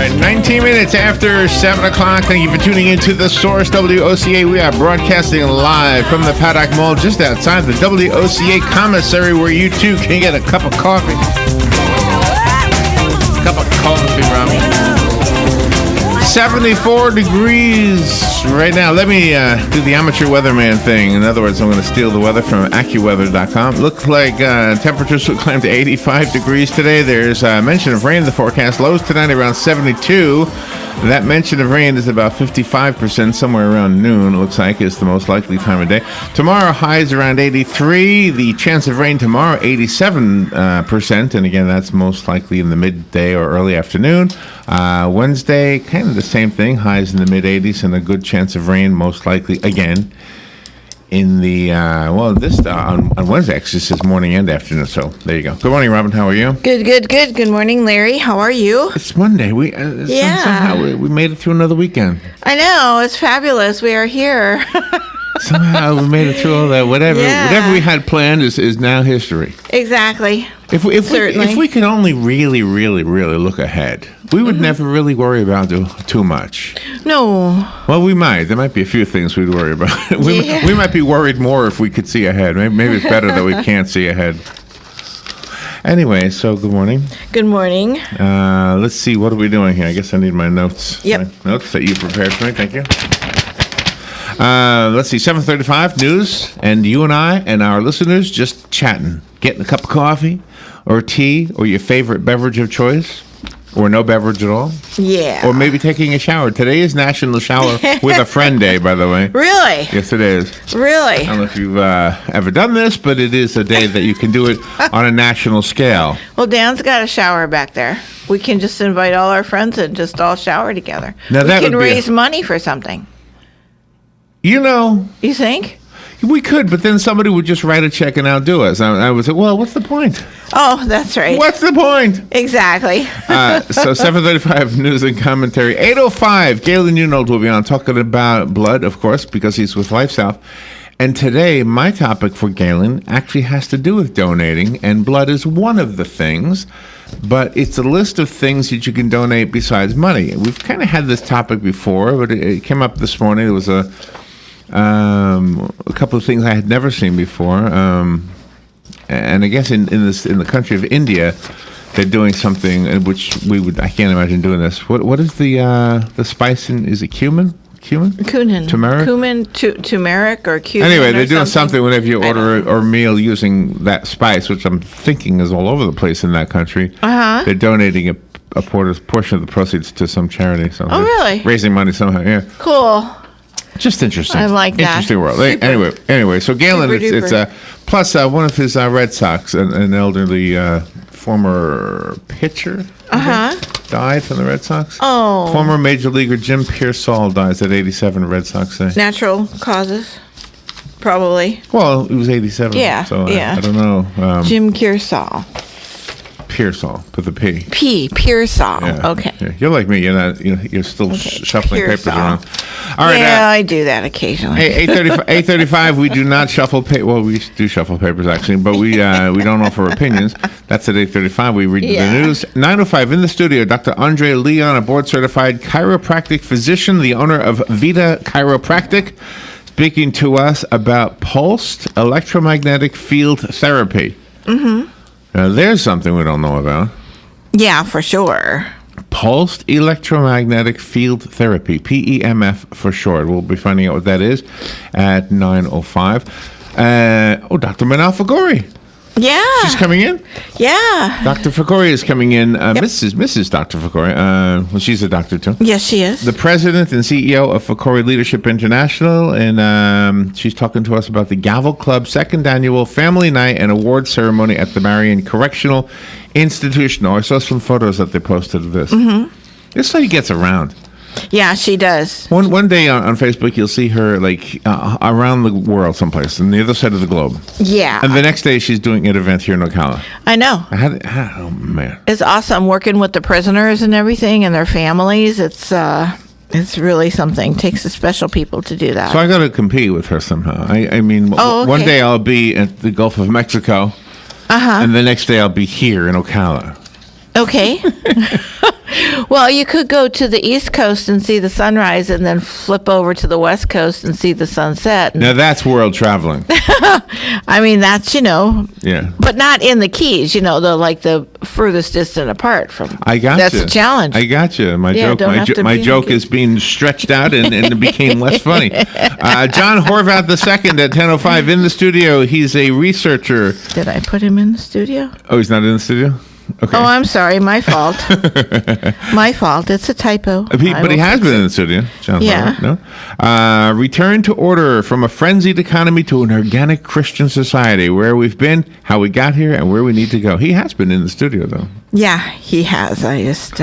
right, 19 minutes after 7 o'clock. Thank you for tuning in to The Source, WOCA. We are broadcasting live from the Paddock Mall just outside the WOCA commissary where you too can get a cup of coffee. Rami. 74 degrees right now. Let me do the amateur weatherman thing. In other words, I'm going to steal the weather from AccuWeather.com. Looks like temperatures will climb to 85 degrees today. There's mention of rain in the forecast. Lows tonight around 72. That mention of rain is about 55%, somewhere around noon, it looks like, is the most likely time of day. Tomorrow, highs around 83. The chance of rain tomorrow, 87%. And again, that's most likely in the midday or early afternoon. Wednesday, kind of the same thing. Highs in the mid-80s and a good chance of rain, most likely, again, in the, on Wednesday, actually, it says morning and afternoon. So there you go. Good morning, Robin. How are you? Good. Good morning, Larry. How are you? It's Monday. Somehow we made it through another weekend. I know. It's fabulous. We are here. Somehow we made it through all that. Whatever we had planned is now history. Exactly. If we could only really look ahead, we would never really worry about too much. No. Well, we might. There might be a few things we'd worry about. We might be worried more if we could see ahead. Maybe it's better that we can't see ahead. Anyway, so good morning. Good morning. Let's see. What are we doing here? I guess I need my notes. Yep. My notes that you prepared for me. Thank you. Let's see, 7:35 news, and you and I and our listeners just chatting, getting a cup of coffee or tea or your favorite beverage of choice, or no beverage at all. Yeah. Or maybe taking a shower. Today is National Shower with a Friend Day, by the way. Really? Yes, it is. Really? I don't know if you've ever done this, but it is a day that you can do it on a national scale. Well, Dan's got a shower back there. We can just invite all our friends and just all shower together. Now, we can raise money for something. You know. You think? We could, but then somebody would just write a check and outdo us. I would say, well, what's the point? Oh, that's right. What's the point? Exactly. So 7:35 news and commentary. 8:05, Galen Unold will be on talking about blood, of course, because he's with LifeSouth. And today, my topic for Galen actually has to do with donating, and blood is one of the things. But it's a list of things that you can donate besides money. We've kind of had this topic before, but it came up this morning. There was a couple of things I had never seen before, and I guess in the country of India, they're doing something in which I can't imagine doing this. What is the spice in? Is it cumin? Turmeric? Turmeric or cumin. Anyway, they're doing something whenever you order a meal using that spice, which I'm thinking is all over the place in that country. They're donating a portion of the proceeds to some charity. So really? Raising money somehow. Yeah. Cool. Just interesting. I like that. Interesting world. Super. Anyway. So Galen, it's plus one of his Red Sox, an elderly former pitcher, died from the Red Sox. Oh. Former Major Leaguer Jim Piersall dies at 87. Red Sox say. Natural causes, probably. Well, he was 87. Yeah. So I don't know. Jim Piersall. Piersall with a P. Piersall. Yeah. Okay. Yeah. You're like me. You're not. You're still shuffling papers around. All right. Yeah, I do that occasionally. 8:35. We do not shuffle paper. Well, we do shuffle papers actually, but we don't offer opinions. That's at 8:35. We read the news. 9:05 in the studio. Dr. Andre Leon, a board-certified chiropractic physician, the owner of Vita Chiropractic, speaking to us about pulsed electromagnetic field therapy. Mm-hmm. Now, there's something we don't know about. Yeah, for sure. Pulsed electromagnetic field therapy, PEMF for short. We'll be finding out what that is at 9:05. Dr. Manal Fagori. Yeah. She's coming in? Yeah. Dr. Fagori is coming in. Mrs. Dr. Fagori. Well, she's a doctor, too. Yes, she is. The president and CEO of Fagori Leadership International. And she's talking to us about the Gavel Club second annual family night and award ceremony at the Marion Correctional Institution. I saw some photos that they posted of this. Mm-hmm. This lady gets around. Yeah, she does. One day on Facebook, you'll see her around the world someplace, on the other side of the globe. Yeah. And the next day, she's doing an event here in Ocala. I know. Oh, man. It's awesome working with the prisoners and everything and their families. It's really something. It takes special people to do that. So I got to compete with her somehow. I mean, one day I'll be at the Gulf of Mexico, and the next day I'll be here in Ocala. Okay. Well, you could go to the East Coast and see the sunrise and then flip over to the West Coast and see the sunset. Now that's world traveling. I mean, that's, Yeah. but not in the Keys, the furthest distant apart from. I got That's you. the challenge. I got you. My Yeah, don't have to my be in joke the is being stretched out and it became less funny. John Horvath II at 10:05 in the studio. He's a researcher. Did I put him in the studio? Oh, he's not in the studio? Okay. Oh, I'm sorry. My fault. My fault. It's a typo. But he has been in the studio, John. Yeah. Horvath, no? Return to order from a frenzied economy to an organic Christian society. Where we've been, how we got here, and where we need to go. He has been in the studio, though. Yeah, he has. I just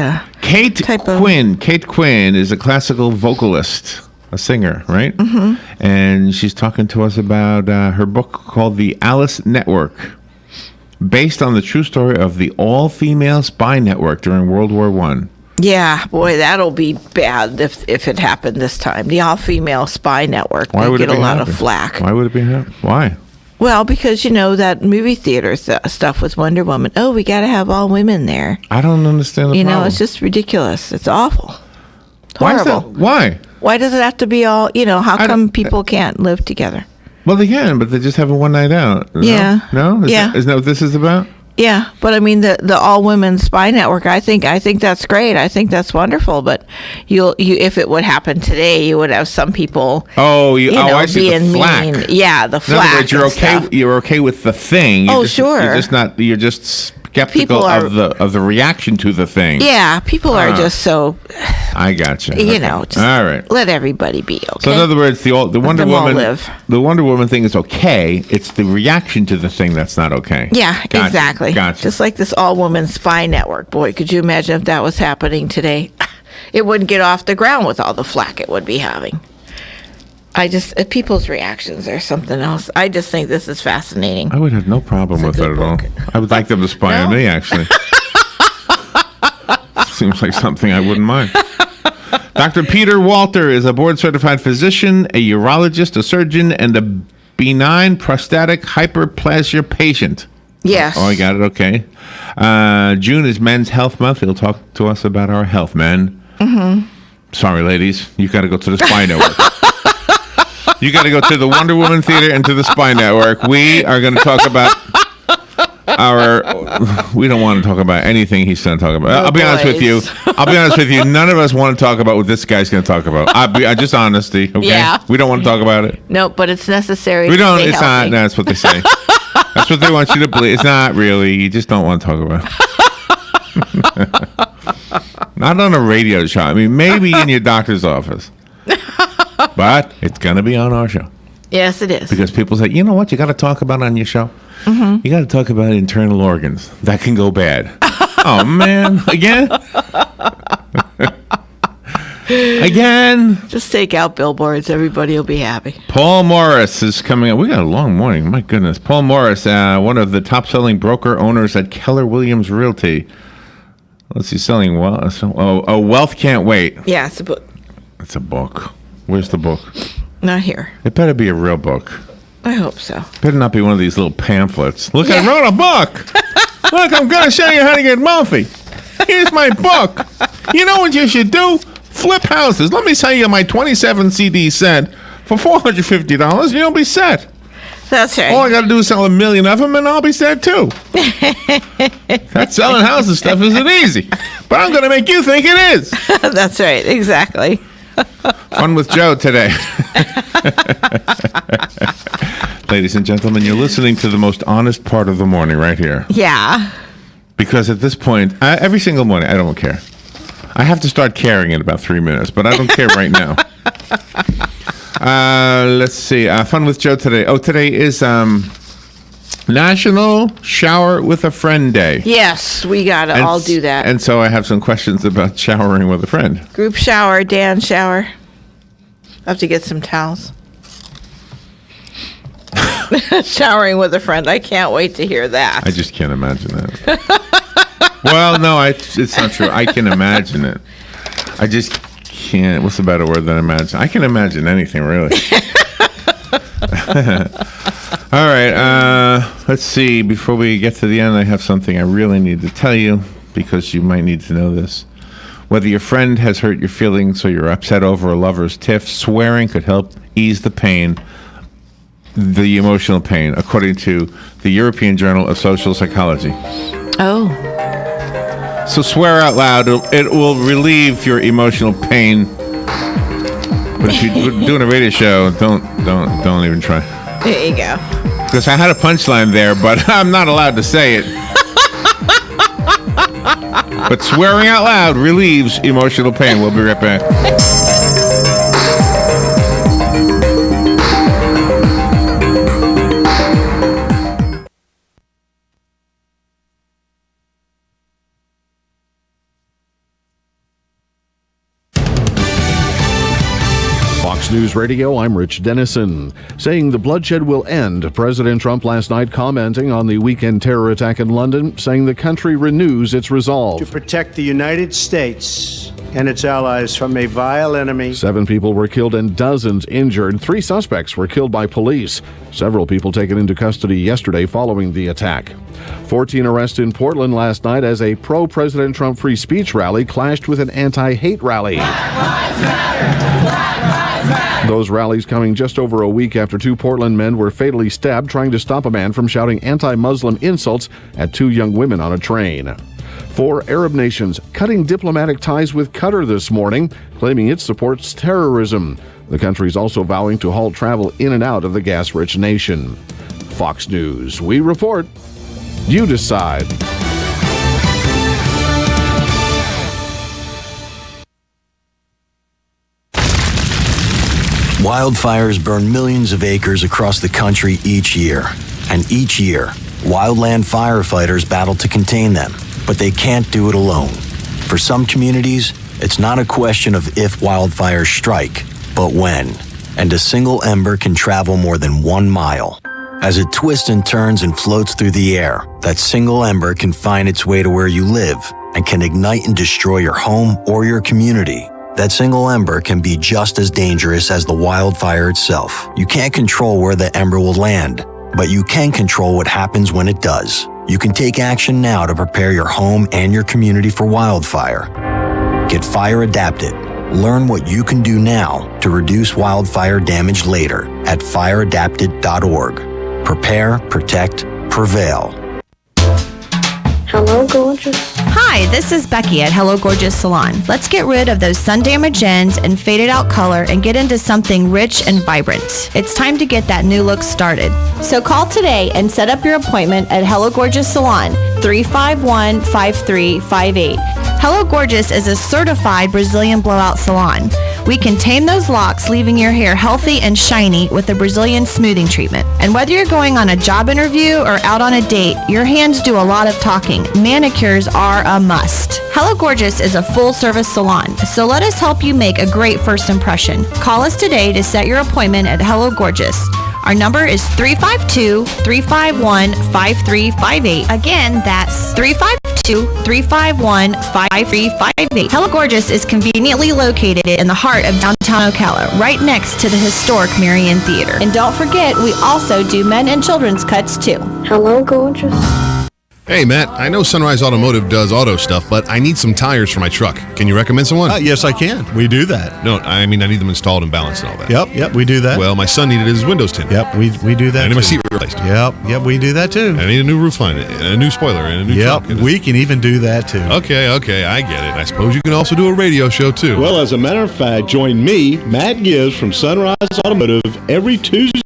Kate typo. Quinn. Kate Quinn is a classical vocalist, a singer, right? Mm-hmm. And she's talking to us about her book called The Alice Network, based on the true story of the all-female spy network during World War I. Yeah, boy, that'll be bad if it happened this time. The all-female spy network. Why they would get it be a lot happen? of flack. Why would it be happen? Why? Well, because that movie theater stuff with Wonder Woman. Oh, we got to have all women there. I don't understand the problem. It's just ridiculous. It's awful. Why is Horrible. that? Why? Why does it have to be all? How come people can't live together? Well, they can, but they just have a one night out. No? Yeah. No? Yeah. Isn't that what this is about? Yeah, but I mean the all women spy network. I think that's great. I think that's wonderful. But you if it would happen today, you would have some people. Oh, I see being the flack. mean. Yeah, the In flack. other words, you're and okay. stuff. You're okay with the thing. Sure. You're just not. You're just skeptical People are- of the reaction to the thing. Yeah, people are just so. I got you. Just all right. let everybody be okay. So in other words, the Wonder them all Woman, live. the Wonder Woman thing is okay. It's the reaction to the thing that's not okay. Yeah, Gotcha. exactly. Gotcha. Just like this all-woman spy network. Boy, could you imagine if that was happening today? It wouldn't get off the ground with all the flack it would be having. People's reactions are something else. I just think this is fascinating. I would have no problem with It's a it good at all. book. I would like them to spy on No? me, actually. Seems like something I wouldn't mind. Dr. Peter Walter is a board-certified physician, a urologist, a surgeon, and a benign prostatic hyperplasia patient. Yes. Oh, I got it. Okay. June is Men's Health Month. He'll talk to us about our health, men. Mm-hmm. Sorry, ladies. You got to go to the Spy Network. You got to go to the Wonder Woman Theater and to the Spy Network. We are going to talk about we don't want to talk about anything he's going to talk about. I'll be honest with you. None of us want to talk about what this guy's going to talk about. Just honesty. Okay. Yeah. We don't want to talk about it. Nope, but it's necessary. We to don't. stay It's healthy. not. That's what they say. That's what they want you to believe. It's not really. You just don't want to talk about it. Not on a radio show. I mean, maybe in your doctor's office. But it's going to be on our show. Yes, it is. Because people say, you know what you got to talk about on your show? Mm-hmm. You got to talk about internal organs. That can go bad. Oh, man. Again? Again? Just take out billboards. Everybody will be happy. Paul Morris is coming up. We got a long morning. My goodness. Paul Morris, one of the top-selling broker owners at Keller Williams Realty. Let's see, selling wealth. Wealth Can't Wait. Yeah, it's a book. It's a book. Where's the book? Not here. It better be a real book. I hope so. Better not be one of these little pamphlets. Look, Yeah. I wrote a book. Look, I'm going to show you how to get wealthy. Here's my book. You know what you should do? Flip houses. Let me sell you my 27 CD set for $450. You'll be set. That's right. All I got to do is sell 1 million of them, and I'll be set too. That selling houses stuff isn't easy, but I'm going to make you think it is. That's right. Exactly. Fun with Joe today. Ladies and gentlemen, you're listening to the most honest part of the morning right here. Yeah. Because at this point, every single morning, I don't care. I have to start caring in about 3 minutes, but I don't care right now. Let's see. Fun with Joe today. Oh, today is National Shower with a Friend Day. Yes, we got to all do that. And so I have some questions about showering with a friend. Group shower, Dan shower. I have to get some towels. Showering with a friend. I can't wait to hear that. I just can't imagine that. Well, no, it's not true. I can imagine it. I just can't. What's a better word than imagine? I can imagine anything, really. All right. Let's see. Before we get to the end, I have something I really need to tell you because you might need to know this. Whether your friend has hurt your feelings or you're upset over a lover's tiff, swearing could help ease the pain, the emotional pain, according to the European Journal of Social Psychology. Oh. So swear out loud. It will relieve your emotional pain. But if you're doing a radio show, don't even try. There you go. Because I had a punchline there, but I'm not allowed to say it. But swearing out loud relieves emotional pain. We'll be right back. Fox News Radio, I'm Rich Dennison. Saying the bloodshed will end, President Trump last night commenting on the weekend terror attack in London, saying the country renews its resolve to protect the United States and its allies from a vile enemy. 7 people were killed and dozens injured. 3 suspects were killed by police. Several people taken into custody yesterday following the attack. 14 arrests in Portland last night as a pro-President Trump free speech rally clashed with an anti-hate rally. Black Lives Matter! Black Lives Matter! Those rallies coming just over a week after 2 Portland men were fatally stabbed trying to stop a man from shouting anti-Muslim insults at 2 young women on a train. 4 Arab nations cutting diplomatic ties with Qatar this morning, claiming it supports terrorism. The country's also vowing to halt travel in and out of the gas-rich nation. Fox News, we report, you decide. Wildfires burn millions of acres across the country each year. And each year, wildland firefighters battle to contain them. But they can't do it alone. For some communities, it's not a question of if wildfires strike, but when. And a single ember can travel more than 1 mile. As it twists and turns and floats through the air, that single ember can find its way to where you live and can ignite and destroy your home or your community. That single ember can be just as dangerous as the wildfire itself. You can't control where the ember will land, but you can control what happens when it does. You can take action now to prepare your home and your community for wildfire. Get fire adapted. Learn what you can do now to reduce wildfire damage later at fireadapted.org. Prepare, protect, prevail. Hello, gorgeous. Hi, this is Becky at Hello Gorgeous Salon. Let's get rid of those sun damage ends and faded out color and get into something rich and vibrant. It's time to get that new look started. So call today and set up your appointment at Hello Gorgeous Salon, 351-5358. Hello Gorgeous is a certified Brazilian blowout salon. We can tame those locks, leaving your hair healthy and shiny with a Brazilian smoothing treatment. And whether you're going on a job interview or out on a date, your hands do a lot of talking. Manicures are a must. Hello Gorgeous is a full-service salon, so let us help you make a great first impression. Call us today to set your appointment at Hello Gorgeous. Our number is 352-351-5358. Again, that's 352-351-5358. Hello Gorgeous is conveniently located in the heart of downtown Ocala, right next to the historic Marion Theater. And don't forget, we also do men and children's cuts too. Hello, gorgeous. Hey, Matt, I know Sunrise Automotive does auto stuff, but I need some tires for my truck. Can you recommend someone? Yes, I can. We do that. No, I mean, I need them installed and balanced and all that. Yep, we do that. Well, my son needed his windows tinted. Yep, we do that. I need too. my seat replaced. Yep, we do that too. I need a new roof line, and a new spoiler, and a new trunk. Yep, we can even do that too. Okay, I get it. I suppose you can also do a radio show too. Well, as a matter of fact, join me, Matt Gibbs from Sunrise Automotive, every Tuesday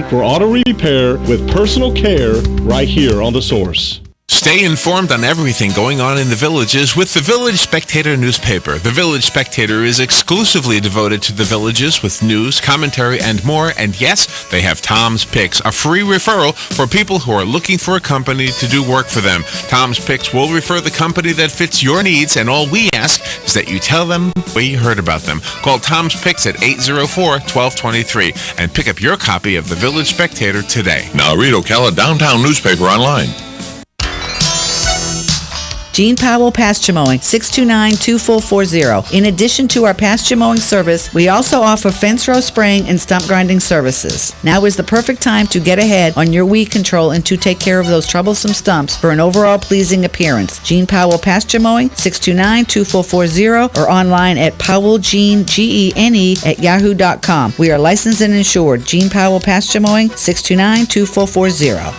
for auto repair with personal care right here on The Source. Stay informed on everything going on in the Villages with the Village Spectator newspaper. The Village Spectator is exclusively devoted to the Villages with news, commentary, and more. And yes, they have Tom's Picks, a free referral for people who are looking for a company to do work for them. Tom's Picks will refer the company that fits your needs, and all we ask is that you tell them where you heard about them. Call Tom's Picks at 804-1223 and pick up your copy of the Village Spectator today. Now read Ocala Downtown newspaper online. Gene Powell Pasture Mowing, 629-2440. In addition to our pasture mowing service, we also offer fence row spraying and stump grinding services. Now is the perfect time to get ahead on your weed control and to take care of those troublesome stumps for an overall pleasing appearance. Gene Powell Pasture Mowing, 629-2440, or online at powellgene@yahoo.com. We are licensed and insured. Gene Powell Pasture Mowing, 629-2440.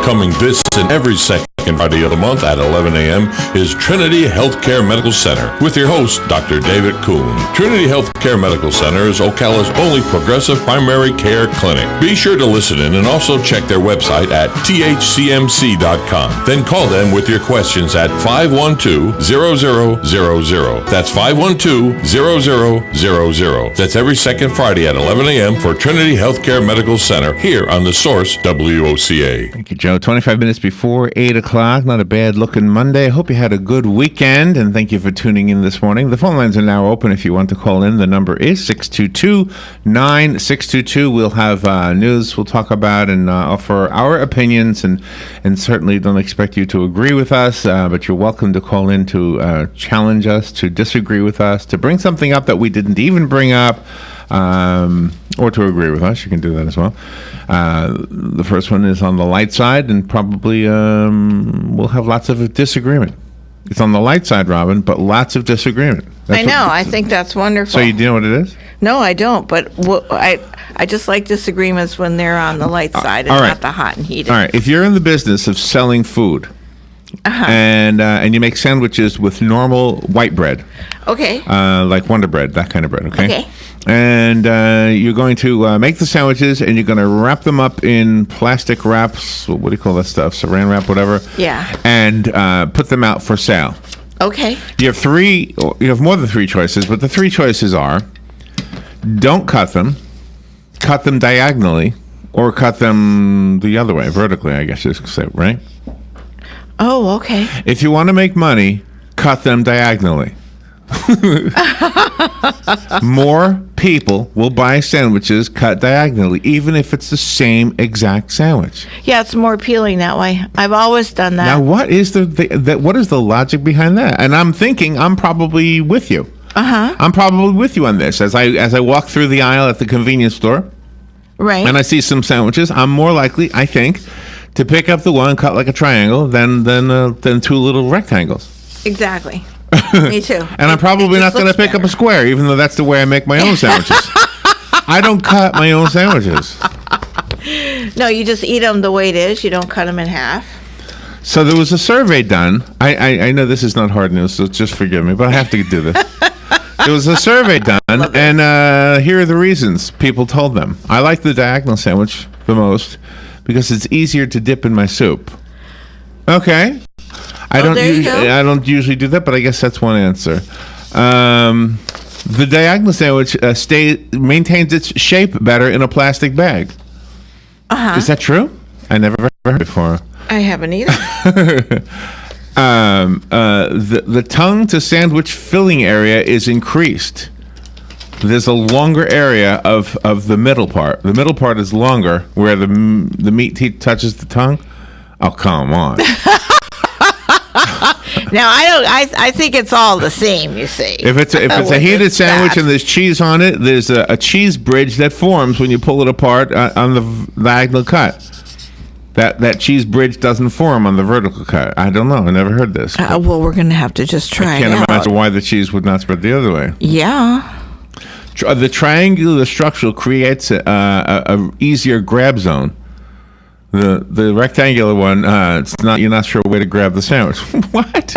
Coming this and every second Friday of the month at 11 a.m. is Trinity Healthcare Medical Center with your host, Dr. David Kuhn. Trinity Healthcare Medical Center is Ocala's only progressive primary care clinic. Be sure to listen in and also check their website at thcmc.com. Then call them with your questions at 512-0000. That's 512-0000. That's every second Friday at 11 a.m. for Trinity Healthcare Medical Center here on The Source WOCA. Thank you, Joe. 25 minutes before 8 o'clock. Not a bad-looking Monday. I hope you had a good weekend, and thank you for tuning in this morning. The phone lines are now open if you want to call in. The number is 622-9622. We'll have news we'll talk about and offer our opinions, and certainly don't expect you to agree with us, but you're welcome to call in to challenge us, to disagree with us, to bring something up that we didn't even bring up, or to agree with us. You can do that as well. The first one is on the light side, and probably we'll have lots of disagreement. It's on the light side, Robin, but lots of disagreement. I know. I think that's wonderful. So you know what it is? No, I don't. But I just like disagreements when they're on the light side and not the hot and heated. All right. If you're in the business of selling food, and you make sandwiches with normal white bread, okay, like Wonder Bread, that kind of bread, okay. And you're going to make the sandwiches, and you're going to wrap them up in plastic wraps. What do you call that stuff? Saran wrap, whatever. Yeah. And put them out for sale. Okay. You have more than three choices, but the three choices are: don't cut them diagonally, or cut them the other way, vertically, I guess you could say, right? Oh, okay. If you want to make money, cut them diagonally. More people will buy sandwiches cut diagonally, even if it's the same exact sandwich. Yeah, it's more appealing that way. I've always done that. Now, what is what is the logic behind that? And I'm thinking I'm probably with you. I'm probably with you on this. As I walk through the aisle at the convenience store, right, and I see some sandwiches, I'm more likely, I think, to pick up the one cut like a triangle than two little rectangles. Exactly. Me too. And I'm probably not going to pick up a square, even though that's the way I make my own sandwiches. I don't cut my own sandwiches. No, you just eat them the way it is. You don't cut them in half. So there was a survey done. I know this is not hard news, so just forgive me, but I have to do this. There was a survey done, and here are the reasons people told them. I like the diagonal sandwich the most because it's easier to dip in my soup. Okay. I don't usually do that, but I guess that's one answer. The diagonal sandwich maintains its shape better in a plastic bag. Is that true? I never heard it before. I haven't either. The tongue to sandwich filling area is increased. There's a longer area of the middle part. The middle part is longer, where the meat touches the tongue. Oh, come on. Now I think it's all the same. You see, if it's a heated sandwich and there's cheese on it, there's a cheese bridge that forms when you pull it apart on the diagonal cut. That cheese bridge doesn't form on the vertical cut. I don't know. I never heard this. Well, we're gonna have to just try. I can't imagine why the cheese would not spread the other way. Yeah. The triangular structure creates a easier grab zone. The rectangular one, you're not sure where to grab the sandwich. What?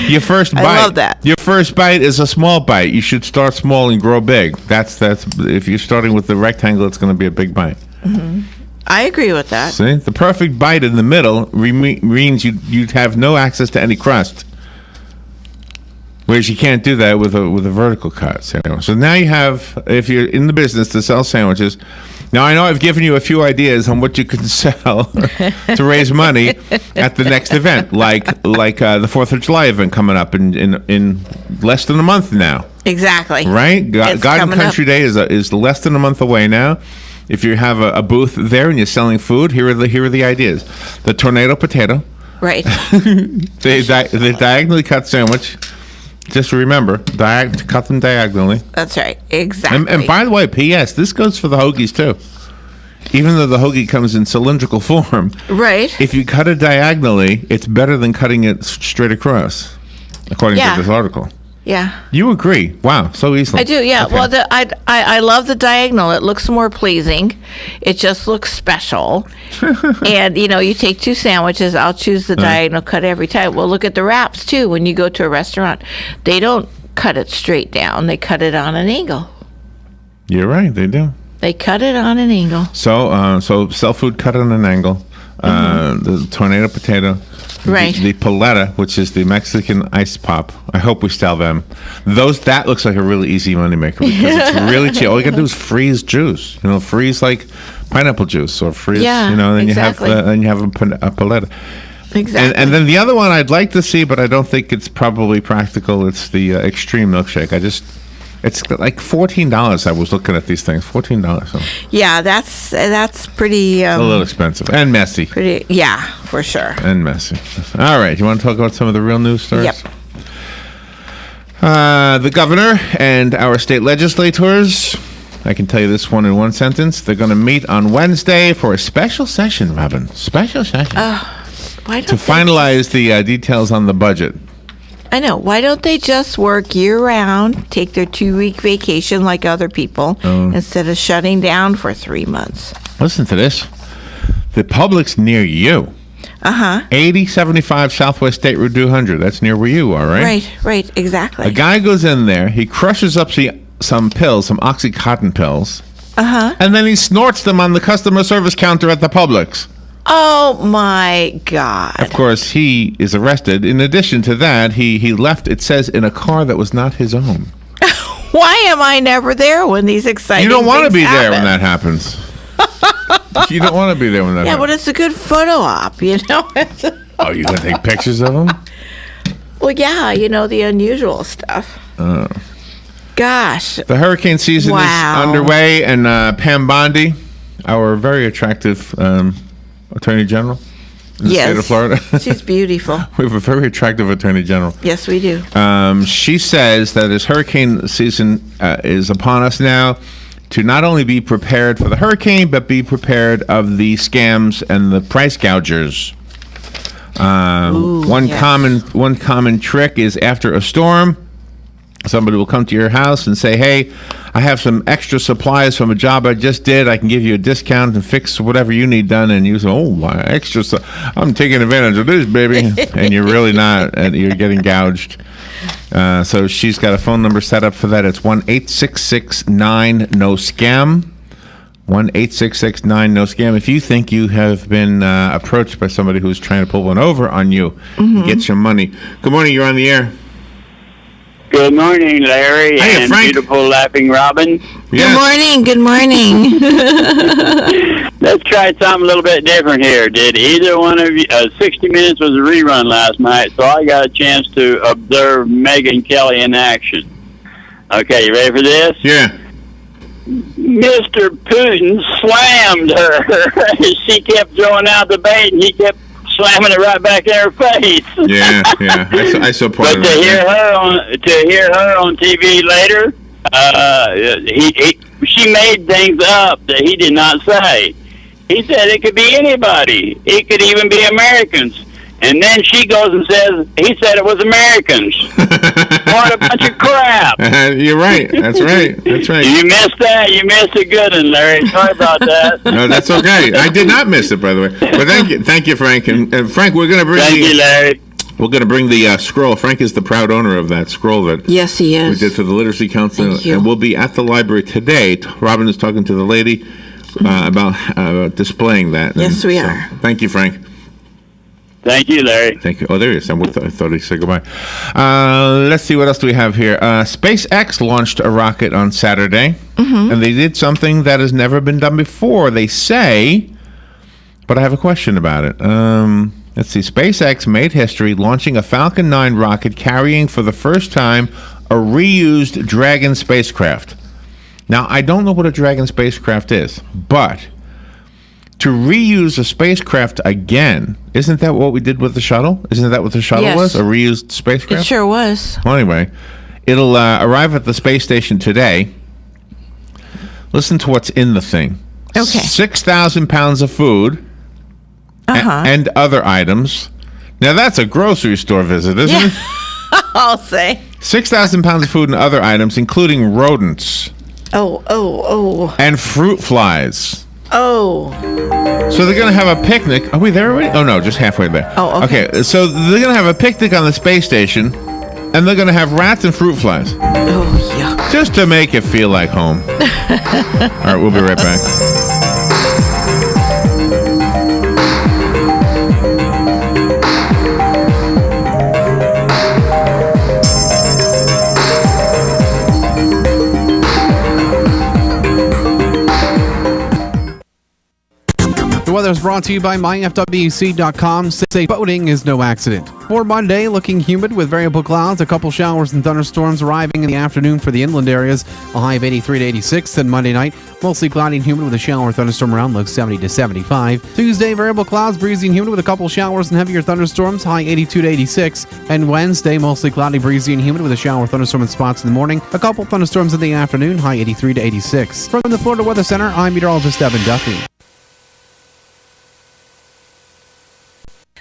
Your first bite. I love that. Your first bite is a small bite. You should start small and grow big. That's if you're starting with the rectangle, it's going to be a big bite. Mm-hmm. I agree with that. See, the perfect bite in the middle means you'd have no access to any crust. Whereas you can't do that with a vertical cut. So now you have, if you're in the business to sell sandwiches, now I know I've given you a few ideas on what you can sell to raise money at the next event, like the 4th of July event coming up in less than a month now. Exactly. Right? God and Country Day is less than a month away now. if you have a booth there and you're selling food, here are the ideas: the tornado potato, Right. the diagonally cut sandwich. Just remember, cut them diagonally. That's right. Exactly. And by the way, P.S. This goes for the hoagies too. Even though the hoagie comes in cylindrical form, right? If you cut it diagonally, it's better than cutting it straight across, according to this article. Yeah. You agree? Wow, so easily. I do, yeah. Okay. Well, I love the diagonal. It looks more pleasing. It just looks special. And, you take two sandwiches. I'll choose the diagonal cut every time. Well, look at the wraps, too. When you go to a restaurant, they don't cut it straight down. They cut it on an angle. You're right, they do. They cut it on an angle. So sell food cut on an angle. The tornado potato. Right. The paleta, which is the Mexican ice pop. I hope we sell them. That looks like a really easy moneymaker because it's really cheap. All you gotta do is freeze juice. Freeze like pineapple juice or freeze. Then exactly. you have a paleta. Exactly. And then the other one I'd like to see, but I don't think it's probably practical. It's the extreme milkshake. It's like $14. I was looking at these things. $14. Yeah, that's pretty. A little expensive and messy. Pretty. Yeah, for sure. And messy. All right. You want to talk about some of the real news stories? Yep. The governor and our state legislators, I can tell you this one in one sentence, they're going to meet on Wednesday for a special session, Robin. Special session. Why don't to finalize the details on the budget. I know. Why don't they just work year-round, take their 2-week vacation like other people, instead of shutting down for 3 months? Listen to this. The Publix near you. 8075 Southwest State Route 200. That's near where you are, right? Right, exactly. A guy goes in there, he crushes up some pills, some Oxycontin pills, and then he snorts them on the customer service counter at the Publix. Oh, my God. Of course, he is arrested. In addition to that, he left, it says, in a car that was not his own. Why am I never there when these exciting You don't want to things be there when happen? that happens. You don't want to be there when that Yeah, happens. but it's a good photo op, Oh, you going to take pictures of them? Well, yeah, the unusual stuff. Oh. Gosh. The hurricane season is underway, and Pam Bondi, our very attractive Attorney General in the state of Florida. She's beautiful. We have a very attractive Attorney General. Yes, we do. She says that as hurricane season is upon us now, to not only be prepared for the hurricane, but be prepared of the scams and the price gougers. One common trick is after a storm, somebody will come to your house and say, "Hey, I have some extra supplies from a job I just did. I can give you a discount and fix whatever you need done." And you say, "Oh, my extra! I'm taking advantage of this, baby," and you're really not. And you're getting gouged. So she's got a phone number set up for that. It's 1-866-9-NO-SCAM. 1-866-9-NO-SCAM. If you think you have been approached by somebody who's trying to pull one over on you, get some money. Good morning. You're on the air. Good morning, Larry, and Frank. beautiful laughing Robin. Yes. Good morning. Let's try something a little bit different here. Did either one of you, 60 Minutes was a rerun last night, so I got a chance to observe Megyn Kelly in action. Okay, you ready for this? Yeah. Mr. Putin slammed her. She kept throwing out the bait, and he kept slamming it right back in her face. Yeah. I saw part But of to that. hear her on TV later, she made things up that he did not say. He said it could be anybody. It could even be Americans. And then she goes and says, he said it was Americans. What a bunch of crap. You're right. That's right. You missed that. You missed a good one, Larry. Sorry about that. No, that's okay. I did not miss it, by the way. But thank you, Frank. And Frank, we're going to bring Thank you, Larry. We're going to bring the scroll. Frank is the proud owner of that scroll that Yes, he is. we did for the Literacy Council. Thank you. And we'll be at the library today. Robin is talking to the lady about displaying that. Yes, And we so, are. Thank you, Frank. Thank you, Larry. Thank you. Oh, there he is. I thought he said goodbye. Let's see. What else do we have here? SpaceX launched a rocket on Saturday, and they did something that has never been done before, they say, but I have a question about it. Let's see. SpaceX made history launching a Falcon 9 rocket carrying for the first time a reused Dragon spacecraft. Now, I don't know what a Dragon spacecraft is, but to reuse a spacecraft again, isn't that what we did with the shuttle? Isn't that what the shuttle was? A reused spacecraft? It sure was. Well, anyway, it'll arrive at the space station today. Listen to what's in the thing. Okay. 6,000 pounds of food and other items. Now, that's a grocery store visit, isn't it? I'll say. 6,000 pounds of food and other items, including rodents. Oh. And fruit flies. Oh. So they're going to have a picnic. Are we there already? Oh, no, just halfway there. Oh, okay. So they're going to have a picnic on the space station, and they're going to have rats and fruit flies. Oh, yuck. Just to make it feel like home. All right, we'll be right back. The weather is brought to you by myfwc.com. Say boating is no accident. For Monday, looking humid with variable clouds, a couple showers and thunderstorms arriving in the afternoon for the inland areas. A high of 83 to 86. Then Monday night, mostly cloudy and humid with a shower and thunderstorm around, low 70 to 75. Tuesday, variable clouds, breezy and humid with a couple showers and heavier thunderstorms, high 82 to 86. And Wednesday, mostly cloudy, breezy and humid with a shower, thunderstorm in spots in the morning. A couple thunderstorms in the afternoon, high 83 to 86. From the Florida Weather Center, I'm meteorologist Evan Duffy.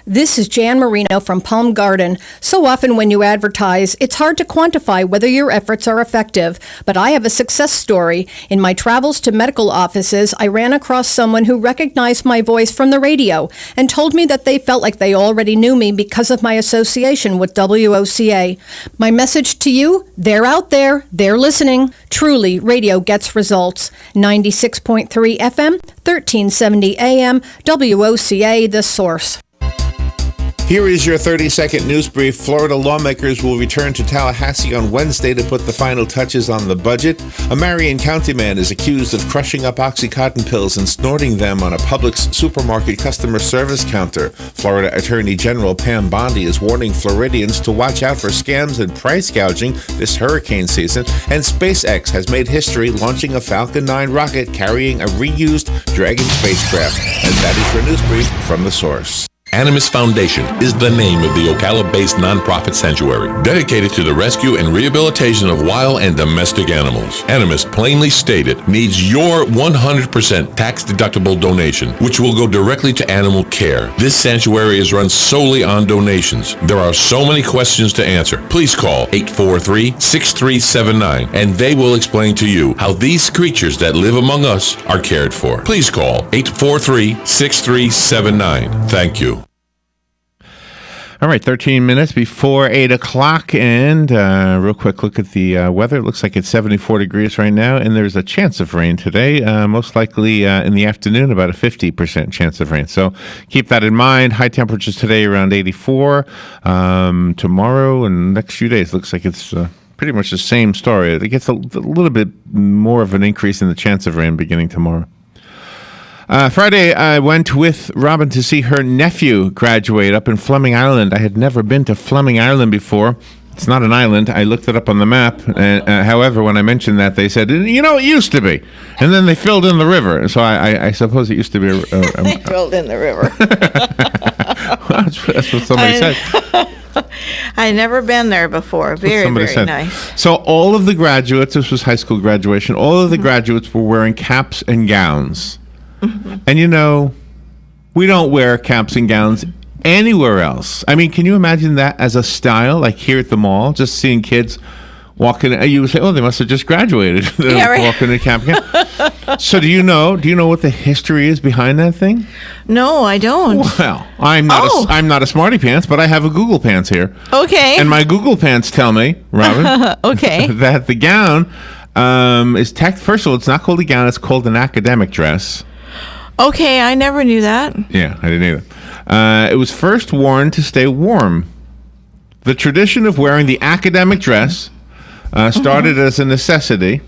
This is Jan Marino from Palm Garden. So often when you advertise, it's hard to quantify whether your efforts are effective, but I have a success story. In my travels to medical offices, I ran across someone who recognized my voice from the radio and told me that they felt like they already knew me because of my association with WOCA. My message to you, they're out there, they're listening. Truly, radio gets results. 96.3 FM, 1370 AM, WOCA, the source. Here is your 30-second news brief. Florida lawmakers will return to Tallahassee on Wednesday to put the final touches on the budget. A Marion County man is accused of crushing up Oxycontin pills and snorting them on a Publix supermarket customer service counter. Florida Attorney General Pam Bondi is warning Floridians to watch out for scams and price gouging this hurricane season. And SpaceX has made history launching a Falcon 9 rocket carrying a reused Dragon spacecraft. And that is your news brief from the source. Animus Foundation is the name of the Ocala-based nonprofit sanctuary dedicated to the rescue and rehabilitation of wild and domestic animals. Animus, plainly stated, needs your 100% tax-deductible donation, which will go directly to animal care. This sanctuary is run solely on donations. There are so many questions to answer. Please call 843-6379, and they will explain to you how these creatures that live among us are cared for. Please call 843-6379. Thank you. All right, 13 minutes before 8 o'clock, and real quick look at the weather. It looks like it's 74 degrees right now, and there's a chance of rain today, most likely in the afternoon, about a 50% chance of rain. So keep that in mind. High temperatures today around 84. Tomorrow and next few days looks like it's pretty much the same story. It gets a little bit more of an increase in the chance of rain beginning tomorrow. Friday, I went with Robin to see her nephew graduate up in Fleming Island. I had never been to Fleming Island before. It's not an island. I looked it up on the map. However, when I mentioned that, they said, you know, it used to be. And then they filled in the river. So I suppose it used to be. They filled in the river. Well, that's what somebody said. I'd never been there before. Very nice. So all of the graduates, this was high school graduation, all of the graduates were wearing caps and gowns. Mm-hmm. And you know, we don't wear caps and gowns anywhere else. I mean, can you imagine that as a style, like here at the mall, just seeing kids walking? You would say, "Oh, they must have just graduated." Yeah, right. Walking in a cap and gown. So, do you know what the history is behind that thing? No, I don't. Well, I'm not a smarty pants, but I have a Google Pants here. Okay. And my Google Pants tell me, Robin, okay, that the gown is first of all, it's not called a gown; it's called an academic dress. Okay, I never knew that. Yeah, I didn't either. It was first worn to stay warm. The tradition of wearing the academic dress started as a necessity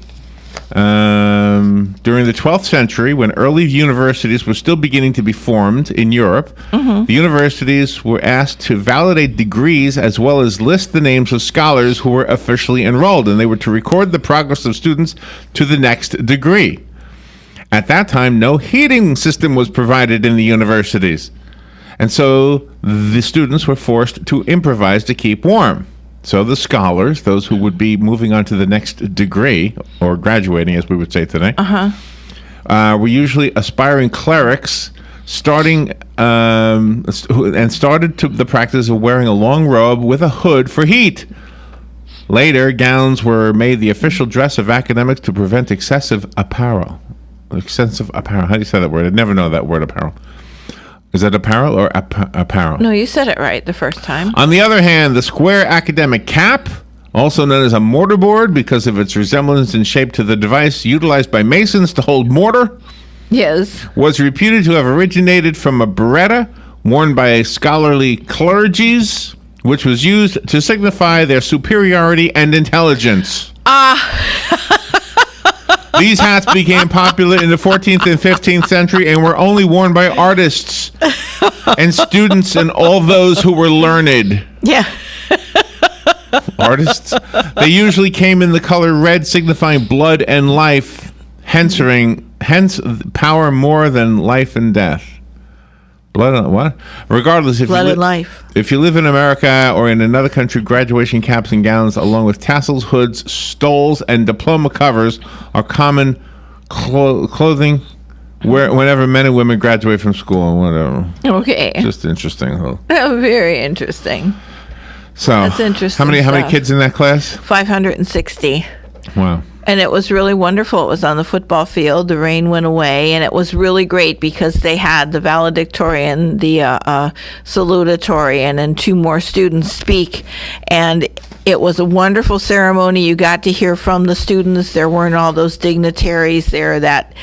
During the 12th century, when early universities were still beginning to be formed in Europe, the universities were asked to validate degrees as well as list the names of scholars who were officially enrolled, and they were to record the progress of students to the next degree. At that time, no heating system was provided in the universities, and so the students were forced to improvise to keep warm. So the scholars, those who would be moving on to the next degree, or graduating, as we would say today, were usually aspiring clerics, started the practice of wearing a long robe with a hood for heat. Later, gowns were made the official dress of academics to prevent excessive apparel. Excessive apparel. How do you say that word? I'd never know that word, apparel. Is that apparel or apparel? No, you said it right the first time. On the other hand, the square academic cap, also known as a mortarboard because of its resemblance in shape to the device utilized by masons to hold mortar, yes, was reputed to have originated from a biretta worn by scholarly clergies, which was used to signify their superiority and intelligence. These hats became popular in the 14th and 15th century and were only worn by artists and students and all those who were learned. Yeah. Artists. They usually came in the color red, signifying blood and life, hence power more than life and death. Blood and what? Regardless, blood and life. If you live in America or in another country, graduation caps and gowns, along with tassels, hoods, stoles, and diploma covers, are common clothing whenever men and women graduate from school and whatever. Okay. Just interesting. Huh? Very interesting. So, that's interesting. How many kids in that class? 560. Wow. And it was really wonderful. It was on the football field. The rain went away, and it was really great because they had the valedictorian, the salutatorian, and two more students speak. And it was a wonderful ceremony. You got to hear from the students. There weren't all those dignitaries there that,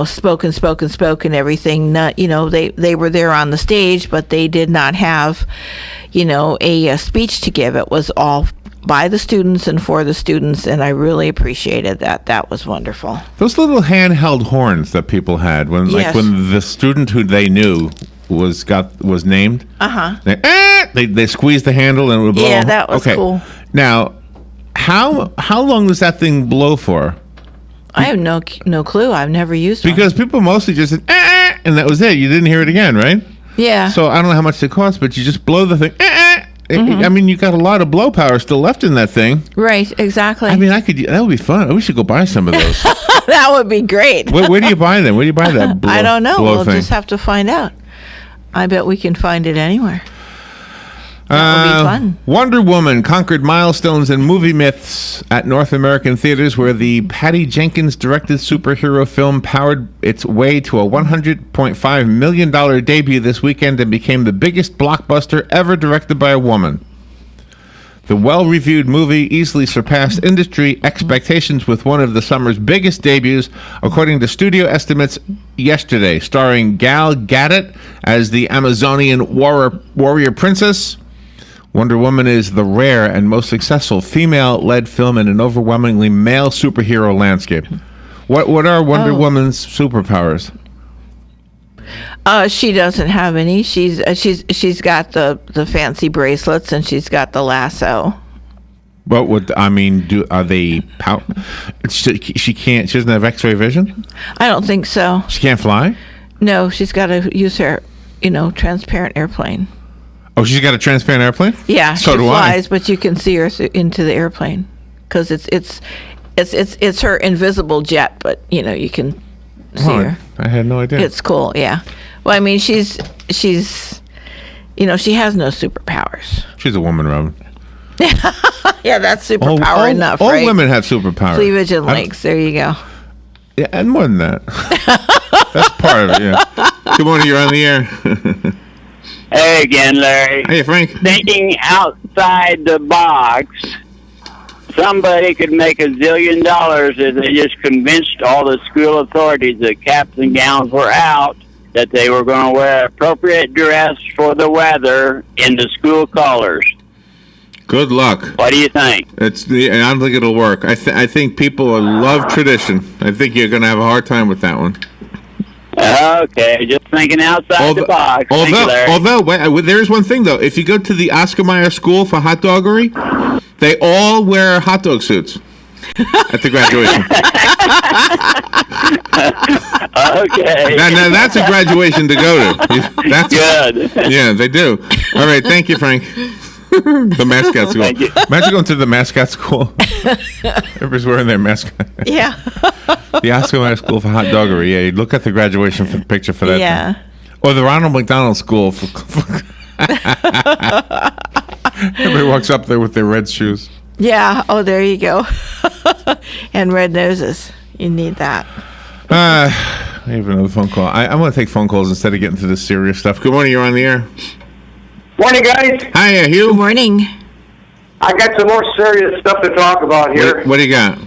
spoke and everything. Not, they were there on the stage, but they did not have, a speech to give. It was all by the students and for the students, and I really appreciated that. That was wonderful. Those little handheld horns that people had when the student who they knew was named. They squeezed the handle and it would blow. Yeah, that was cool. Now, how long does that thing blow for? I have no clue. I've never used one. Because people mostly just said and that was it. You didn't hear it again, right? Yeah. So I don't know how much it costs, but you just blow the thing. I mean, you got a lot of blow power still left in that thing. Right, exactly. I mean, that would be fun. We should go buy some of those. That would be great. Where do you buy them? Where do you buy that blow? I don't know. We'll thing? just have to find out. I bet we can find it anywhere. That would be fun. Wonder Woman conquered milestones and movie myths at North American theaters, where the Patty Jenkins-directed superhero film powered its way to a $100.5 million debut this weekend and became the biggest blockbuster ever directed by a woman. The well-reviewed movie easily surpassed industry expectations with one of the summer's biggest debuts, according to studio estimates yesterday, starring Gal Gadot as the Amazonian warrior princess. Wonder Woman is the rare and most successful female-led film in an overwhelmingly male superhero landscape. What are Wonder Woman's superpowers? She doesn't have any. She's got the fancy bracelets and she's got the lasso. What would are they? She can't. She doesn't have X-ray vision. I don't think so. She can't fly. No, she's got to use her, transparent airplane. Oh, she's got a transparent airplane? Yeah, so she do flies, but you can see her into the airplane because it's her invisible jet, but you can see her. I had no idea. It's cool, yeah. Well, I mean, she's she has no superpowers. She's a woman, Robin. Yeah, that's superpower enough, all right? All women have superpowers. Cleavage and legs. There you go. Yeah, and more than that. That's part of it. Yeah. Good morning. You're on the air. Hey again, Larry. Hey, Frank. Thinking outside the box, somebody could make $1 zillion if they just convinced all the school authorities that caps and gowns were out, that they were going to wear appropriate dress for the weather in the school colors. Good luck. What do you think? I don't think it'll work. I think people love tradition. I think you're going to have a hard time with that one. Okay, just thinking outside the box. Thank you, Larry. Although there is one thing, though. If you go to the Oscar Mayer School for Hot Doggery, they all wear hot dog suits at the graduation. Okay. Now that's a graduation to go to. That's good. Yeah, they do. All right, thank you, Frank. The mascot school. Thank you. Imagine going to the mascot school. Everybody's wearing their mascot. Yeah. The Oscar Mayer School for Hot Doggery. Yeah, you look at the graduation picture for that. Yeah. Thing. Or the Ronald McDonald School. Everybody walks up there with their red shoes. Yeah. Oh, there you go. And red noses. You need that. I have another phone call. I'm going to take phone calls instead of getting to the serious stuff. Good morning. You're on the air. Morning, guys. Good Hiya, Hugh. morning. I got some more serious stuff to talk about here. What do you got?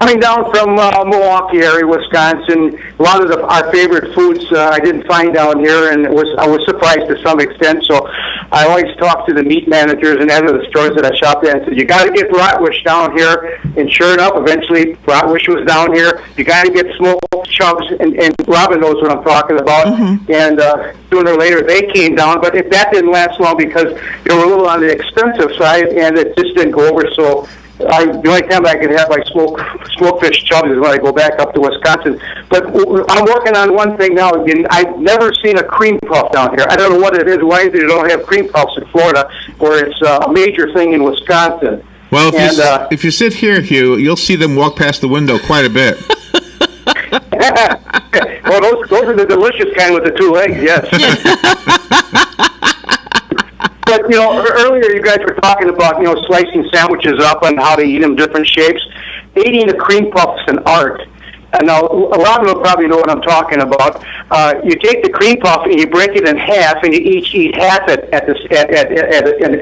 Coming down from Milwaukee area, Wisconsin, a lot of our favorite foods I didn't find down here, and I was surprised to some extent. So I always talk to the meat managers and other the stores that I shopped at and said, you got to get bratwurst down here. And sure enough, eventually bratwurst was down here. You got to get smoked chubs, and Robin knows what I'm talking about. Mm-hmm. And sooner or later they came down, but that didn't last long because they were a little on the expensive side, and it just didn't go over. So the only time I could have like smoked fish chubs is when I go back up to Wisconsin. But I'm working on one thing now. I've never seen a cream puff down here. I don't know what it is. Why they don't have cream puffs in Florida, where it's a major thing in Wisconsin? Well, if you sit here, Hugh, you'll see them walk past the window quite a bit. Well, those are the delicious kind with the 2 legs, yes. But, earlier you guys were talking about, slicing sandwiches up and how to eat them different shapes. Eating a cream puff is an art. And now, a lot of them probably know what I'm talking about. You take the cream puff and you break it in half, and you each eat half at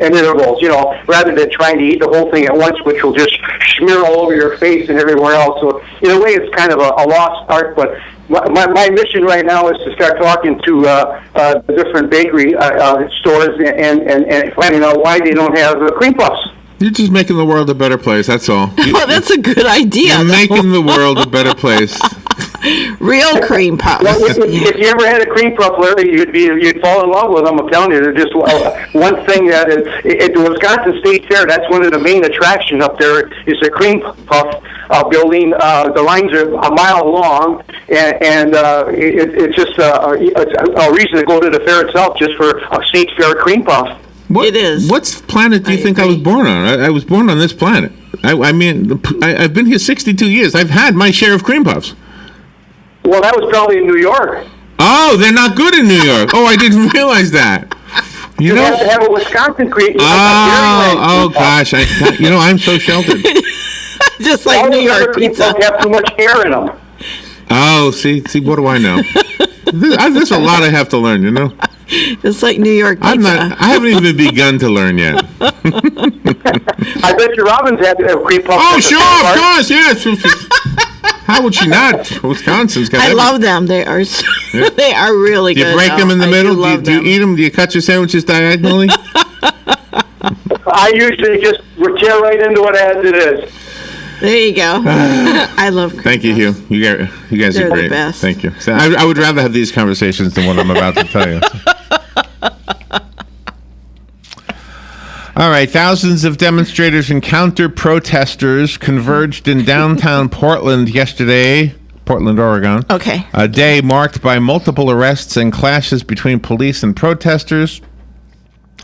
intervals, rather than trying to eat the whole thing at once, which will just smear all over your face and everywhere else. So, in a way, it's kind of a lost art, but my mission right now is to start talking to the different bakery stores and finding out why they don't have cream puffs. You're just making the world a better place, that's all. That's a good idea. You're making the world a better place. Real cream puffs. Well, if you ever had a cream puff, Larry, you'd fall in love with them. I'm telling you, they're just one thing that is at the Wisconsin State Fair. That's one of the main attractions up there is the cream puff building. The lines are a mile long, and it's just a reason to go to the fair itself just for a State Fair cream puff. It is. What planet do you think I was born on? I was born on this planet. I mean, I've been here 62 years. I've had my share of cream puffs. Well, that was probably in New York. Oh, they're not good in New York. Oh, I didn't realize that. You have to have a Wisconsin cream. Gosh. I'm so sheltered. Just like New York pizza. Don't have too much air in them. Oh, see, what do I know? There's a lot I have to learn, Just like New York pizza. I haven't even begun to learn yet. I bet you Robin's had cream puffs. Oh, sure, of course, yes. How would she not? Wisconsin's got I love them. They are they are really good. Do you break them in the middle? Do you eat them? Do you cut your sandwiches diagonally? I usually just tear right into it as it is. There you go. I love cream Thank you, Hugh. You guys They're are great. the best. Thank you. So I would rather have these conversations than what I'm about to tell you. All right, thousands of demonstrators and counter-protesters converged in downtown Portland yesterday, Portland, Oregon. Okay. A day marked by multiple arrests and clashes between police and protesters.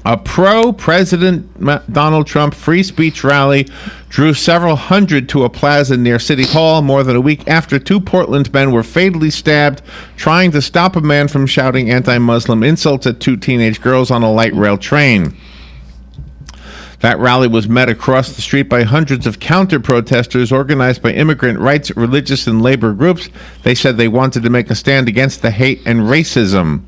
A pro-President Donald Trump free speech rally drew several hundred to a plaza near City Hall more than a week after 2 Portland men were fatally stabbed trying to stop a man from shouting anti-Muslim insults at 2 teenage girls on a light rail train. That rally was met across the street by hundreds of counter-protesters organized by immigrant rights, religious, and labor groups. They said they wanted to make a stand against the hate and racism.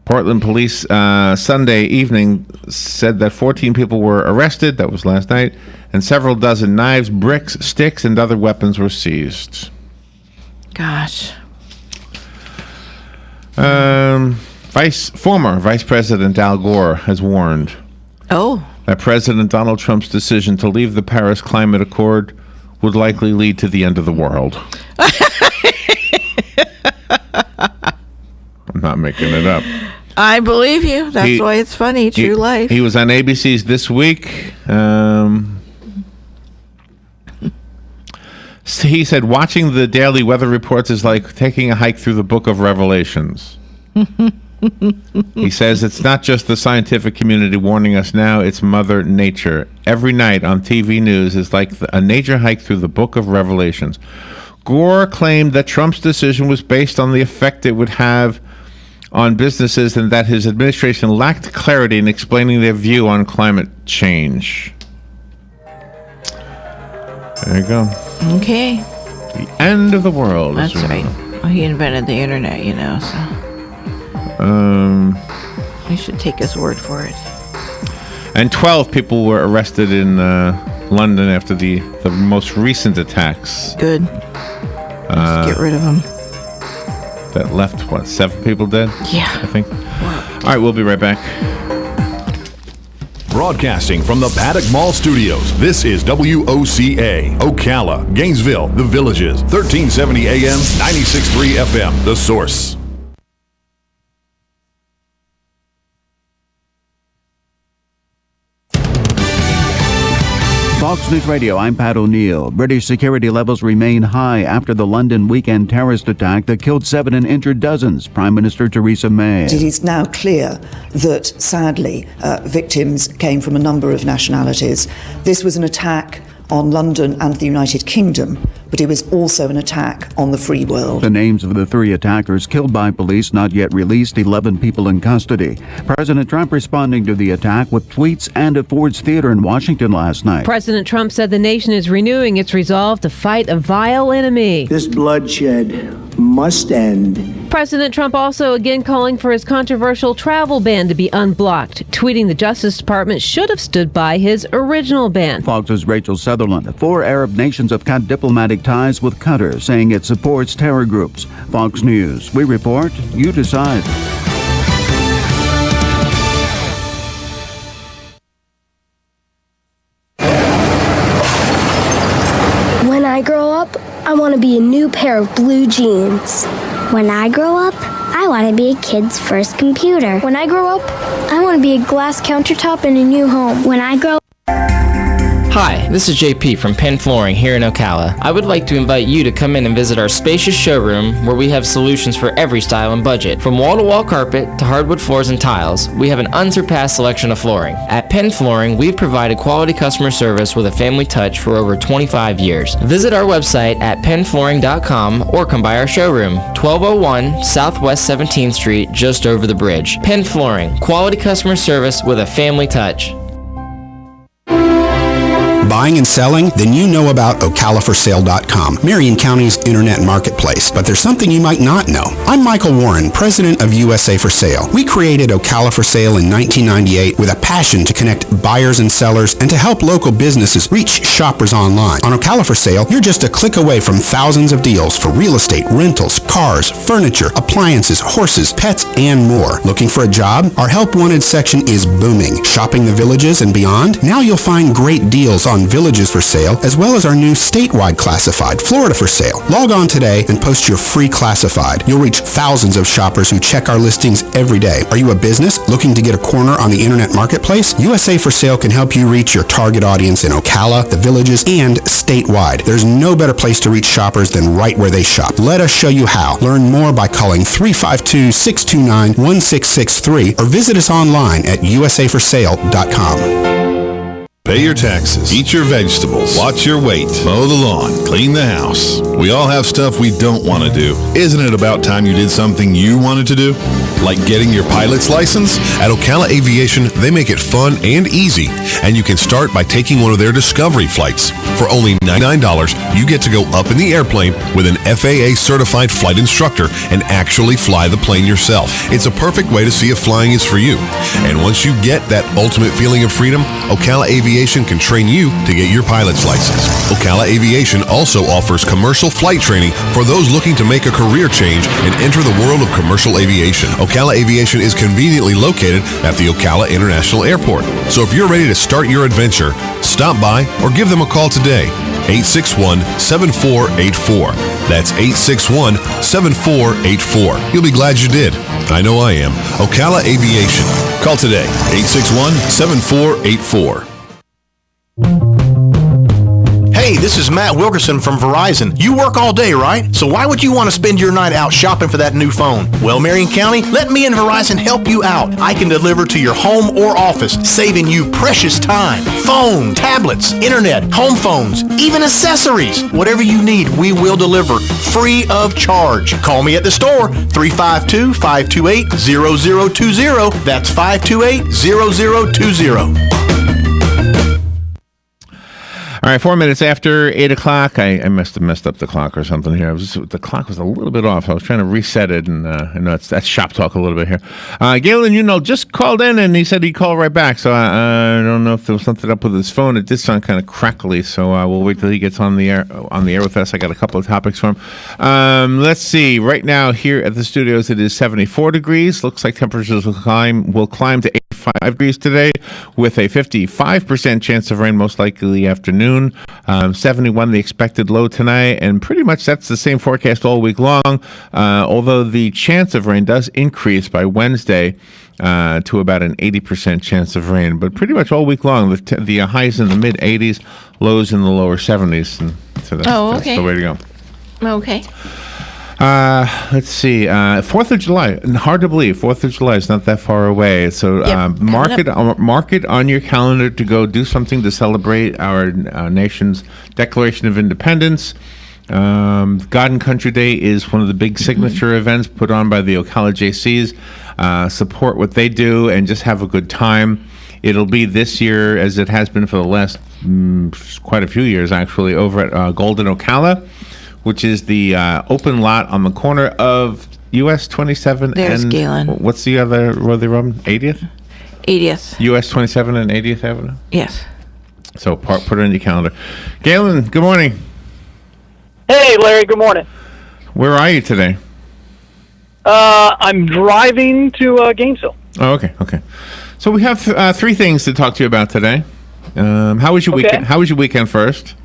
Portland police Sunday evening said that 14 people were arrested, that was last night, and several dozen knives, bricks, sticks, and other weapons were seized. Gosh. Former Vice President Al Gore has warned. that President Donald Trump's decision to leave the Paris Climate Accord would likely lead to the end of the world. I'm not making it up. I believe you. That's why it's funny. True life. He was on ABC's This Week. He said, watching the daily weather reports is like taking a hike through the book of Revelations. He says it's not just the scientific community warning us now, it's Mother Nature. Every night on TV news is like a nature hike through the book of Revelations. Gore claimed that Trump's decision was based on the effect it would have on businesses and that his administration lacked clarity in explaining their view on climate change. There you go. Okay. The end of the world. That's right. Well, he invented the internet, so. I should take his word for it. And 12 people were arrested in London after the most recent attacks. Good. Let's get rid of them. That left, 7 people dead? Yeah. I think. All right, we'll be right back. Broadcasting from the Paddock Mall Studios, this is WOCA, Ocala, Gainesville, The Villages, 1370 AM, 96.3 FM, The Source. Fox News Radio, I'm Pat O'Neill. British security levels remain high after the London weekend terrorist attack that killed 7 and injured dozens. Prime Minister Theresa May. It is now clear that, sadly, victims came from a number of nationalities. This was an attack on London and the United Kingdom, but it was also an attack on the free world. The names of the 3 attackers killed by police not yet released, 11 people in custody. President Trump responding to the attack with tweets and at Ford's Theater in Washington last night. President Trump said the nation is renewing its resolve to fight a vile enemy. This bloodshed must end. President Trump also again calling for his controversial travel ban to be unblocked, tweeting the Justice Department should have stood by his original ban. Fox's Rachel Sutherland. 4 Arab nations have cut diplomatic ties with Qatar, saying it supports terror groups. Fox News. We report, you decide. When I grow up, I want to be a new pair of blue jeans. When I grow up, I want to be a kid's first computer. When I grow up, I want to be a glass countertop in a new home. When I grow Hi, this is JP from Penn Flooring here in Ocala. I would like to invite you to come in and visit our spacious showroom where we have solutions for every style and budget. From wall-to-wall carpet to hardwood floors and tiles, we have an unsurpassed selection of flooring. At Penn Flooring, we've provided quality customer service with a family touch for over 25 years. Visit our website at pennflooring.com or come by our showroom, 1201 Southwest 17th Street, just over the bridge. Penn Flooring, quality customer service with a family touch. Buying and selling? Then you know about OcalaForSale.com, Marion County's internet marketplace. But there's something you might not know. I'm Michael Warren, president of USA for Sale. We created Ocala for Sale in 1998 with a passion to connect buyers and sellers and to help local businesses reach shoppers online. On Ocala for Sale, you're just a click away from thousands of deals for real estate, rentals, cars, furniture, appliances, horses, pets, and more. Looking for a job? Our Help Wanted section is booming. Shopping the Villages and beyond? Now you'll find great deals on Villages for Sale, as well as our new statewide classified, Florida for Sale. Log on today and post your free classified. You'll reach thousands of shoppers who check our listings every day. Are you a business looking to get a corner on the internet marketplace? USA for Sale can help you reach your target audience in Ocala, the Villages, and statewide. There's no better place to reach shoppers than right where they shop. Let us show you how. Learn more by calling 352-629-1663 or visit us online at usaforsale.com. Pay your taxes, eat your vegetables, watch your weight, mow the lawn, clean the house. We all have stuff we don't want to do. Isn't it about time you did something you wanted to do? Like getting your pilot's license? At Ocala Aviation, they make it fun and easy, and you can start by taking one of their Discovery flights. For only $99, you get to go up in the airplane with an FAA-certified flight instructor and actually fly the plane yourself. It's a perfect way to see if flying is for you. And once you get that ultimate feeling of freedom, Ocala Aviation Aviation can train you to get your pilot's license. Ocala Aviation also offers commercial flight training for those looking to make a career change and enter the world of commercial aviation. Ocala Aviation is conveniently located at the Ocala International Airport. So if you're ready to start your adventure, stop by or give them a call today. 861-7484. That's 861-7484. You'll be glad you did. I know I am. Ocala Aviation. Call today. 861-7484. Hey, this is Matt Wilkerson from Verizon. You work all day, right? So why would you want to spend your night out shopping for that new phone? Well, Marion County, let me and Verizon help you out. I can deliver to your home or office, saving you precious time. Phone, tablets, internet, home phones, even accessories. Whatever you need, we will deliver free of charge. Call me at the store, 352-528-0020. That's 528-0020. All right, 4 minutes after 8 o'clock. I must have messed up the clock or something here. The clock was a little bit off. I was trying to reset it, and I know that's shop talk a little bit here. Galen, just called in, and he said he'd call right back. So I don't know if there was something up with his phone. It did sound kind of crackly, so we'll wait till he gets on the air with us. I got a couple of topics for him. Let's see. Right now here at the studios, it is 74 degrees. Looks like temperatures will climb to 85 degrees today, with a 55% chance of rain, most likely afternoon. 71 the expected low tonight, and pretty much that's the same forecast all week long, although the chance of rain does increase by Wednesday to about an 80% chance of rain, but pretty much all week long the highs in the mid 80s, lows in the lower 70s, and so that's the way to go. Okay. Let's see. 4th of July. Hard to believe. 4th of July is not that far away. So mark it on your calendar to go do something to celebrate our nation's Declaration of Independence. God and Country Day is one of the big signature events put on by the Ocala JCs. Support what they do and just have a good time. It'll be this year, as it has been for the last quite a few years, actually, over at Golden Ocala, which is the open lot on the corner of US 27 There's and Galen. What's the other road they run? 80th? 80th. US 27 and 80th Avenue? Yes. So put it on your calendar. Galen, good morning. Hey, Larry, good morning. Where are you today? I'm driving to Gainesville. Oh, okay. So we have 3 things to talk to you about today. How was your weekend? How was your weekend first?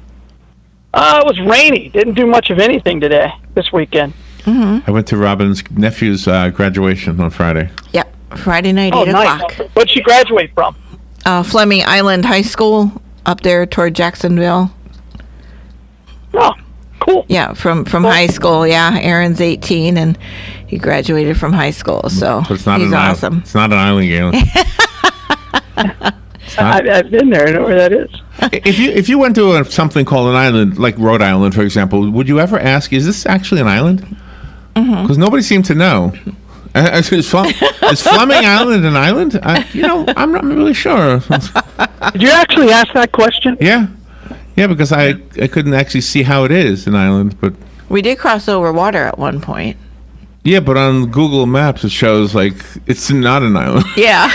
It was rainy. Didn't do much of anything this weekend. Mm-hmm. I went to Robin's nephew's graduation on Friday. Yep, Friday night, 8 o'clock. What'd she graduate from? Fleming Island High School up there toward Jacksonville. Oh, cool. Yeah, from high school. Yeah, Aaron's 18 and he graduated from high school, so But it's not he's awesome. It's not an island, Galen. I've been there. I know where that is. If you went to something called an island, like Rhode Island, for example, would you ever ask, is this actually an island? Because nobody seemed to know. Is Fleming Island an island? I'm not really sure. Did you actually ask that question? Yeah, because I couldn't actually see how it is an island, but We did cross over water at one point. yeah, but on Google Maps it shows like it's not an island. Yeah.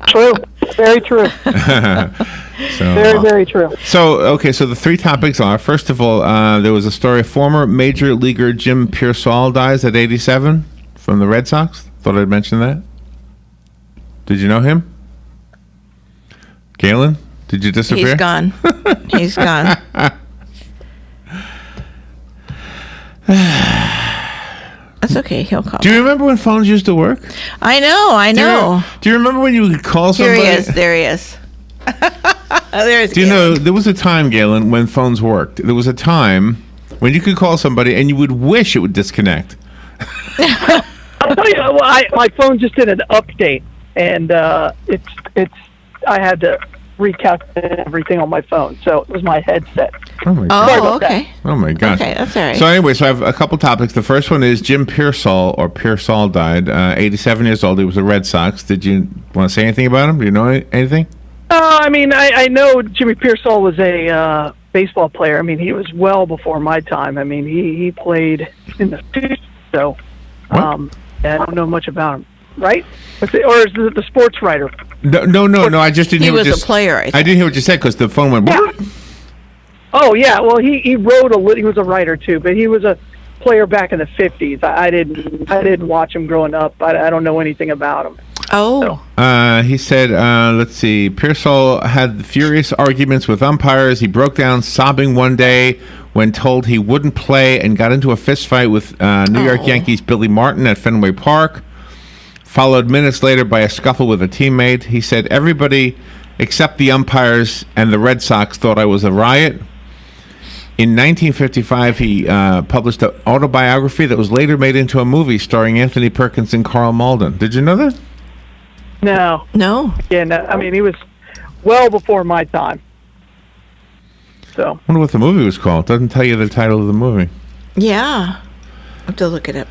True. Very true. So, very true. So the 3 topics are, first of all, there was a story, former major leaguer Jim Piersall dies at 87 from the Red Sox. Thought I'd mention that. Did you know him? Galen, did you disappear? He's gone. He's gone. That's okay. He'll call. Do you remember when phones used to work? I know. Do you remember when you could call Here somebody? he is. There he is. There's Do you know, there was a time, Galen, when phones worked. There was a time when you could call somebody and you would wish it would disconnect. I'll tell you, my phone just did an update, and I had to recalculate everything on my phone, so it was my headset. Oh my God. Oh, okay. Oh my gosh. Okay, that's all right. So anyway, I have a couple topics. The first one is Jim Piersall died, 87 years old. He was a Red Sox. Did you want to say anything about him? Do you know anything? I know Jimmy Piersall was a baseball player. I mean, he was well before my time. I mean, he played in the 50s, so I don't know much about him. Right? Or is it the sports writer? No. I just didn't hear He what was a player, I think. I didn't hear what you said because the phone went. Oh yeah, well he wrote he was a writer too, but he was a player back in the 50s. I didn't watch him growing up. I don't know anything about him. Oh. He said, let's see, Piersall had furious arguments with umpires. He broke down sobbing one day when told he wouldn't play and got into a fist fight with New York Yankees Billy Martin at Fenway Park, followed minutes later by a scuffle with a teammate. He said, everybody except the umpires and the Red Sox thought I was a riot. In 1955, he published an autobiography that was later made into a movie starring Anthony Perkins and Carl Malden. Did you know that? No. Again, I mean, he was well before my time. So. I wonder what the movie was called. It doesn't tell you the title of the movie. Yeah. I have to look it up.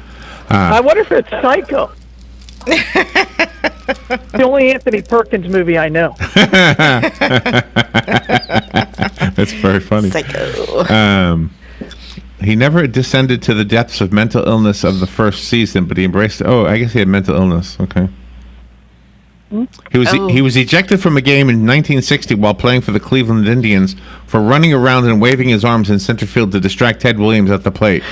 I wonder if it's Psycho. The only Anthony Perkins movie I know. That's very funny. Psycho. He never descended to the depths of mental illness of the first season, but he embraced. Oh, I guess he had mental illness. Okay. He was ejected from a game in 1960 while playing for the Cleveland Indians for running around and waving his arms in center field to distract Ted Williams at the plate.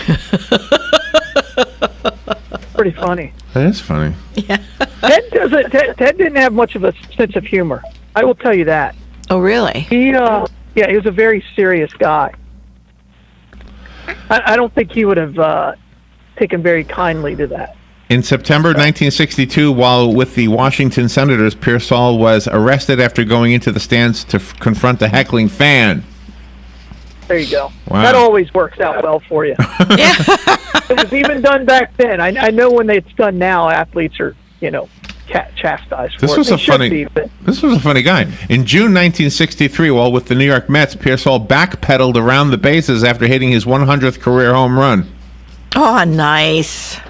Pretty funny. That is funny. Yeah. Ted didn't have much of a sense of humor. I will tell you that. Oh, really? He was a very serious guy. I don't think he would have taken very kindly to that. In September 1962, while with the Washington Senators, Piersall was arrested after going into the stands to confront a heckling fan. There you go. Wow. That always works out well for you. It was even done back then. I know when it's done now, athletes are, chastised for This it. was They a should funny. be, but- This was a funny guy. In June 1963, while with the New York Mets, Piersall backpedaled around the bases after hitting his 100th career home run. Oh, nice.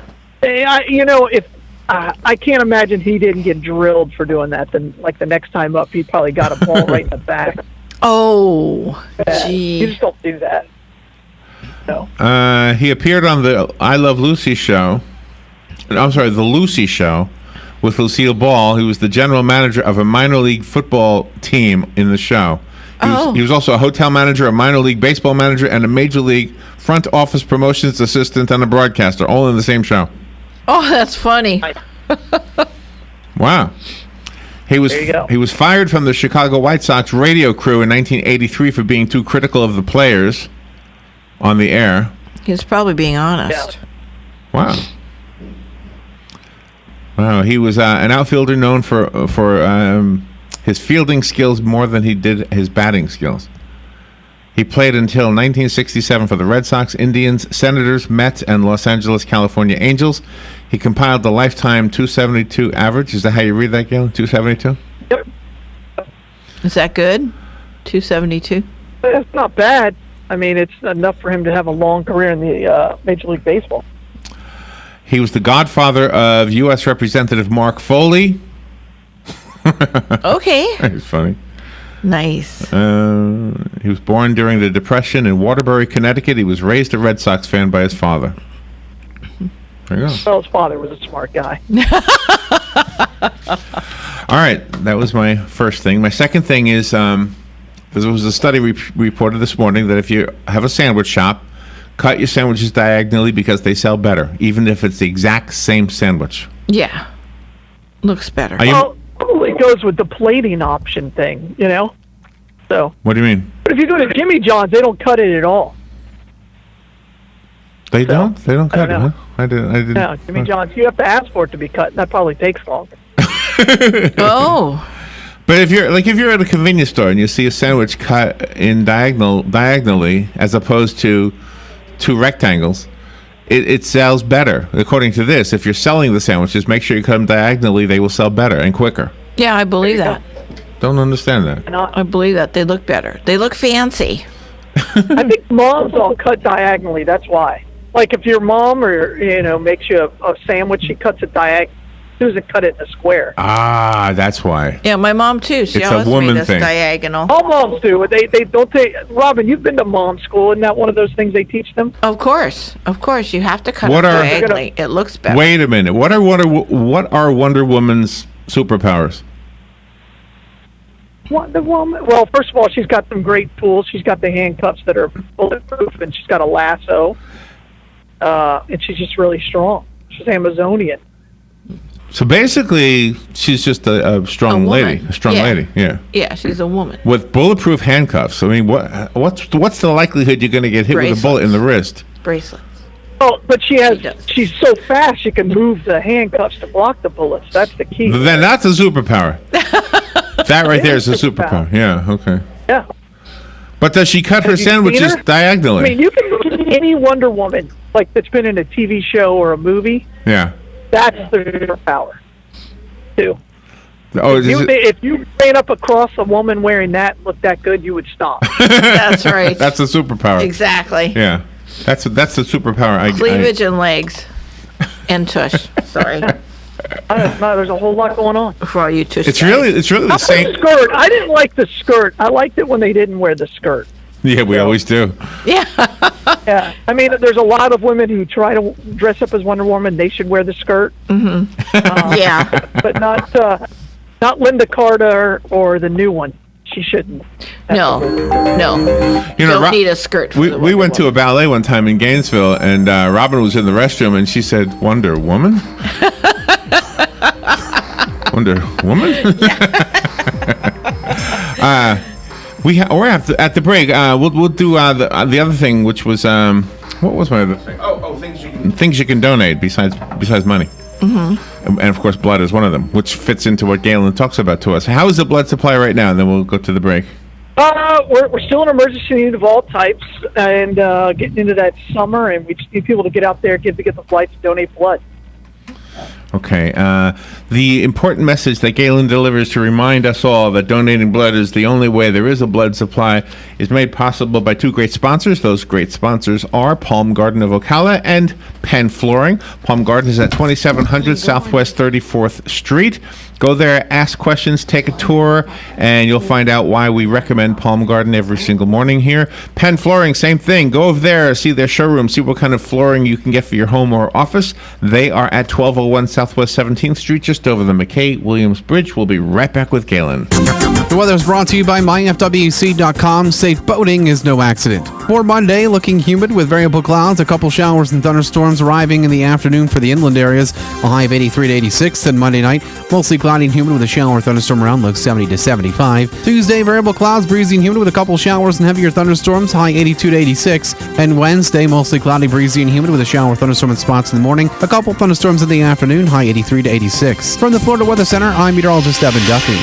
I can't imagine he didn't get drilled for doing that. Then, like the next time up, he probably got a ball right in the back. Oh, gee. You just don't do that. No. He appeared on the I Love Lucy show. I'm sorry, the Lucy show with Lucille Ball. He was the general manager of a minor league football team in the show. He was also a hotel manager, a minor league baseball manager, and a major league front office promotions assistant and a broadcaster, all in the same show. Oh, that's funny. Wow. He was fired from the Chicago White Sox radio crew in 1983 for being too critical of the players on the air. He was probably being honest. Wow. Wow. He was an outfielder known for his fielding skills more than he did his batting skills. He played until 1967 for the Red Sox, Indians, Senators, Mets, and Los Angeles, California Angels. He compiled the lifetime 272 average. Is that how you read that, Gail? 272? Yep. Is that good? 272? It's not bad. I mean, it's enough for him to have a long career in the Major League Baseball. He was the godfather of U.S. Representative Mark Foley. Okay. That's funny. Nice. He was born during the Depression in Waterbury, Connecticut. He was raised a Red Sox fan by his father. There you go. Well, his father was a smart guy. All right, that was my first thing. My second thing is there was a study reported this morning that if you have a sandwich shop, cut your sandwiches diagonally because they sell better, even if it's the exact same sandwich. Yeah. Looks better. Well, it goes with the plating option thing, So. What do you mean? But if you go to Jimmy John's, they don't cut it at all. They don't? They don't cut it, huh? I didn't. No, Jimmy John's, you have to ask for it to be cut, and that probably takes long. Oh. But if you're at a convenience store and you see a sandwich cut in diagonally as opposed to two rectangles, it sells better. According to this, if you're selling the sandwiches, make sure you cut them diagonally. They will sell better and quicker. Yeah, I believe that. Don't understand that. I believe that. They look better. They look fancy. I think moms all cut diagonally. That's why. Like if your mom makes you a sandwich, she cuts it diagonally. Susan cut it in a square. Ah, that's why. Yeah, my mom too. She It's always a woman made us thing. diagonal. All moms do. They don't take. Robin, you've been to mom school. Isn't that one of those things they teach them? Of course, you have to cut What it are- diagonally. It looks better. Wait a minute. What are Wonder Woman's superpowers? Wonder Woman. Well, first of all, she's got some great tools. She's got the handcuffs that are bulletproof, and she's got a lasso. And she's just really strong. She's Amazonian. So basically, she's just a strong lady. A strong lady, yeah. Yeah, she's a woman. With bulletproof handcuffs. I mean, what's the likelihood you're going to get hit with a bullet in the wrist? Bracelets. Oh, but she's so fast she can move the handcuffs to block the bullets. That's the key. Then that's a superpower. That right there is a superpower. Yeah, okay. Yeah. But does she cut her Have you seen sandwiches her? diagonally? I mean, you can look at any Wonder Woman, like that's been in a TV show or a movie. Yeah. That's the power, too. Oh, If you ran up across a woman wearing that and looked that good, you would stop. That's right. That's a superpower. Exactly. Yeah. That's the superpower. Cleavage and legs. And tush. Sorry. There's a whole lot going on. For all you tush It's guys. really the same. The skirt. I didn't like the skirt. I liked it when they didn't wear the skirt. Yeah, we always do. Yeah. I mean, there's a lot of women who try to dress up as Wonder Woman. They should wear the skirt. Mm-hmm. Yeah. But not Linda Carter or the new one. She shouldn't. No. You know, Don't need a skirt. For the we went to a ballet one time in Gainesville, and Robin was in the restroom, and she said, "Wonder Woman." Wonder Woman. We're at the break. We'll do the other thing, which was what was my other thing? Oh, things you can donate besides money. Mm-hmm. And of course, blood is one of them, which fits into what Galen talks about to us. How is the blood supply right now? And then we'll go to the break. We're still an emergency need of all types, and getting into that summer, and we just need people to get out there, get the flights, donate blood. Okay. The important message that Galen delivers to remind us all that donating blood is the only way there is a blood supply is made possible by two great sponsors. Those great sponsors are Palm Garden of Ocala and Penn Flooring. Palm Garden is at 2700 Southwest 34th Street. Go there, ask questions, take a tour, and you'll find out why we recommend Palm Garden every single morning here. Penn Flooring, same thing. Go over there, see their showroom, see what kind of flooring you can get for your home or office. They are at 1201 Southwest 17th Street, just over the McKay-Williams Bridge. We'll be right back with Galen. The weather is brought to you by myfwc.com. Safe boating is no accident. For Monday, looking humid with variable clouds, a couple showers and thunderstorms arriving in the afternoon for the inland areas. A high of 83 to 86. Then Monday night, mostly cloudy and humid with a shower or thunderstorm around, low 70 to 75. Tuesday, variable clouds, breezy and humid with a couple showers and heavier thunderstorms, high 82 to 86. And Wednesday, mostly cloudy, breezy and humid with a shower or thunderstorm in spots in the morning, a couple thunderstorms in the afternoon, high 83 to 86. From the Florida Weather Center, I'm meteorologist Evan Duffy.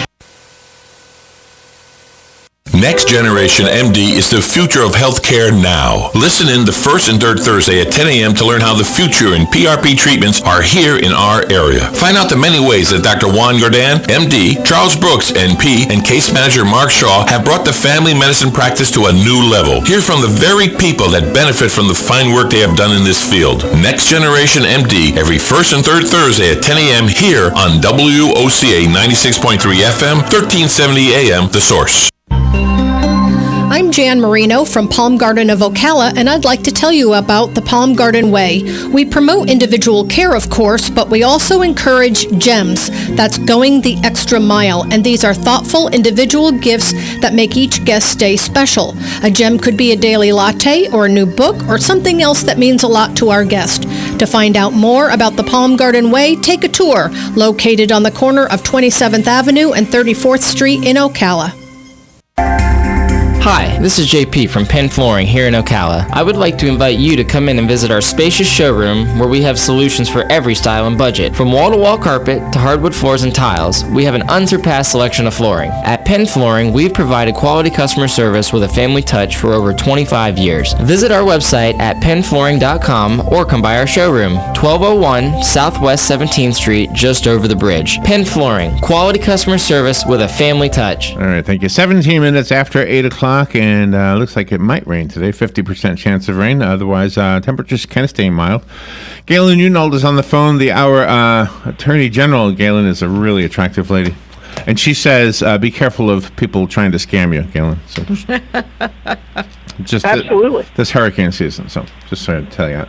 Next Generation MD is the future of healthcare now. Listen in the first and third Thursday at 10 a.m. to learn how the future in PRP treatments are here in our area. Find out the many ways that Dr. Juan Gardan, MD, Charles Brooks, NP, and case manager Mark Shaw have brought the family medicine practice to a new level. Hear from the very people that benefit from the fine work they have done in this field. Next Generation MD every first and third Thursday at 10 a.m. here on WOCA 96.3 FM, 1370 AM, The Source. I'm Jan Marino from Palm Garden of Ocala, and I'd like to tell you about the Palm Garden Way. We promote individual care, of course, but we also encourage GEMS. That's going the extra mile, and these are thoughtful individual gifts that make each guest stay special. A gem could be a daily latte or a new book or something else that means a lot to our guest. To find out more about the Palm Garden Way, take a tour, located on the corner of 27th Avenue and 34th Street in Ocala. Hi, this is JP from Penn Flooring here in Ocala. I would like to invite you to come in and visit our spacious showroom where we have solutions for every style and budget. From wall-to-wall carpet to hardwood floors and tiles, we have an unsurpassed selection of flooring. At Penn Flooring, we've provided quality customer service with a family touch for over 25 years. Visit our website at pennflooring.com or come by our showroom, 1201 Southwest 17th Street, just over the bridge. Penn Flooring, quality customer service with a family touch. All right, thank you. 17 minutes after 8 o'clock. And looks like it might rain today. 50% chance of rain. Otherwise, temperatures can stay mild. Galen Unald is on the phone. Our Attorney General. Galen is a really attractive lady. And she says, be careful of people trying to scam you, Galen. So just Absolutely. This hurricane season. So just so to tell you.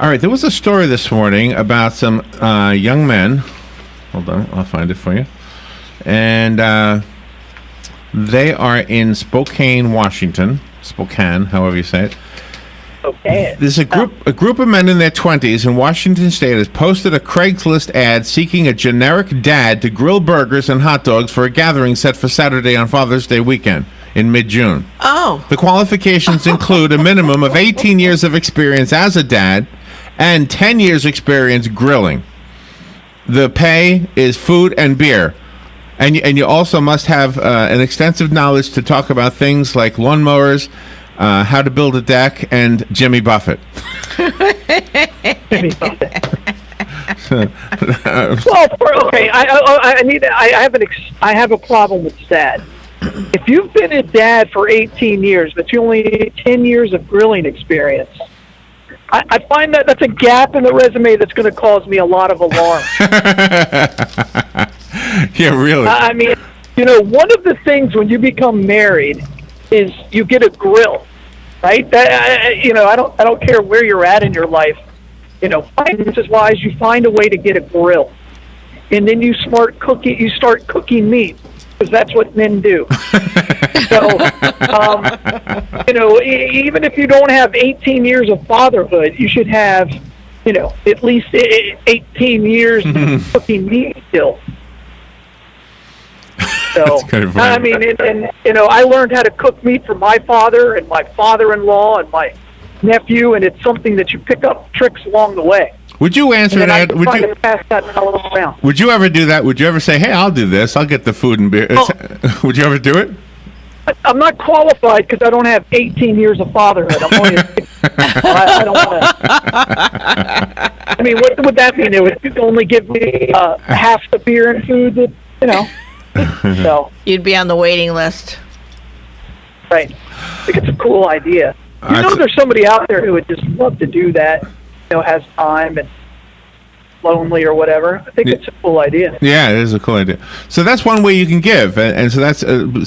All right, there was a story this morning about some young men. Hold on, I'll find it for you. And They are in Spokane, Washington. Spokane, however you say it. Okay. There's a group of men in their 20s in Washington State has posted a Craigslist ad seeking a generic dad to grill burgers and hot dogs for a gathering set for Saturday on Father's Day weekend in mid-June. Oh. The qualifications include a minimum of 18 years of experience as a dad and 10 years experience grilling. The pay is food and beer. And you also must have an extensive knowledge to talk about things like lawnmowers, how to build a deck, and Jimmy Buffett. Jimmy Buffett. I have a problem with dad. If you've been a dad for 18 years, but you only need 10 years of grilling experience, I find that's a gap in the resume that's going to cause me a lot of alarm. Yeah, really. I mean, one of the things when you become married is you get a grill, right? I don't care where you're at in your life. Finances-wise, you find a way to get a grill, and then you start cooking meat because that's what men do. So, even if you don't have 18 years of fatherhood, you should have, at least 18 years of cooking meat still. So, I mean, I learned how to cook meat from my father and my father-in-law and my nephew, and it's something that you pick up tricks along the way. Would you answer that? Pass that knowledge around. Would you ever do that? Would you ever say, "Hey, I'll do this. I'll get the food and beer"? Would you ever do it? I'm not qualified because I don't have 18 years of fatherhood. I'm only. I don't want to. I mean, what would that mean? It would only give me half the beer and food that So you'd be on the waiting list. Right. I think it's a cool idea. There's somebody out there who would just love to do that. Has time and lonely or whatever. I think it's a cool idea. Yeah, it is a cool idea. So that's one way you can give, and so that's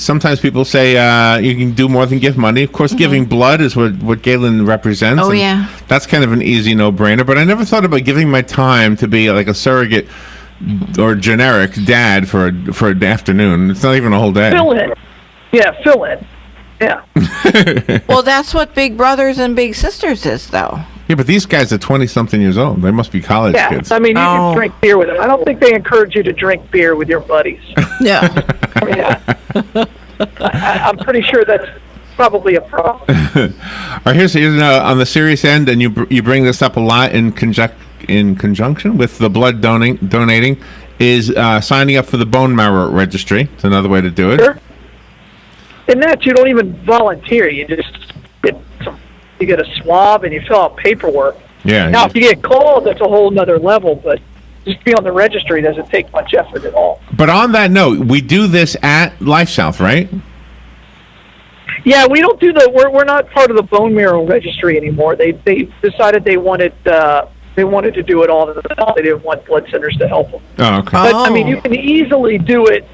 sometimes people say you can do more than give money. Of course, giving blood is what Galen represents. Oh, yeah. That's kind of an easy no-brainer. But I never thought about giving my time to be like a surrogate or generic dad for an afternoon. It's not even a whole day. Fill in. Yeah. Well, that's what Big Brothers and Big Sisters is, though. Yeah, but these guys are 20-something years old. They must be college kids. I mean, you can drink beer with them. I don't think they encourage you to drink beer with your buddies. Yeah. I'm pretty sure that's probably a problem. All right, here's on the serious end, and you bring this up a lot in conjunction with the blood donating, is signing up for the bone marrow registry. It's another way to do it. Sure. In that, you don't even volunteer. You just get a swab and you fill out paperwork. Yeah. Now, if you get called, that's a whole nother level, but just be on the registry doesn't take much effort at all. But on that note, we do this at Life South, right? Yeah, we don't do we're not part of the bone marrow registry anymore. They decided they wanted to do it all themselves. They didn't want blood centers to help them. Oh, okay. But I mean, you can easily do it,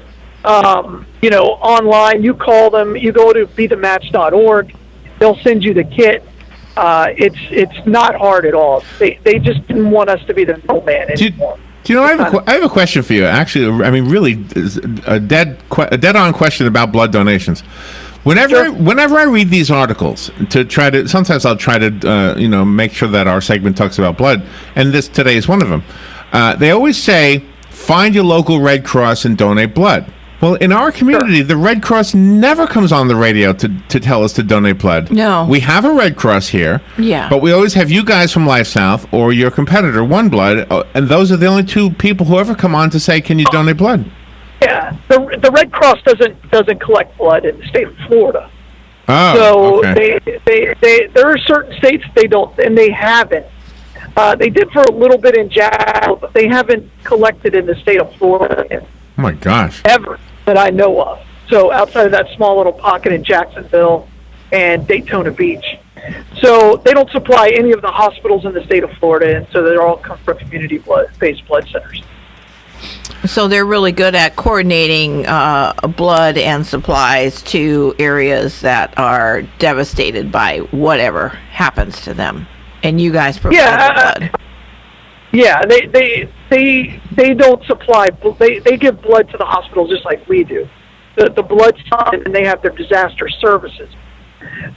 online. You call them. You go to bethematch.org. They'll send you the kit. It's not hard at all. They just didn't want us to be the middleman anymore. Do you know, I have a question for you. Actually, I mean, really, a dead-on question about blood donations. Whenever I read these articles sometimes I'll try to make sure that our segment talks about blood, and today is one of them. They always say, find your local Red Cross and donate blood. Well, in our community, the Red Cross never comes on the radio to tell us to donate blood. No. We have a Red Cross here. Yeah. But we always have you guys from Life South or your competitor, One Blood, and those are the only two people who ever come on to say, can you donate blood? Yeah. The Red Cross doesn't collect blood in the state of Florida. Oh, so okay. there are certain states they don't, and they haven't. They did for a little bit in Jacksonville, but they haven't collected in the state of Florida Oh, my gosh. ever that I know of. So outside of that small little pocket in Jacksonville and Daytona Beach. So they don't supply any of the hospitals in the state of Florida, and so they're all come from community-based blood centers. So they're really good at coordinating blood and supplies to areas that are devastated by whatever happens to them. And you guys provide the blood. Yeah, they don't supply. They give blood to the hospitals just like we do. the blood side, and they have their disaster services.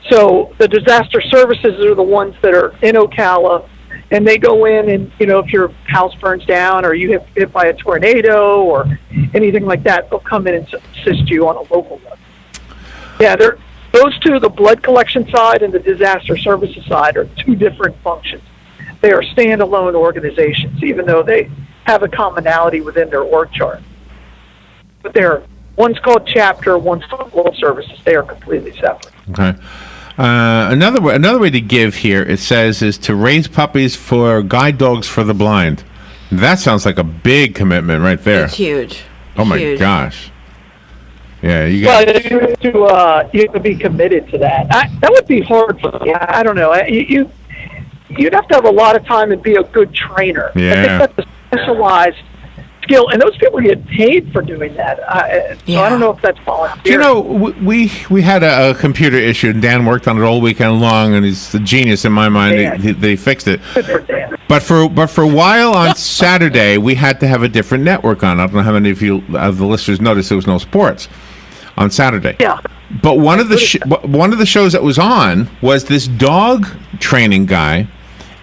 So the disaster services are the ones that are in Ocala, and they go in and, if your house burns down or you get hit by a tornado or anything like that, they'll come in and assist you on a local level. Yeah, those two, the blood collection side and the disaster services side, are two different functions. They are standalone organizations, even though they have a commonality within their org chart. But one's called chapter, one's called global services. They are completely separate. Okay. Another way to give here, it says, is to raise puppies for guide dogs for the blind. That sounds like a big commitment right there. It's huge. Oh my Huge. gosh. Yeah, you Well, got. you have to be committed to that. That would be hard for me. I don't know. You'd have to have a lot of time and be a good trainer. I Yeah. think that's a specialized skill, and those people get paid for doing that. So I don't know if that's volunteer. We had a computer issue, and Dan worked on it all weekend long, and he's a genius in my mind. They fixed it. But for a while on Saturday, we had to have a different network on. I don't know how many of you of the listeners noticed there was no sports on Saturday. Yeah. But one of the shows that was on was this dog training guy,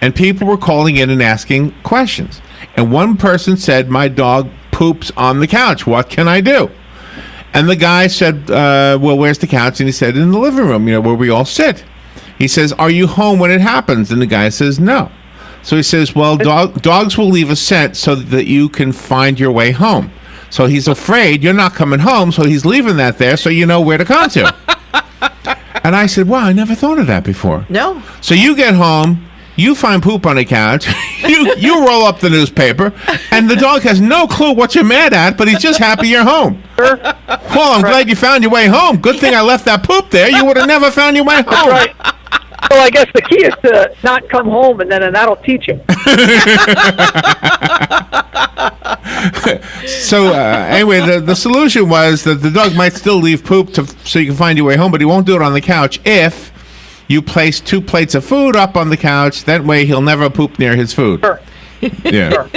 and people were calling in and asking questions. And one person said, "My dog poops on the couch. What can I do?" And the guy said, "Well, where's the couch?" And he said, "In the living room, where we all sit." He says, "Are you home when it happens?" And the guy says, "No." So he says, "Well, dogs will leave a scent so that you can find your way home." So he's afraid you're not coming home, so he's leaving that there so you know where to come to. And I said, "Wow, I never thought of that before." No. So you get home, you find poop on the couch, you roll up the newspaper, and the dog has no clue what you're mad at, but he's just happy you're home. Well, I'm glad you found your way home. Good thing I left that poop there. You would have never found your way home. That's right. Well, I guess the key is to not come home, and that'll teach him. So anyway, the solution was that the dog might still leave poop so you can find your way home, but he won't do it on the couch if you place 2 plates of food up on the couch. That way he'll never poop near his food. Sure. Yeah. Sure.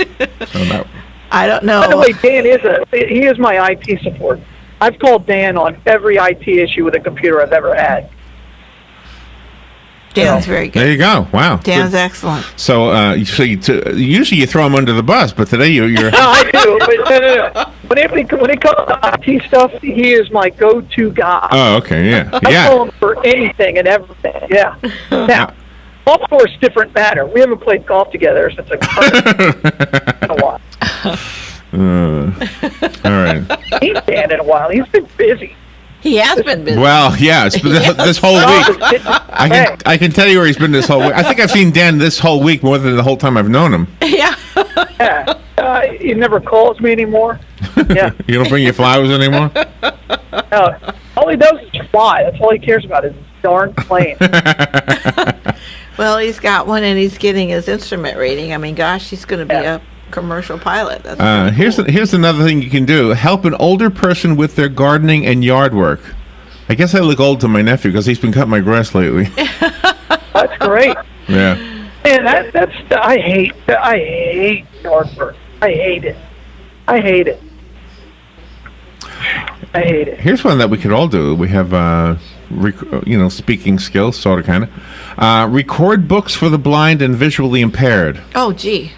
So I don't know. By the way, Dan he is my IT support. I've called Dan on every IT issue with a computer I've ever had. Dan's very good. There you go. Wow. Dan's excellent. So, usually you throw him under the bus, but today you're. No, I do. But no. When it comes to IT stuff, he is my go-to guy. Oh, okay, yeah, I call him for anything and everything. Yeah. Now, golf course, different matter. We haven't played golf together since in a while. All right. He's Dan in a while. He's been busy. He has been busy. Well, yeah, it's been this whole week. I can tell you where he's been this whole week. I think I've seen Dan this whole week more than the whole time I've known him. Yeah. He never calls me anymore. Yeah. You don't bring your flowers anymore? No. All he does is fly. That's all he cares about is his darn plane. Well, he's got one, and he's getting his instrument rating. I mean, gosh, he's going to be a commercial pilot. That's here's another thing you can do. Help an older person with their gardening and yard work. I guess I look old to my nephew because he's been cutting my grass lately. That's great. Yeah. Man, I hate yard work. I hate it. Here's one that we could all do. We have, speaking skills, sort of, kind of. Record books for the blind and visually impaired. Oh, gee.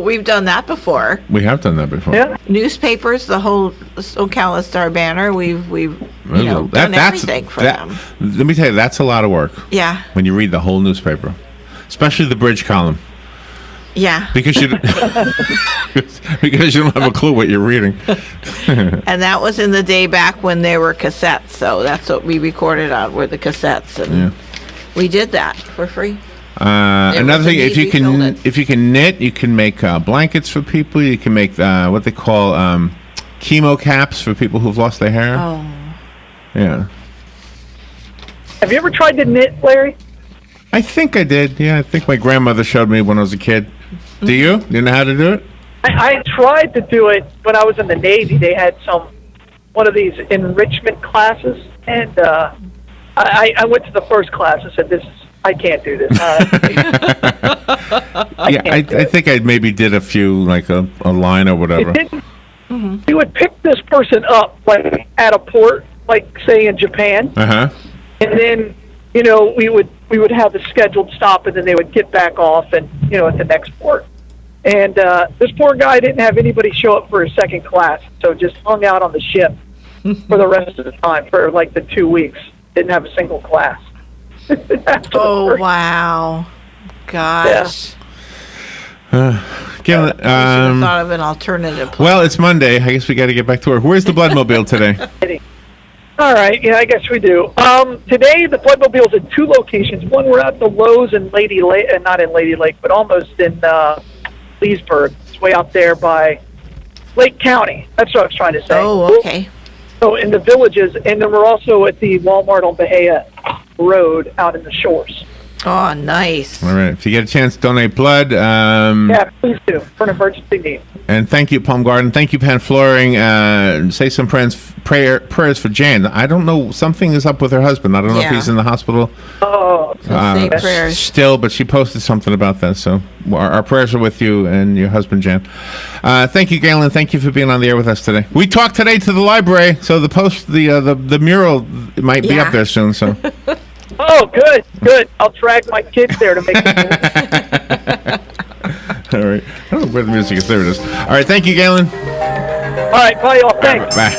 We've done that before. We have done that before. Yeah. Newspapers, the whole Ocala Star banner. We've done everything for them. Let me tell you, that's a lot of work. Yeah. When you read the whole newspaper, especially the bridge column. Yeah. Because you because you don't have a clue what you're reading. And that was in the day back when there were cassettes. So that's what we recorded on, were the cassettes, and we did that for free. Another thing, if you can knit, you can make blankets for people. You can make what they call chemo caps for people who've lost their hair. Oh. Yeah. Have you ever tried to knit, Larry? I think I did. Yeah, I think my grandmother showed me when I was a kid. Do you? Do you know how to do it? I tried to do it when I was in the Navy. They had one of these enrichment classes, and I went to the first class and said, I can't do this. I think I maybe did a few, like a line or whatever. It We would pick this person up, like, at a port, like, say, in Japan. Uh-huh. And then, we would have a scheduled stop, and then they would get back off and, at the next port. And this poor guy didn't have anybody show up for his second class, so just hung out on the ship for the rest of the time, for, like, the 2 weeks. Didn't have a single class. Oh, wow. Gosh. Again, thought of an alternative plan. well, it's Monday. I guess we got to get back to work. Where's the Bloodmobile today? All right, yeah, I guess we do. Today, the Bloodmobile's in 2 locations. One, we're at the Lowe's in Lady Lake, not in Lady Lake, but almost in Leesburg. It's way out there by Lake County. That's what I was trying to say. Oh, okay. So in the villages, and then we're also at the Walmart on Bahia Road out in the shores. Oh, nice. All right. If you get a chance, donate blood. Yeah, please do, for an emergency need. And thank you, Palm Garden. Thank you, Pan Flooring. Say some prayers for Jan. I don't know. Something is up with her husband. I don't know if he's in the hospital. Oh, say prayers. Still, but she posted something about that. So our prayers are with you and your husband, Jan. Thank you, Galen. Thank you for being on the air with us today. We talked today to the library, so the mural might be up there soon. So. Oh, good. I'll drag my kids there to make it. All right. I don't know where the music is. There it is. All right. Thank you, Galen. All right. Bye, y'all. Thanks. Bye.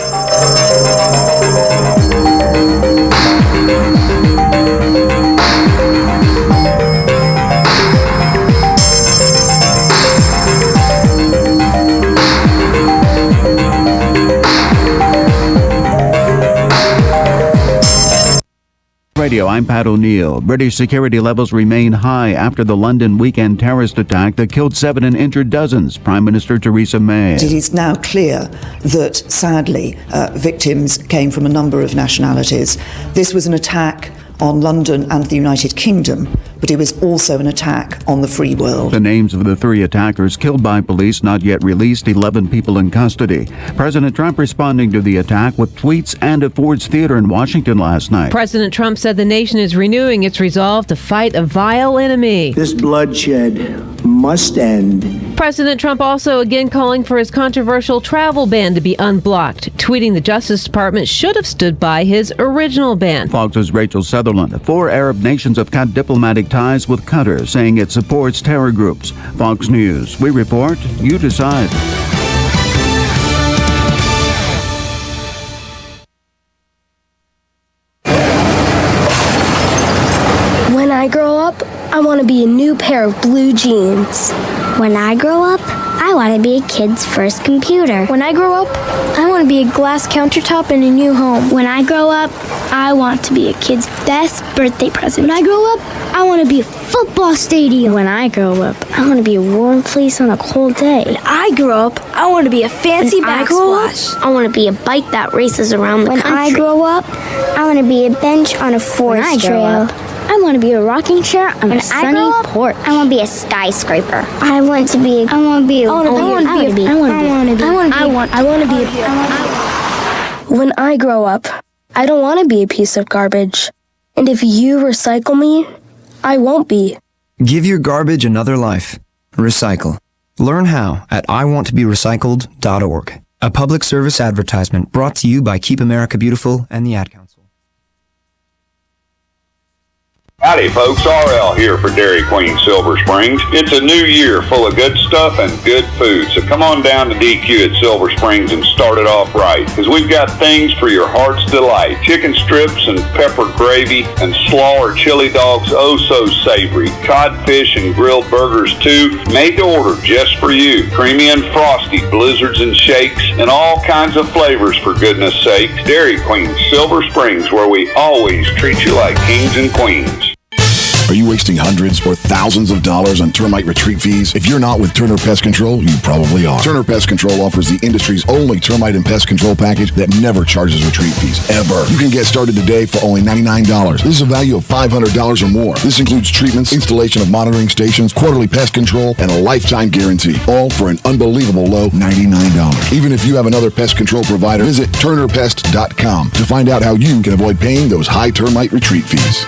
Radio, I'm Pat O'Neill. British security levels remain high after the London weekend terrorist attack that killed 7 and injured dozens. Prime Minister Theresa May. It is now clear that, sadly, victims came from a number of nationalities. This was an attack on London and the United Kingdom, but it was also an attack on the free world. The names of the 3 attackers killed by police not yet released, 11 people in custody. President Trump responding to the attack with tweets and at Ford's Theater in Washington last night. President Trump said the nation is renewing its resolve to fight a vile enemy. This bloodshed must end. President Trump also again calling for his controversial travel ban to be unblocked, tweeting the Justice Department should have stood by his original ban. Fox's Rachel Sutherland. 4 Arab nations have cut diplomatic ties with Qatar, saying it supports terror groups. Fox News. We report, you decide. When I grow up, I want to be a new pair of blue jeans. When I grow up, I want to be a kid's first computer. When I grow up, I want to be a glass countertop in a new home. When I grow up, I want to be a kid's best birthday present. When I grow up, I want to be a football stadium. When I grow up, I want to be a warm fleece on a cold day. When I grow up, I want to be a fancy backsplash. I want to be a bike that races around the country. When I grow up, I want to be a bench on a forest trail. I want to be a rocking chair on a sunny porch. I want to be a skyscraper. I want to be When I grow up, I don't want to be a piece of garbage. And if you recycle me, I won't be. Give your garbage another life. Recycle. Learn how at iwanttoberecycled.org. A public service advertisement brought to you by Keep America Beautiful and the Ad Council. Howdy folks, RL here for Dairy Queen Silver Springs. It's a new year full of good stuff and good food, so come on down to DQ at Silver Springs and start it off right, because we've got things for your heart's delight. Chicken strips and pepper gravy and slaw or chili dogs, oh so savory. Codfish and grilled burgers too, made to order just for you. Creamy and frosty, blizzards and shakes, and all kinds of flavors for goodness sakes. Dairy Queen Silver Springs, where we always treat you like kings and queens. Are you wasting hundreds or thousands of dollars on termite retreat fees? If you're not with Turner Pest Control, you probably are. Turner Pest Control offers the industry's only termite and pest control package that never charges retreat fees, ever. You can get started today for only $99. This is a value of $500 or more. This includes treatments, installation of monitoring stations, quarterly pest control, and a lifetime guarantee, all for an unbelievable low $99. Even if you have another pest control provider, visit turnerpest.com to find out how you can avoid paying those high termite retreat fees.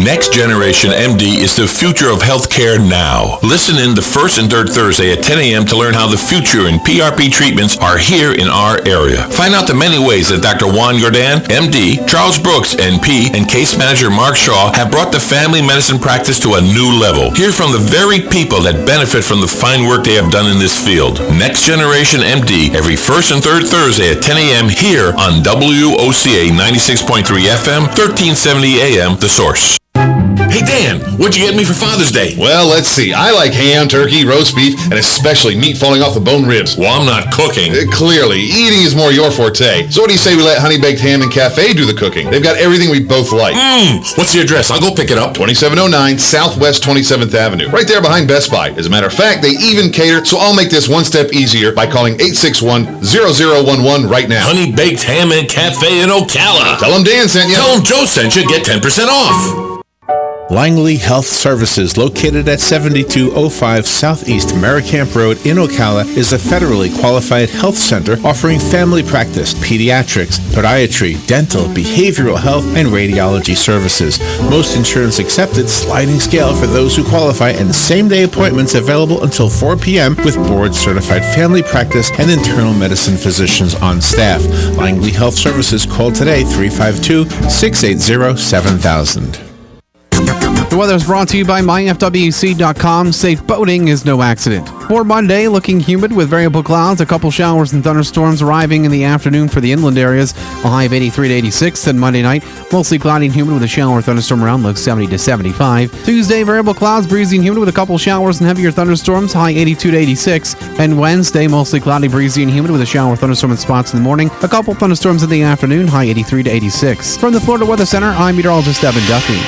Next Generation MD is the future of healthcare now. Listen in the first and third Thursday at 10 a.m. to learn how the future in PRP treatments are here in our area. Find out the many ways that Dr. Juan Jordan, MD, Charles Brooks, NP, and case manager Mark Shaw have brought the family medicine practice to a new level. Hear from the very people that benefit from the fine work they have done in this field. Next Generation MD every first and third Thursday at 10 a.m. here on WOCA 96.3 FM, 1370 AM, The Source. Hey, Dan, what'd you get me for Father's Day? Well, let's see. I like ham, turkey, roast beef, and especially meat falling off the bone ribs. Well, I'm not cooking. Clearly, eating is more your forte. So what do you say we let Honey Baked Ham and Cafe do the cooking? They've got everything we both like. What's the address? I'll go pick it up. 2709 Southwest 27th Avenue. Right there behind Best Buy. As a matter of fact, they even cater, so I'll make this one step easier by calling 861-0011 right now. Honey Baked Ham and Cafe in Ocala. Tell them Dan sent you. Tell them Joe sent you. Get 10% off. Langley Health Services, located at 7205 Southeast Merricamp Road in Ocala, is a federally qualified health center offering family practice, pediatrics, podiatry, dental, behavioral health, and radiology services. Most insurance accepted, sliding scale for those who qualify, and same-day appointments available until 4 p.m. with board-certified family practice and internal medicine physicians on staff. Langley Health Services, call today, 352-680-7000. The weather is brought to you by myfwc.com. Safe boating is no accident. For Monday, looking humid with variable clouds, a couple showers and thunderstorms arriving in the afternoon for the inland areas. A high of 83 to 86. Then Monday night, mostly cloudy and humid with a shower or thunderstorm around, low 70 to 75. Tuesday, variable clouds, breezy and humid with a couple showers and heavier thunderstorms, high 82 to 86. And Wednesday, mostly cloudy, breezy and humid with a shower or thunderstorm in spots in the morning. A couple thunderstorms in the afternoon, high 83 to 86. From the Florida Weather Center, I'm meteorologist Evan Duffy.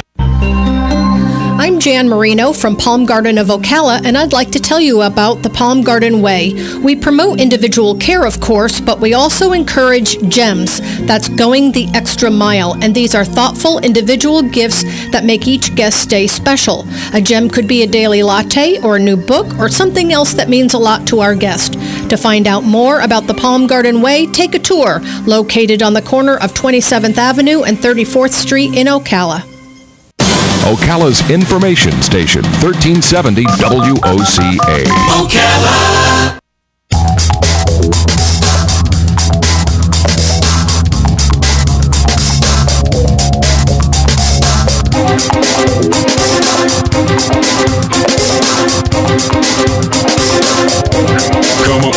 I'm Jan Marino from Palm Garden of Ocala, and I'd like to tell you about the Palm Garden Way. We promote individual care, of course, but we also encourage GEMS. That's going the extra mile, and these are thoughtful individual gifts that make each guest stay special. A gem could be a daily latte or a new book or something else that means a lot to our guest. To find out more about the Palm Garden Way, take a tour, located on the corner of 27th Avenue and 34th Street in Ocala. Ocala's information station, 1370 WOCA. Ocala! Come on.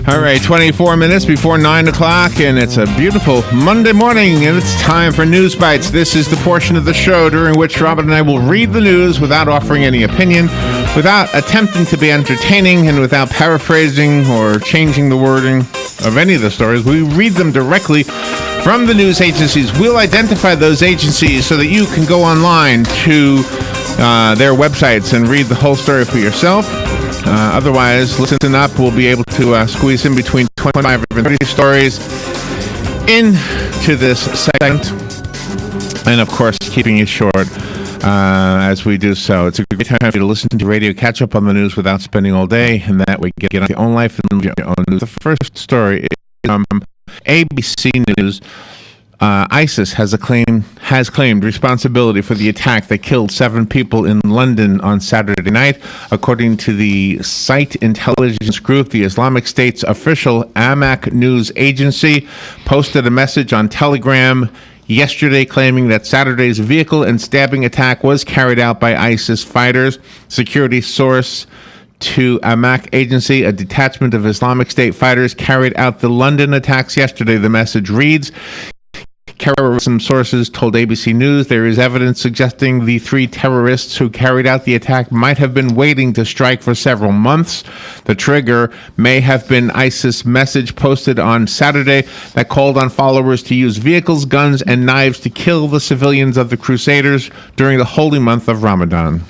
All right, 24 minutes before 9 o'clock, and it's a beautiful Monday morning, and it's time for News Bites. This is the portion of the show during which Robert and I will read the news without offering any opinion, without attempting to be entertaining, and without paraphrasing or changing the wording of any of the stories. We read them directly from the news agencies. We'll identify those agencies so that you can go online to their websites and read the whole story for yourself. Otherwise, listen up. We'll be able to squeeze in between 25 and 30 stories into this segment. And, of course, keeping it short as we do so. It's a great time for you to listen to radio, catch up on the news without spending all day, and that way get on your own life and your own news. The first story is from ABC News. ISIS has claimed responsibility for the attack that killed 7 people in London on Saturday night. According to the site intelligence group, the Islamic State's official Amaq news agency posted a message on Telegram yesterday claiming that Saturday's vehicle and stabbing attack was carried out by ISIS fighters. Security source to Amaq agency, a detachment of Islamic State fighters carried out the London attacks yesterday. The message reads, terrorism sources told ABC News there is evidence suggesting the 3 terrorists who carried out the attack might have been waiting to strike for several months. The trigger may have been ISIS message posted on Saturday that called on followers to use vehicles, guns, and knives to kill the civilians of the Crusaders during the holy month of Ramadan.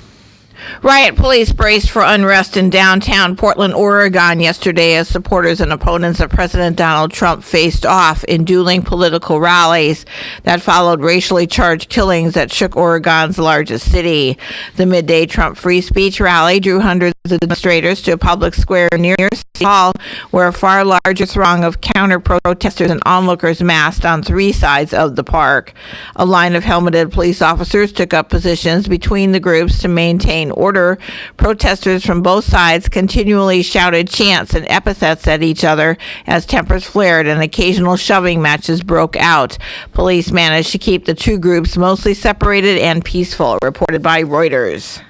Riot police braced for unrest in downtown Portland, Oregon yesterday as supporters and opponents of President Donald Trump faced off in dueling political rallies that followed racially charged killings that shook Oregon's largest city. The midday Trump free speech rally drew hundreds of demonstrators to a public square near City Hall, where a far larger throng of counter-protesters and onlookers massed on three sides of the park. A line of helmeted police officers took up positions between the groups to maintain order. Protesters from both sides continually shouted chants and epithets at each other as tempers flared and occasional shoving matches broke out. Police managed to keep the two groups mostly separated and peaceful, reported by Reuters.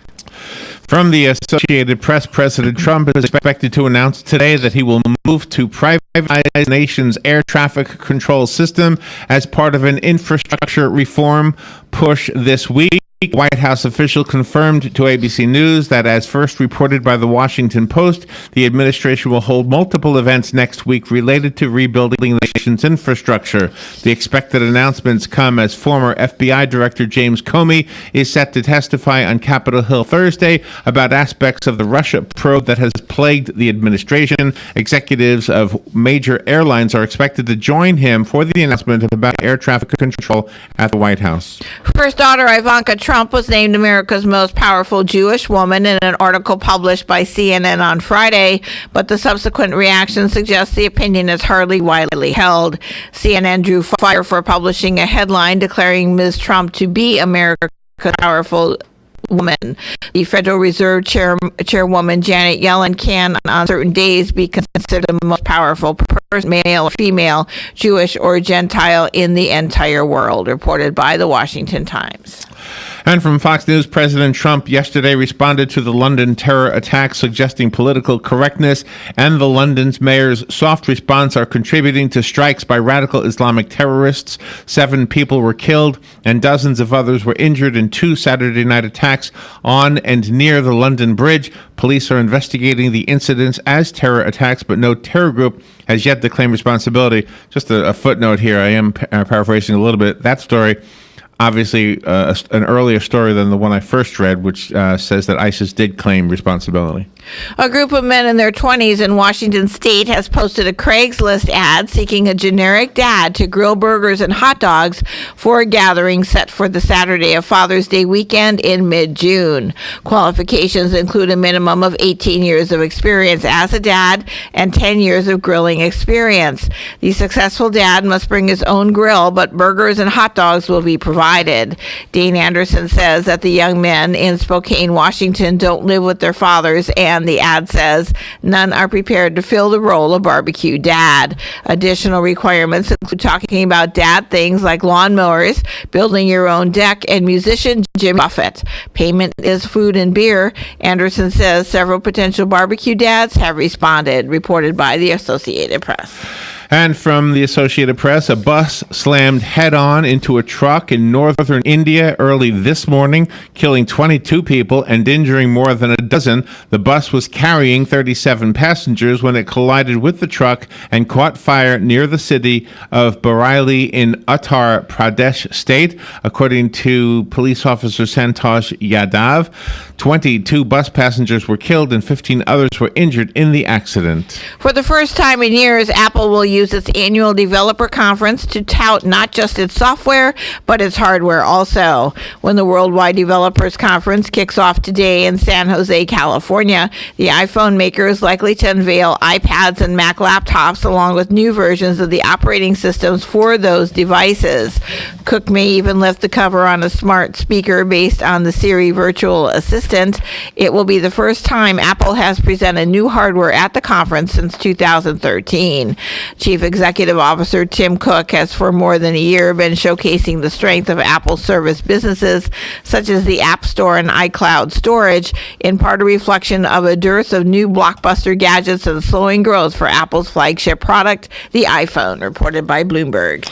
From the Associated Press, President Trump is expected to announce today that he will move to privatize the nation's air traffic control system as part of an infrastructure reform push this week. White House official confirmed to ABC News that, as first reported by the Washington Post, the administration will hold multiple events next week related to rebuilding the nation's infrastructure. The expected announcements come as former FBI Director James Comey is set to testify on Capitol Hill Thursday about aspects of the Russia probe that has plagued the administration. Executives of major airlines are expected to join him for the announcement about air traffic control at the White House. First daughter Ivanka Trump was named America's most powerful Jewish woman in an article published by CNN on Friday, but the subsequent reaction suggests the opinion is hardly widely held. CNN drew fire for publishing a headline declaring Ms. Trump to be America's powerful woman. The Federal Reserve Chairwoman Janet Yellen can, on certain days, be considered the most powerful person, male or female, Jewish or Gentile, in the entire world, reported by the Washington Times. And from Fox News, President Trump yesterday responded to the London terror attack, suggesting political correctness and the London's mayor's soft response are contributing to strikes by radical Islamic terrorists. 7 people were killed and dozens of others were injured in 2 Saturday night attacks on and near the London Bridge. Police are investigating the incidents as terror attacks, but no terror group has yet to claim responsibility. Just a footnote here, I am paraphrasing a little bit. That story, obviously an earlier story than the one I first read, which says that ISIS did claim responsibility. A group of men in their 20s in Washington state has posted a Craigslist ad seeking a generic dad to grill burgers and hot dogs for a gathering set for the Saturday of Father's Day weekend in mid-June. Qualifications include a minimum of 18 years of experience as a dad and 10 years of grilling experience. The successful dad must bring his own grill, but burgers and hot dogs will be provided. Dane Anderson says that the young men in Spokane, Washington don't live with their fathers, and the ad says none are prepared to fill the role of barbecue dad. Additional requirements include talking about dad things like lawnmowers, building your own deck, and musician Jim Buffett. Payment is food and beer. Anderson says several potential barbecue dads have responded, reported by the Associated Press. And from the Associated Press, a bus slammed head-on into a truck in northern India early this morning, killing 22 people and injuring more than a dozen. The bus was carrying 37 passengers when it collided with the truck and caught fire near the city of Bareilly in Uttar Pradesh state, according to police officer Santosh Yadav. 22 bus passengers were killed and 15 others were injured in the accident. For the first time in years, Apple will use its annual developer conference to tout not just its software, but its hardware also. When the Worldwide Developers Conference kicks off today in San Jose, California, the iPhone maker is likely to unveil iPads and Mac laptops along with new versions of the operating systems for those devices. Cook may even lift the cover on a smart speaker based on the Siri virtual assistant. It will be the first time Apple has presented new hardware at the conference since 2013. Chief Executive Officer Tim Cook has for more than a year been showcasing the strength of Apple's service businesses, such as the App Store and iCloud storage, in part a reflection of a dearth of new blockbuster gadgets and slowing growth for Apple's flagship product, the iPhone, reported by Bloomberg.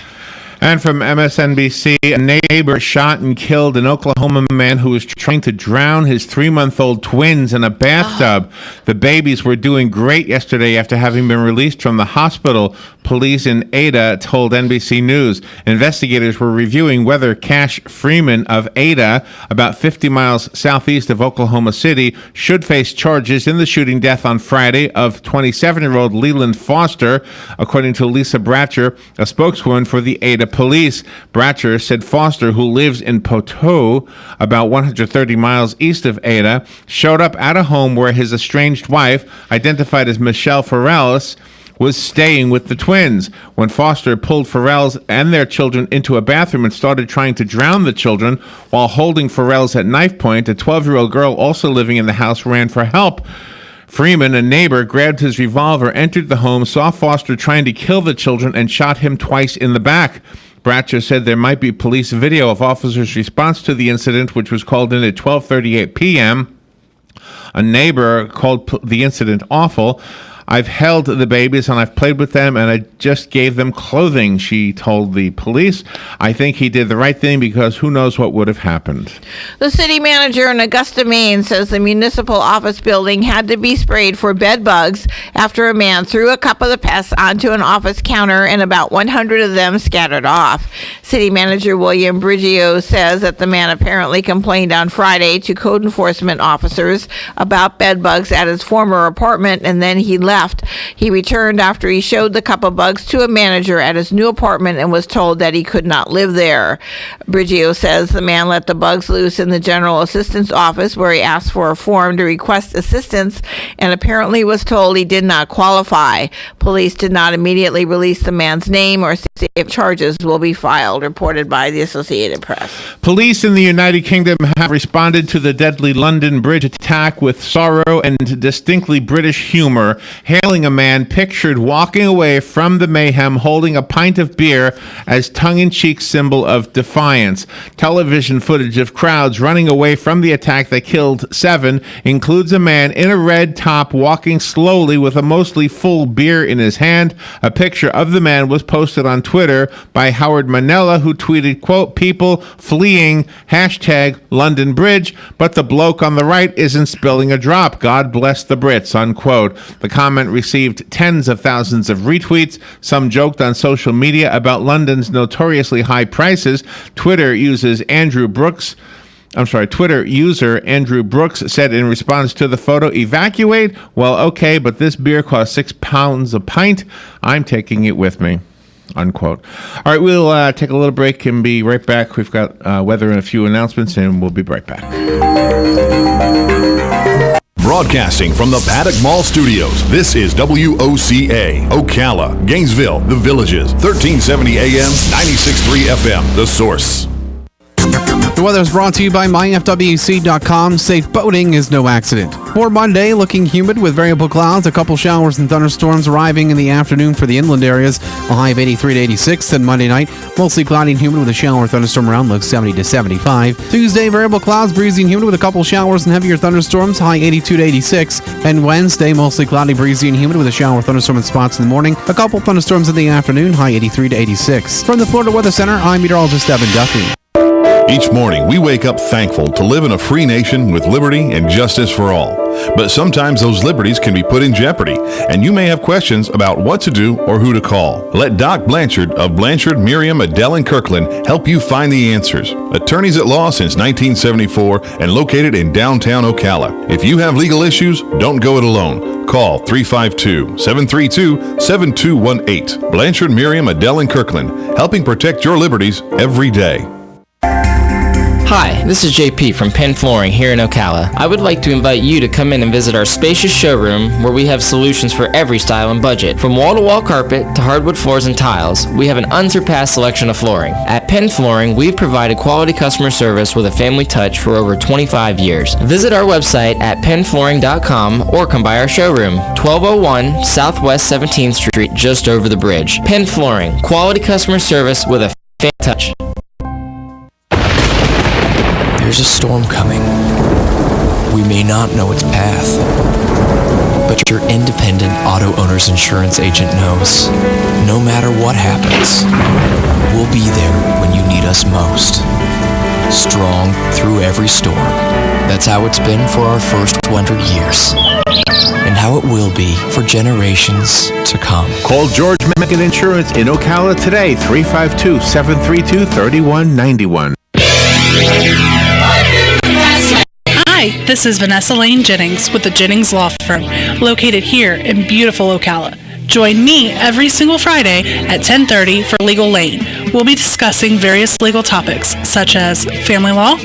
And from MSNBC, a neighbor shot and killed an Oklahoma man who was trying to drown his 3-month-old twins in a bathtub. The babies were doing great yesterday after having been released from the hospital, police in Ada told NBC News. Investigators were reviewing whether Cash Freeman of Ada, about 50 miles southeast of Oklahoma City, should face charges in the shooting death on Friday of 27-year-old Leland Foster, according to Lisa Bratcher, a spokeswoman for the Ada police. Bratcher said Foster, who lives in Poteau, about 130 miles east of Ada, showed up at a home where his estranged wife, identified as Michelle Farrells, was staying with the twins. When Foster pulled Farrells and their children into a bathroom and started trying to drown the children while holding Farrells at knife point, a 12-year-old girl also living in the house ran for help. Freeman, a neighbor, grabbed his revolver, entered the home, saw Foster trying to kill the children, and shot him twice in the back. Bratcher said there might be police video of officers' response to the incident, which was called in at 12:38 p.m. A neighbor called the incident awful. I've held the babies and I've played with them and I just gave them clothing, she told the police. I think he did the right thing because who knows what would have happened. The city manager in Augusta, Maine says the municipal office building had to be sprayed for bed bugs after a man threw a cup of the pest onto an office counter and about 100 of them scattered off. City manager William Briggio says that the man apparently complained on Friday to code enforcement officers about bed bugs at his former apartment and then he left. He returned after he showed the cup of bugs to a manager at his new apartment and was told that he could not live there. Briggio says the man let the bugs loose in the general assistant's office where he asked for a form to request assistance and apparently was told he did not qualify. Police did not immediately release the man's name or say if charges will be filed, reported by the Associated Press. Police in the United Kingdom have responded to the deadly London Bridge attack with sorrow and distinctly British humor, hailing a man pictured walking away from the mayhem holding a pint of beer as tongue-in-cheek symbol of defiance. Television footage of crowds running away from the attack that killed 7 includes a man in a red top walking slowly with a mostly full beer in his hand. A picture of the man was posted on Twitter by Howard Manella, who tweeted, quote, people fleeing, hashtag London Bridge, but the bloke on the right isn't spilling a drop. God bless the Brits, unquote. The comment received tens of thousands of retweets. Some joked on social media about London's notoriously high prices. Twitter user Andrew Brooks said in response to the photo, evacuate? Well, okay, but this beer costs £6 a pint. I'm taking it with me, unquote. All right, we'll take a little break and be right back. We've got weather and a few announcements, and we'll be right back. Broadcasting from the Paddock Mall Studios, this is WOCA, Ocala, Gainesville, The Villages, 1370 AM, 96.3 FM, The Source. The weather is brought to you by myfwc.com. Safe boating is no accident. For Monday, looking humid with variable clouds, a couple showers and thunderstorms arriving in the afternoon for the inland areas. A high of 83 to 86. Then Monday night, mostly cloudy and humid with a shower or thunderstorm around, low 70 to 75. Tuesday, variable clouds, breezy and humid with a couple showers and heavier thunderstorms, high 82 to 86. And Wednesday, mostly cloudy, breezy and humid with a shower or thunderstorm in spots in the morning. A couple thunderstorms in the afternoon, high 83 to 86. From the Florida Weather Center, I'm meteorologist Evan Duffy. Each morning, we wake up thankful to live in a free nation with liberty and justice for all. But sometimes those liberties can be put in jeopardy, and you may have questions about what to do or who to call. Let Doc Blanchard of Blanchard, Miriam, Adele, and Kirkland help you find the answers. Attorneys at law since 1974 and located in downtown Ocala. If you have legal issues, don't go it alone. Call 352-732-7218. Blanchard, Miriam, Adele, and Kirkland, helping protect your liberties every day. Hi, this is JP from Penn Flooring here in Ocala. I would like to invite you to come in and visit our spacious showroom where we have solutions for every style and budget. From wall-to-wall carpet to hardwood floors and tiles, we have an unsurpassed selection of flooring. At Penn Flooring, we've provided quality customer service with a family touch for over 25 years. Visit our website at pennflooring.com or come by our showroom, 1201 Southwest 17th Street, just over the bridge. Penn Flooring, quality customer service with a family touch. There's a storm coming. We may not know its path, but your independent auto owner's insurance agent knows. No matter what happens, we'll be there when you need us most. Strong through every storm. That's how it's been for our first 100 years. And how it will be for generations to come. Call George Meckett Insurance in Ocala today, 352-732-3191. Hi, this is Vanessa Lane Jennings with the Jennings Law Firm, located here in beautiful Ocala. Join me every single Friday at 10:30 for Legal Lane. We'll be discussing various legal topics such as family law,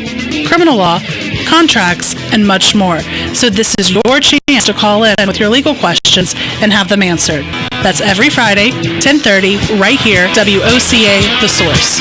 criminal law, contracts, and much more. So this is your chance to call in with your legal questions and have them answered. That's every Friday, 10:30, right here, WOCA The Source.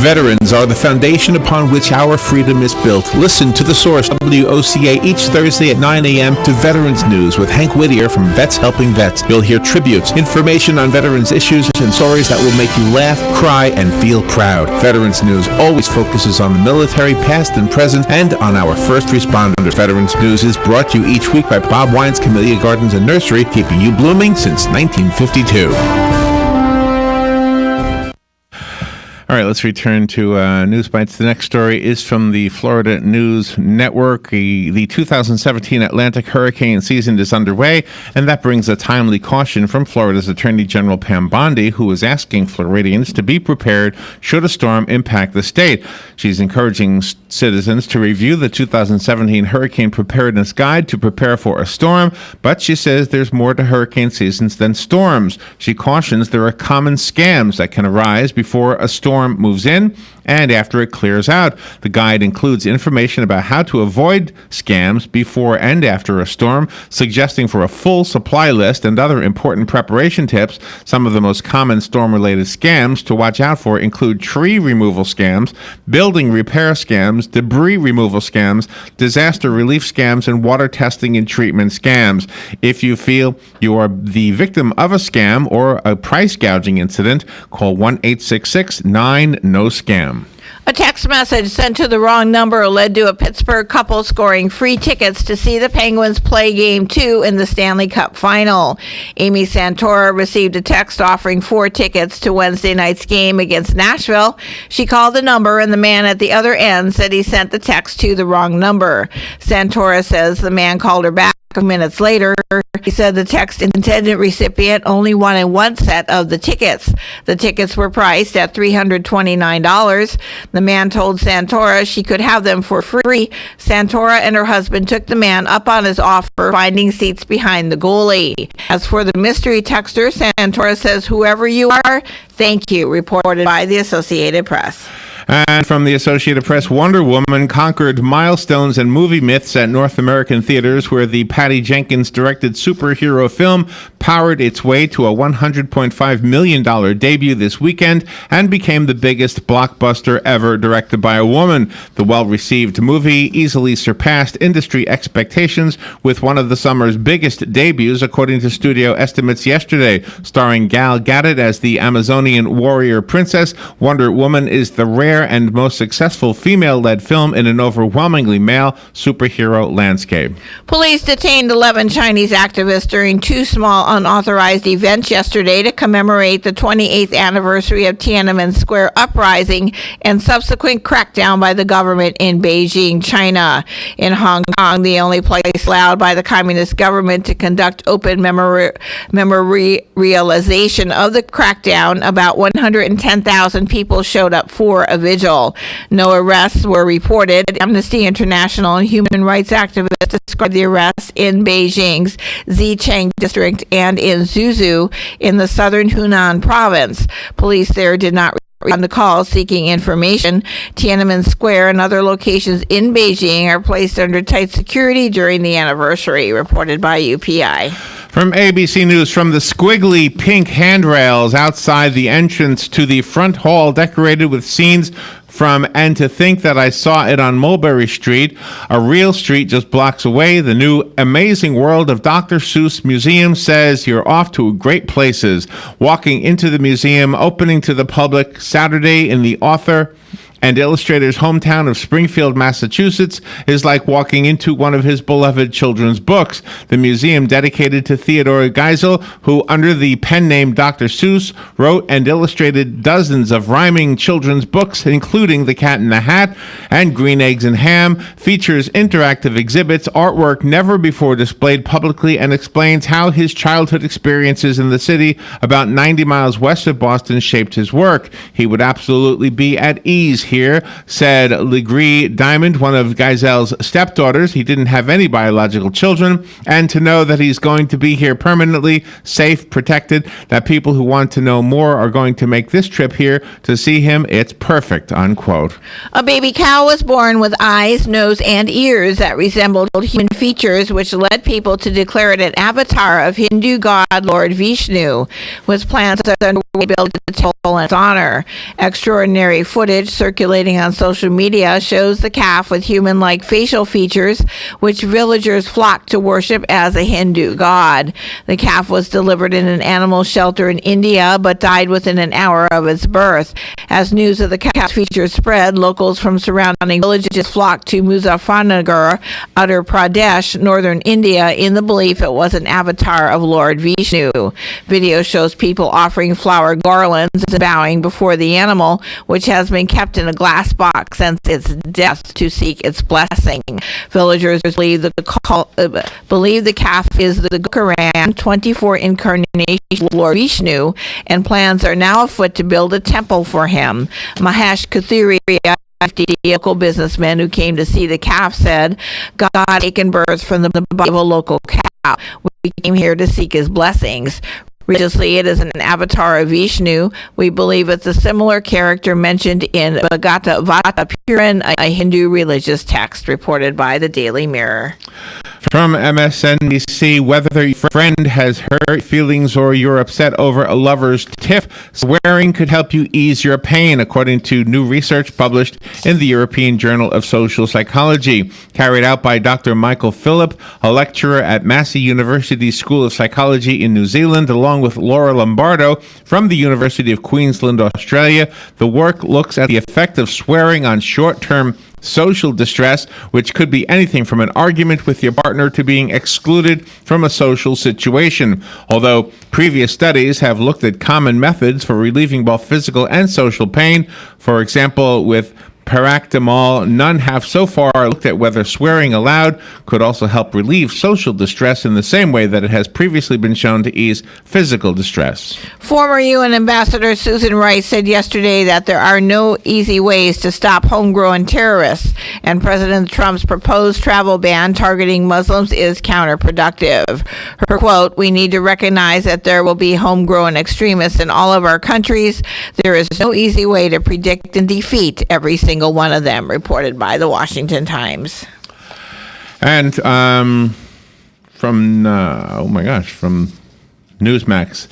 Veterans are the foundation upon which our freedom is built. Listen to The Source, WOCA, each Thursday at 9 a.m. to Veterans News with Hank Whittier from Vets Helping Vets. You'll hear tributes, information on veterans issues, and stories that will make you laugh, cry, and feel proud. Veterans News always focuses on the military, past and present, and on our first responders. Veterans News is brought to you each week by Bob Wine's Camellia Gardens and Nursery, keeping you blooming since 1952. All right, let's return to News Bites. The next story is from the Florida News Network. The 2017 Atlantic hurricane season is underway, and that brings a timely caution from Florida's Attorney General Pam Bondi, who is asking Floridians to be prepared should a storm impact the state. She's encouraging citizens to review the 2017 Hurricane Preparedness Guide to prepare for a storm, but she says there's more to hurricane seasons than storms. She cautions there are common scams that can arise before a storm moves in and after it clears out. The guide includes information about how to avoid scams before and after a storm, suggesting for a full supply list and other important preparation tips. Some of the most common storm-related scams to watch out for include tree removal scams, building repair scams, debris removal scams, disaster relief scams, and water testing and treatment scams. If you feel you are the victim of a scam or a price gouging incident, call 1-866-9-NO-SCAM. A text message sent to the wrong number led to a Pittsburgh couple scoring free tickets to see the Penguins play Game 2 in the Stanley Cup Final. Amy Santora received a text offering 4 tickets to Wednesday night's game against Nashville. She called the number, and the man at the other end said he sent the text to the wrong number. Santora says the man called her back minutes later. He said the text intended recipient only wanted one set of the tickets. The tickets were priced at $329. The man told Santora she could have them for free. Santora and her husband took the man up on his offer, finding seats behind the goalie. As for the mystery texter, Santora says, "Whoever you are, thank you," reported by the Associated Press. And from the Associated Press, Wonder Woman conquered milestones and movie myths at North American theaters, where the Patty Jenkins-directed superhero film powered its way to a $100.5 million debut this weekend and became the biggest blockbuster ever directed by a woman. The well-received movie easily surpassed industry expectations with one of the summer's biggest debuts, according to studio estimates yesterday. Starring Gal Gadot as the Amazonian warrior princess, Wonder Woman is the rare and most successful female-led film in an overwhelmingly male superhero landscape. Police detained 11 Chinese activists during 2 small unauthorized events yesterday to commemorate the 28th anniversary of Tiananmen Square uprising and subsequent crackdown by the government in Beijing, China. In Hong Kong, the only place allowed by the communist government to conduct open memorialization of the crackdown, about 110,000 people showed up for a vigil. No arrests were reported. Amnesty International and human rights activists described the arrests in Beijing's Xicheng district and in Zuzhou in the southern Hunan province. Police there did not respond to calls seeking information. Tiananmen Square and other locations in Beijing are placed under tight security during the anniversary, reported by UPI. From ABC News, from the squiggly pink handrails outside the entrance to the front hall decorated with scenes from And to Think That I Saw It on Mulberry Street, a real street just blocks away, the new Amazing World of Dr. Seuss Museum says you're off to great places. Walking into the museum, opening to the public Saturday in the author and illustrator's hometown of Springfield, Massachusetts, is like walking into one of his beloved children's books. The museum, dedicated to Theodore Geisel, who under the pen name Dr. Seuss wrote and illustrated dozens of rhyming children's books, including The Cat in the Hat and Green Eggs and Ham, features interactive exhibits, artwork never before displayed publicly, and explains how his childhood experiences in the city about 90 miles west of Boston shaped his work. He would absolutely be at ease here, said Legree Diamond, one of Geisel's stepdaughters. He didn't have any biological children, and to know that he's going to be here permanently, safe, protected, that people who want to know more are going to make this trip here to see him, it's perfect, unquote. A baby cow was born with eyes, nose, and ears that resembled human features, which led people to declare it an avatar of Hindu god Lord Vishnu, with plans underway to build a temple in its honor. Extraordinary footage circulating on social media shows the calf with human-like facial features, which villagers flocked to worship as a Hindu god. The calf was delivered in an animal shelter in India, but died within an hour of its birth. As news of the calf's features spread, locals from surrounding villages flocked to Muzaffarnagar, Uttar Pradesh, northern India, in the belief it was an avatar of Lord Vishnu. Video shows people offering flower garlands and bowing before the animal, which has been kept in a glass box since its death to seek its blessing. Villagers believe the calf is the Quran 24 incarnation of Lord Vishnu, and plans are now afoot to build a temple for him. Mahesh Kathuri, a local businessman who came to see the calf, said, God had taken birth from the body of a local cow. We came here to seek his blessings. Religiously, it is an avatar of Vishnu. We believe it's a similar character mentioned in Bhagavata Puran, a Hindu religious text, reported by the Daily Mirror. From MSNBC, whether your friend has hurt feelings or you're upset over a lover's tiff, swearing could help you ease your pain, according to new research published in the European Journal of Social Psychology, carried out by Dr. Michael Phillip, a lecturer at Massey University School of Psychology in New Zealand, along with Laura Lombardo from the University of Queensland, Australia. The work looks at the effect of swearing on short-term social distress, which could be anything from an argument with your partner to being excluded from a social situation. Although previous studies have looked at common methods for relieving both physical and social pain, for example, with paracetamol, none have so far looked at whether swearing aloud could also help relieve social distress in the same way that it has previously been shown to ease physical distress. Former UN Ambassador Susan Rice said yesterday that there are no easy ways to stop homegrown terrorists, and President Trump's proposed travel ban targeting Muslims is counterproductive. Her quote, "We need to recognize that there will be homegrown extremists in all of our countries. There is no easy way to predict and defeat every single one of them," reported by the Washington Times. And from Newsmax,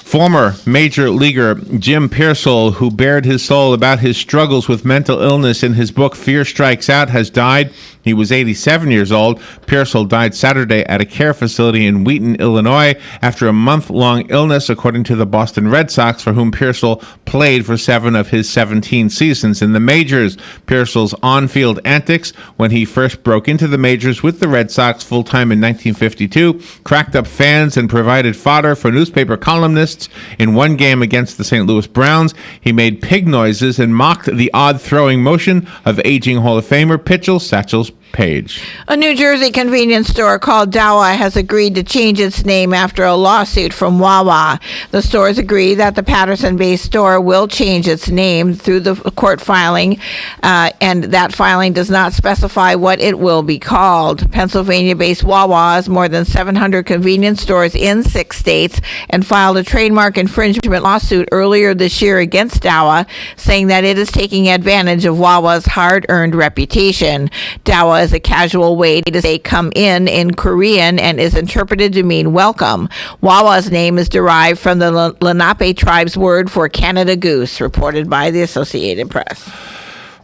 former major leaguer Jim Piersall, who bared his soul about his struggles with mental illness in his book Fear Strikes Out, has died. He was 87 years old. Piersall died Saturday at a care facility in Wheaton, Illinois, after a month-long illness, according to the Boston Red Sox, for whom Piersall played for 7 of his 17 seasons in the majors. Piersall's on-field antics, when he first broke into the majors with the Red Sox full-time in 1952, cracked up fans and provided fodder for newspaper columnists. In one game against the St. Louis Browns, he made pig noises and mocked the odd throwing motion of aging Hall of Famer Pitchell Satchel Paige. A New Jersey convenience store called Dawa has agreed to change its name after a lawsuit from Wawa. The stores agree that the Patterson-based store will change its name through the court filing, and that filing does not specify what it will be called. Pennsylvania-based Wawa has more than 700 convenience stores in 6 states and filed a trademark infringement lawsuit earlier this year against Dawa, saying that it is taking advantage of Wawa's hard-earned reputation. Dawa is a casual way to say come in Korean and is interpreted to mean welcome. Wawa's name is derived from the Lenape tribe's word for Canada goose, reported by the Associated Press.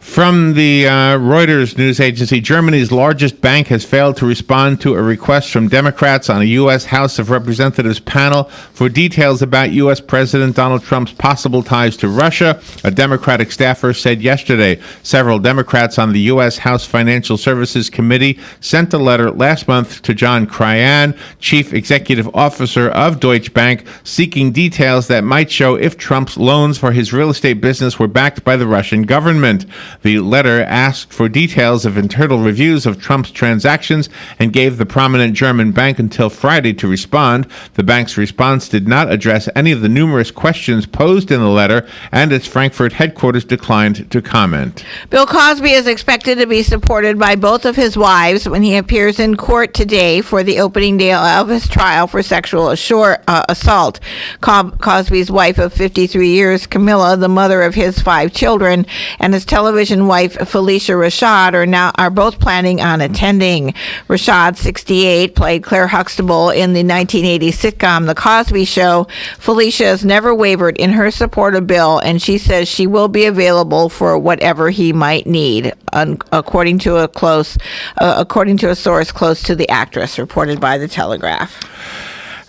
From the Reuters news agency, Germany's largest bank has failed to respond to a request from Democrats on a U.S. House of Representatives panel for details about U.S. President Donald Trump's possible ties to Russia, a Democratic staffer said yesterday. Several Democrats on the U.S. House Financial Services Committee sent a letter last month to John Cryan, chief executive officer of Deutsche Bank, seeking details that might show if Trump's loans for his real estate business were backed by the Russian government. The letter asked for details of internal reviews of Trump's transactions and gave the prominent German bank until Friday to respond. The bank's response did not address any of the numerous questions posed in the letter, and its Frankfurt headquarters declined to comment. Bill Cosby is expected to be supported by both of his wives when he appears in court today for the opening day of his trial for sexual assault. Cosby's wife of 53 years, Camilla, the mother of his 5 children, and his television wife Felicia Rashad are both planning on attending. Rashad, 68, played Claire Huxtable in the 1980 sitcom The Cosby Show. Felicia has never wavered in her support of Bill, and she says she will be available for whatever he might need, according to a source close to the actress, reported by The Telegraph.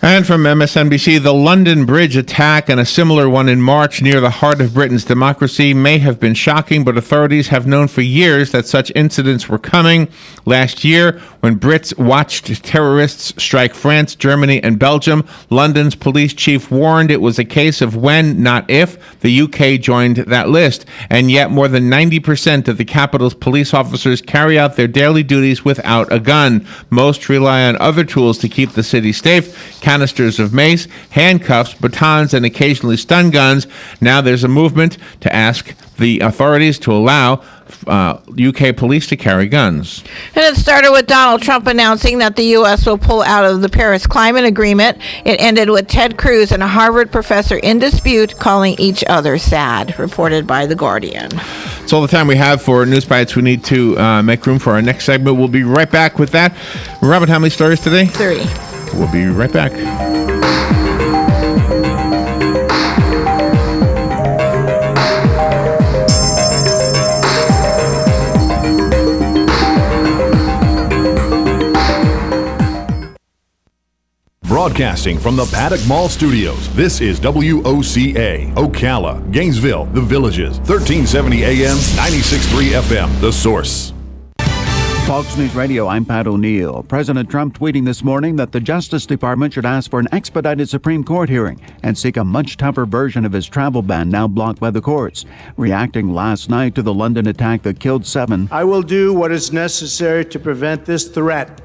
And from MSNBC, the London Bridge attack and a similar one in March near the heart of Britain's democracy may have been shocking, but authorities have known for years that such incidents were coming. Last year, when Brits watched terrorists strike France, Germany, and Belgium, London's police chief warned it was a case of when, not if, the UK joined that list. And yet more than 90% of the capital's police officers carry out their daily duties without a gun. Most rely on other tools to keep the city safe: canisters of mace, handcuffs, batons, and occasionally stun guns. Now there's a movement to ask the authorities to allow UK police to carry guns. And it started with Donald Trump announcing that the U.S. will pull out of the Paris Climate Agreement. It ended with Ted Cruz and a Harvard professor in dispute, calling each other sad, reported by The Guardian. That's all the time we have for News Bites. We need to make room for our next segment. We'll be right back with that. Robert, how many stories today? 3. We'll be right back. Broadcasting from the Paddock Mall Studios, this is WOCA, Ocala, Gainesville, The Villages, 1370 AM, 96.3 FM, The Source. Fox News Radio, I'm Pat O'Neill. President Trump tweeting this morning that the Justice Department should ask for an expedited Supreme Court hearing and seek a much tougher version of his travel ban now blocked by the courts. Reacting last night to the London attack that killed 7. I will do what is necessary to prevent this threat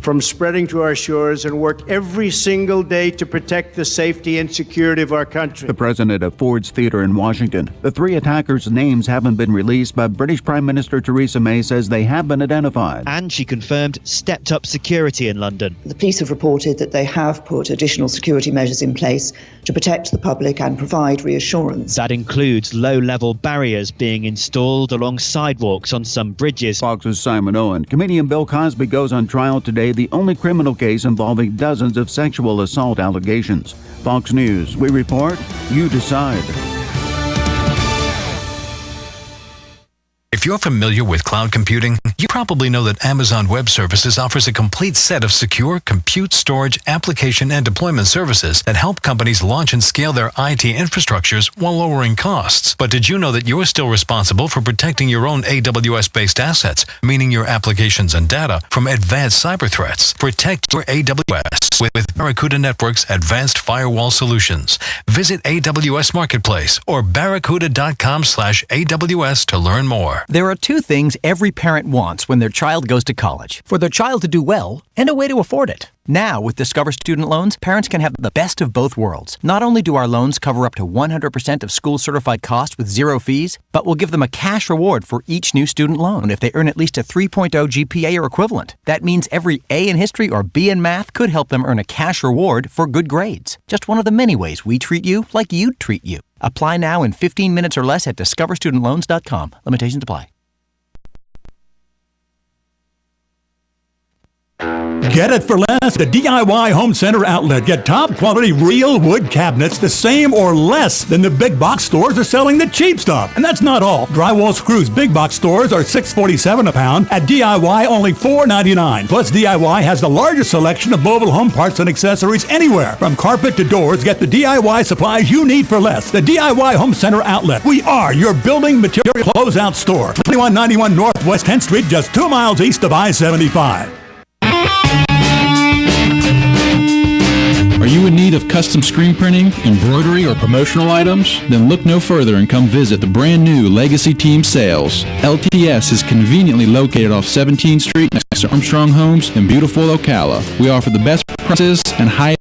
from spreading to our shores and work every single day to protect the safety and security of our country. The president of Ford's Theater in Washington. The 3 attackers' names haven't been released, but British Prime Minister Theresa May says they have been identified. And she confirmed stepped up security in London. The police have reported that they have put additional security measures in place to protect the public and provide reassurance. That includes low-level barriers being installed along sidewalks on some bridges. Fox's Simon Owen. Comedian Bill Cosby goes on trial today, the only criminal case involving dozens of sexual assault allegations. Fox News, we report, you decide. If you're familiar with cloud computing, you probably know that Amazon Web Services offers a complete set of secure compute, storage, application, and deployment services that help companies launch and scale their IT infrastructures while lowering costs. But did you know that you're still responsible for protecting your own AWS-based assets, meaning your applications and data, from advanced cyber threats? Protect your AWS with Barracuda Network's advanced firewall solutions. Visit AWS Marketplace or barracuda.com/AWS to learn more. There are 2 things every parent wants when their child goes to college: for their child to do well and a way to afford it. Now, with Discover Student Loans, parents can have the best of both worlds. Not only do our loans cover up to 100% of school-certified costs with 0 fees, but we'll give them a cash reward for each new student loan if they earn at least a 3.0 GPA or equivalent. That means every A in history or B in math could help them earn a cash reward for good grades. Just one of the many ways we treat you like you'd treat you. Apply now in 15 minutes or less at discoverstudentloans.com. Limitations apply. Get it for less. The DIY Home Center outlet. Get top quality real wood cabinets the same or less than the big box stores are selling the cheap stuff. And that's not all. Drywall screws big box stores are $6.47 a pound. At DIY, only $4.99. Plus, DIY has the largest selection of mobile home parts and accessories anywhere. From carpet to doors, get the DIY supplies you need for less. The DIY Home Center outlet. We are your building material closeout store. 2191 Northwest 10th Street, just 2 miles east of I-75. Are you in need of custom screen printing, embroidery, or promotional items? Then look no further and come visit the brand new Legacy Team Sales. LTS is conveniently located off 17th Street next to Armstrong Homes in beautiful Ocala. We offer the best prices and highest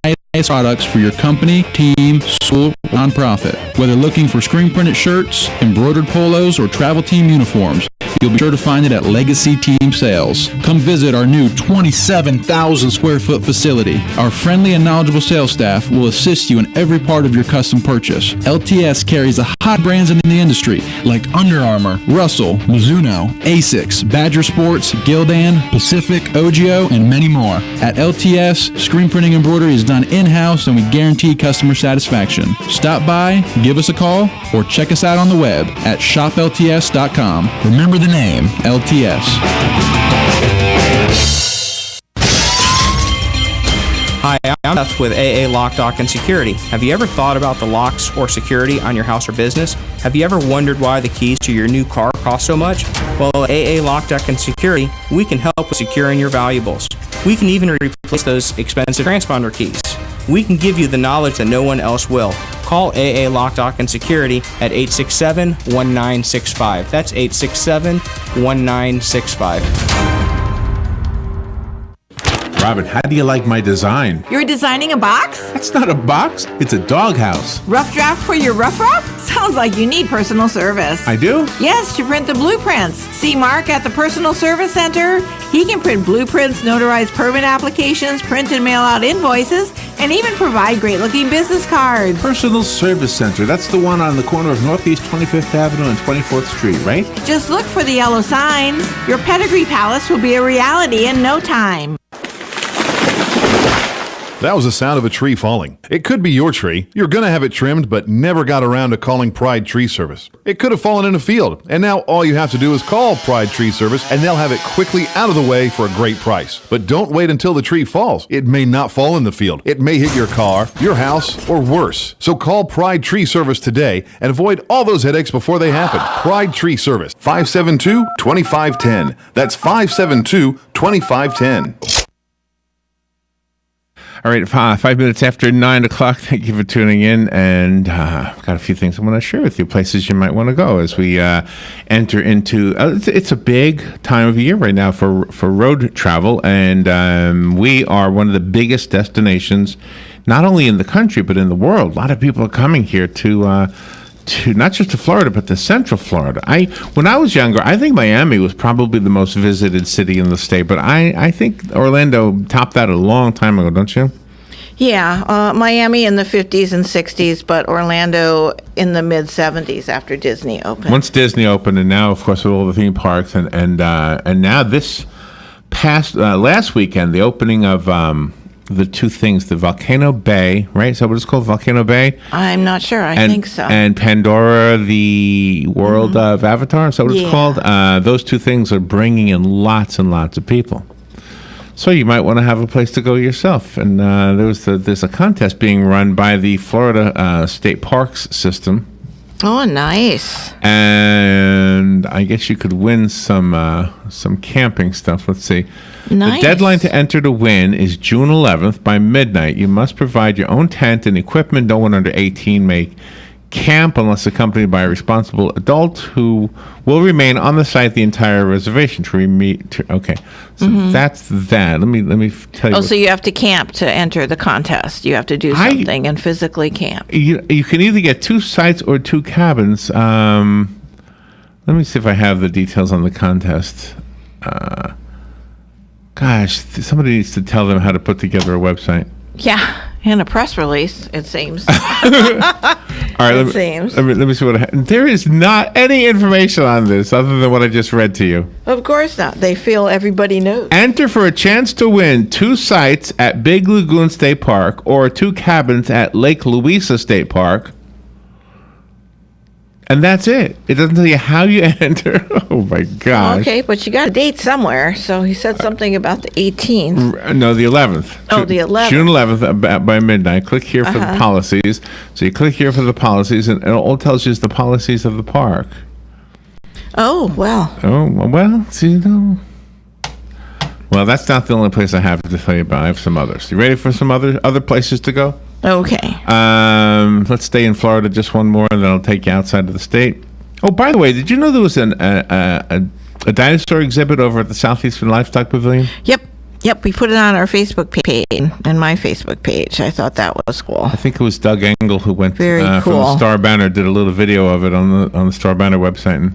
products for your company, team, school, or nonprofit. Whether looking for screen printed shirts, embroidered polos, or travel team uniforms, you'll be sure to find it at Legacy Team Sales. Come visit our new 27,000 square foot facility. Our friendly and knowledgeable sales staff will assist you in every part of your custom purchase. LTS carries the hot brands in the industry like Under Armour, Russell, Mizuno, Asics, Badger Sports, Gildan, Pacific, Ogio, and many more. At LTS, screen printing embroidery is done in-house and we guarantee customer satisfaction. Stop by, give us a call, or check us out on the web at shoplts.com. Remember the name, LTS. Hi, I'm Beth with AA Lock, Dock, and Security. Have you ever thought about the locks or security on your house or business? Have you ever wondered why the keys to your new car cost so much? Well, at AA Lock, Dock, and Security, we can help with securing your valuables. We can even replace those expensive transponder keys. We can give you the knowledge that no one else will. Call AA Lock, Dock, and Security at 867-1965. That's 867-1965. Robin, how do you like my design? You're designing a box? That's not a box. It's a doghouse. Rough draft for your rough? Sounds like you need personal service. I do? Yes, to print the blueprints. See Mark at the Personal Service Center. He can print blueprints, notarize permit applications, print and mail out invoices, and even provide great-looking business cards. Personal Service Center. That's the one on the corner of Northeast 25th Avenue and 24th Street, right? Just look for the yellow signs. Your pedigree palace will be a reality in no time. That was the sound of a tree falling. It could be your tree. You're going to have it trimmed, but never got around to calling Pride Tree Service. It could have fallen in a field, and now all you have to do is call Pride Tree Service, and they'll have it quickly out of the way for a great price. But don't wait until the tree falls. It may not fall in the field. It may hit your car, your house, or worse. So call Pride Tree Service today and avoid all those headaches before they happen. Pride Tree Service, 572-2510. That's 572-2510. All right, 5 minutes after 9 o'clock. Thank you for tuning in. And got a few things I want to share with you, places you might want to go as we enter into. It's a big time of year right now for road travel, and we are one of the biggest destinations, not only in the country but in the world. A lot of people are coming here to not just to Florida, but to Central Florida. When I was younger, I think Miami was probably the most visited city in the state, but I think Orlando topped that a long time ago, don't you? Yeah, Miami in the 50s and 60s, but Orlando in the mid-70s after Disney opened. Once Disney opened, and now, of course, with all the theme parks, and now this past last weekend, the opening of the two things, the Volcano Bay, right? Is that what it's called, Volcano Bay? I'm not sure. I think so. And Pandora, the World of Avatar, is that what it's called? Those two things are bringing in lots and lots of people. So you might want to have a place to go yourself. And there's a contest being run by the Florida State Parks system. Oh, nice. And I guess you could win some camping stuff. Let's see. Nice. The deadline to enter to win is June 11th by midnight. You must provide your own tent and equipment. No one under 18 may camp unless accompanied by a responsible adult who will remain on the site the entire reservation okay. So that's that. Let me tell you. So you have to camp to enter the contest. You have to do something and physically camp. You can either get 2 sites or 2 cabins. Let me see if I have the details on the contest. Gosh, somebody needs to tell them how to put together a website. Yeah, and a press release, it seems. All right, It seems. Let me see what there is not any information on this other than what I just read to you. Of course not. They feel everybody knows. Enter for a chance to win 2 sites at Big Lagoon State Park or 2 cabins at Lake Louisa State Park. And that's it. It doesn't tell you how you enter. Oh, my gosh. Okay, but you got a date somewhere. So he said something about the 18th. No, the 11th. Oh, the 11th. June 11th by midnight. Click here for the policies. So you click here for the policies, and it all tells you is the policies of the park. Oh, well. Oh, well, see, no. Well, that's not the only place I have to tell you about. I have some others. You ready for some other places to go? Okay. Let's stay in Florida just one more, and then I'll take you outside of the state. Oh, by the way, did you know there was a dinosaur exhibit over at the Southeastern Livestock Pavilion? Yep, we put it on our Facebook page and my Facebook page. I thought that was cool. I think it was Doug Engel who went Very from cool. the Star Banner, did a little video of it on the Star Banner website.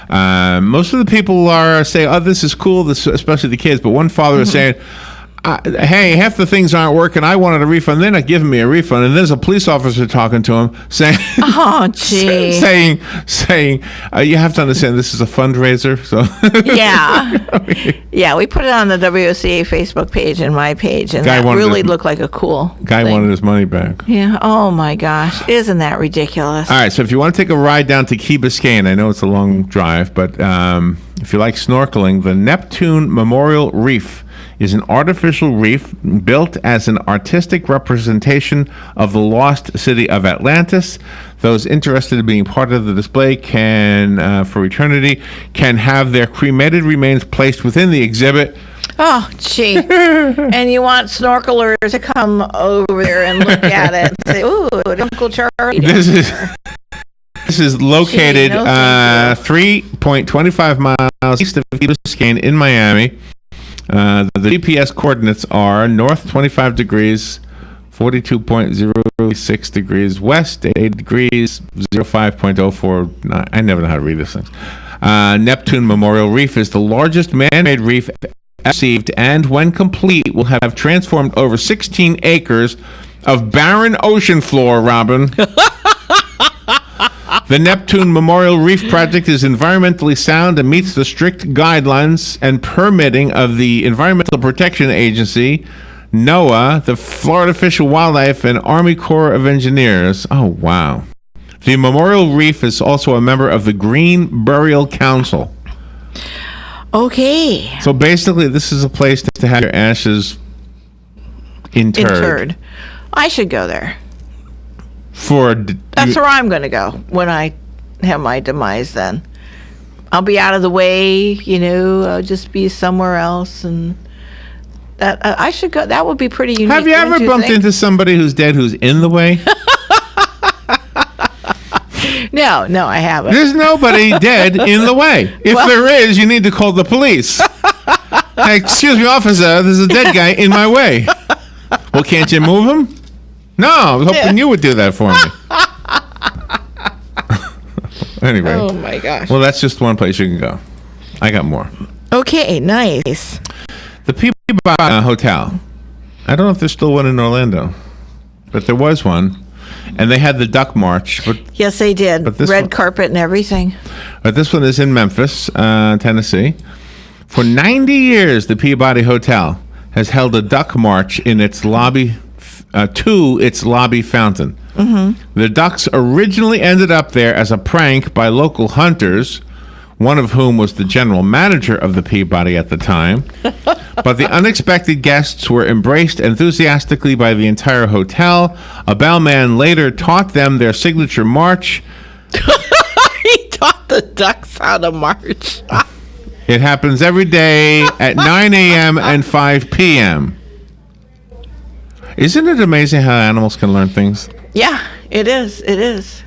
And most of the people are saying, "Oh, this is cool," especially the kids. But one father is saying, "Hey, half the things aren't working. I wanted a refund. They're not giving me a refund." And there's a police officer talking to him, saying, "Oh, gee," saying, "You have to understand, this is a fundraiser." So yeah, we put it on the WOCA Facebook page and my page, and Guy that wanted really his- looked like a cool guy thing. wanted his money back. Yeah. Oh my gosh, isn't that ridiculous? All right, so if you want to take a ride down to Key Biscayne, I know it's a long drive, but if you like snorkeling, the Neptune Memorial Reef is an artificial reef built as an artistic representation of the lost city of Atlantis. Those interested in being part of the display can, for eternity, can have their cremated remains placed within the exhibit. Oh, gee. And you want snorkelers to come over there and look at it and say, "Ooh, Uncle Charlie." This is located Gee, no, thank 3.25 miles east of Key Biscayne in Miami. The GPS coordinates are north 25 degrees, 42.06 degrees west, 8 degrees, 05.049. I never know how to read this thing. Neptune Memorial Reef is the largest man-made reef ever received, and when complete, will have transformed over 16 acres of barren ocean floor, Robin. The Neptune Memorial Reef Project is environmentally sound and meets the strict guidelines and permitting of the Environmental Protection Agency, NOAA, the Florida Fish and Wildlife, and Army Corps of Engineers. Oh, wow. The Memorial Reef is also a member of the Green Burial Council. Okay. So basically, this is a place to have your ashes interred. I should go there. That's where I'm going to go when I have my demise then. I'll be out of the way, I'll just be somewhere else, and that I should go. That would be pretty unique. Have you ever bumped into somebody who's dead who's in the way? No, I haven't. There's nobody dead in the way. If there is, you need to call the police. Hey, excuse me, officer, there's a dead guy in my way. Well, can't you move him? No, I was hoping you would do that for me. Anyway. Oh, my gosh. Well, that's just one place you can go. I got more. Okay, nice. The Peabody Hotel. I don't know if there's still one in Orlando, but there was one. And they had the Duck March. But Yes, they did. Red carpet and everything. But this one is in Memphis, Tennessee. For 90 years, the Peabody Hotel has held a Duck March in its lobby to its lobby fountain. Mm-hmm. The ducks originally ended up there as a prank by local hunters, one of whom was the general manager of the Peabody at the time. But the unexpected guests were embraced enthusiastically by the entire hotel. A bellman later taught them their signature march. He taught the ducks how to march. It happens every day at 9 a.m. and 5 p.m. Isn't it amazing how animals can learn things? Yeah, it is. It is.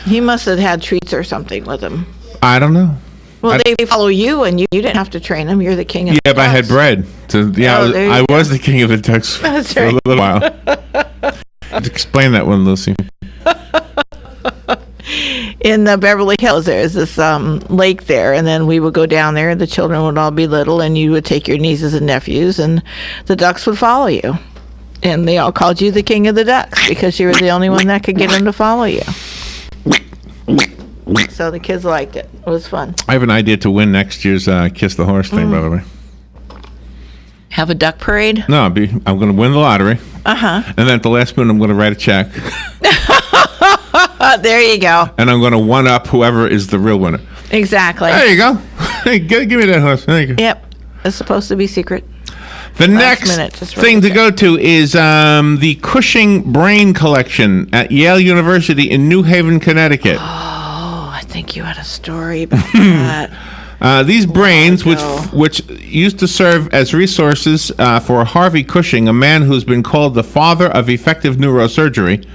He must have had treats or something with him. I don't know. Well, they follow you, and you didn't have to train them. You're the king of the but I had bread. So, I was the king of the ducks for a little while. Explain that one, Lucy. In the Beverly Hills, there's this lake there, and then we would go down there, and the children would all be little, and you would take your nieces and nephews, and the ducks would follow you. And they all called you the king of the ducks because you were the only one that could get them to follow you. So the kids liked it. It was fun. I have an idea to win next year's Kiss the Horse thing, by the way. Have a duck parade? No, I'm going to win the lottery. Uh-huh. And then at the last minute, I'm going to write a check. There you go. And I'm going to one-up whoever is the real winner. Exactly. There you go. Hey, give me that horse. Thank you. Yep. It's supposed to be secret. The next thing to go to is the Cushing Brain Collection at Yale University in New Haven, Connecticut. Oh, I think you had a story about that. These brains, which used to serve as resources for Harvey Cushing, a man who's been called the father of effective neurosurgery,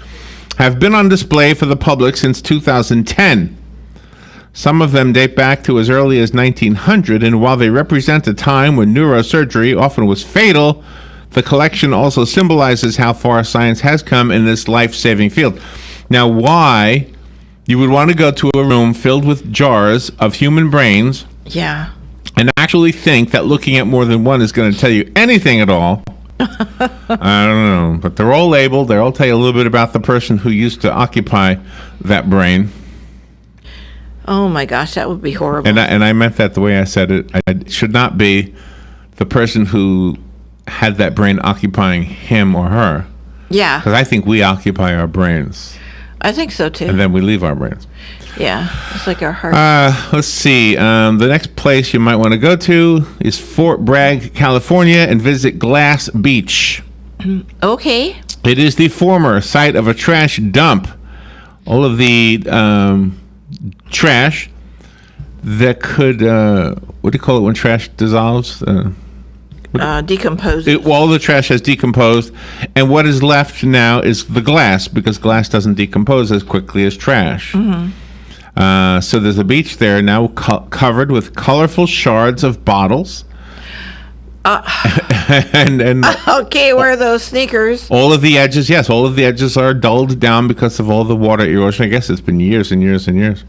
have been on display for the public since 2010. Some of them date back to as early as 1900, and while they represent a time when neurosurgery often was fatal, the collection also symbolizes how far science has come in this life-saving field. Now, why you would want to go to a room filled with jars of human brains Yeah. and actually think that looking at more than one is going to tell you anything at all, I don't know. But they're all labeled. They all tell you a little bit about the person who used to occupy that brain. Oh my gosh, that would be horrible. And I meant that the way I said it. It should not be the person who had that brain occupying him or her. Yeah. Because I think we occupy our brains. I think so too. And then we leave our brains. Yeah. It's like our heart. Let's see. The next place you might want to go to is Fort Bragg, California, and visit Glass Beach. Okay. It is the former site of a trash dump. All of the trash that could, what do you call it when trash dissolves? Decomposes. All the trash has decomposed, and what is left now is the glass, because glass doesn't decompose as quickly as trash. Mm-hmm. So there's a beach there now covered with colorful shards of bottles. And okay, where are those sneakers? all of the edges, yes, all of the edges are dulled down because of all the water erosion. I guess it's been years and years and years.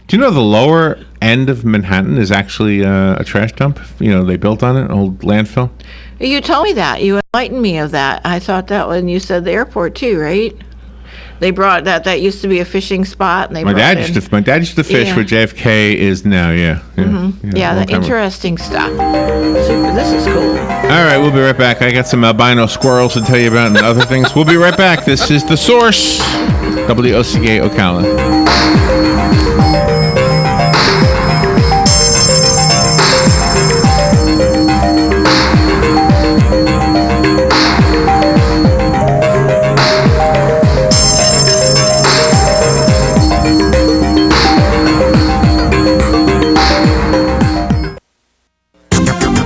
Do you know the lower end of Manhattan is actually a trash dump? You know, they built on it, an old landfill. You told me that. You enlightened me of that. I thought that when you said the airport too, right? They brought that used to be a fishing spot, and they My dad used to fish Yeah. where JFK is now. Yeah. Mm-hmm. Yeah, long the time ago. interesting stuff. Super. This is cool. All right, we'll be right back. I got some albino squirrels to tell you about and other things. We'll be right back. This is The Source, WOCA Ocala.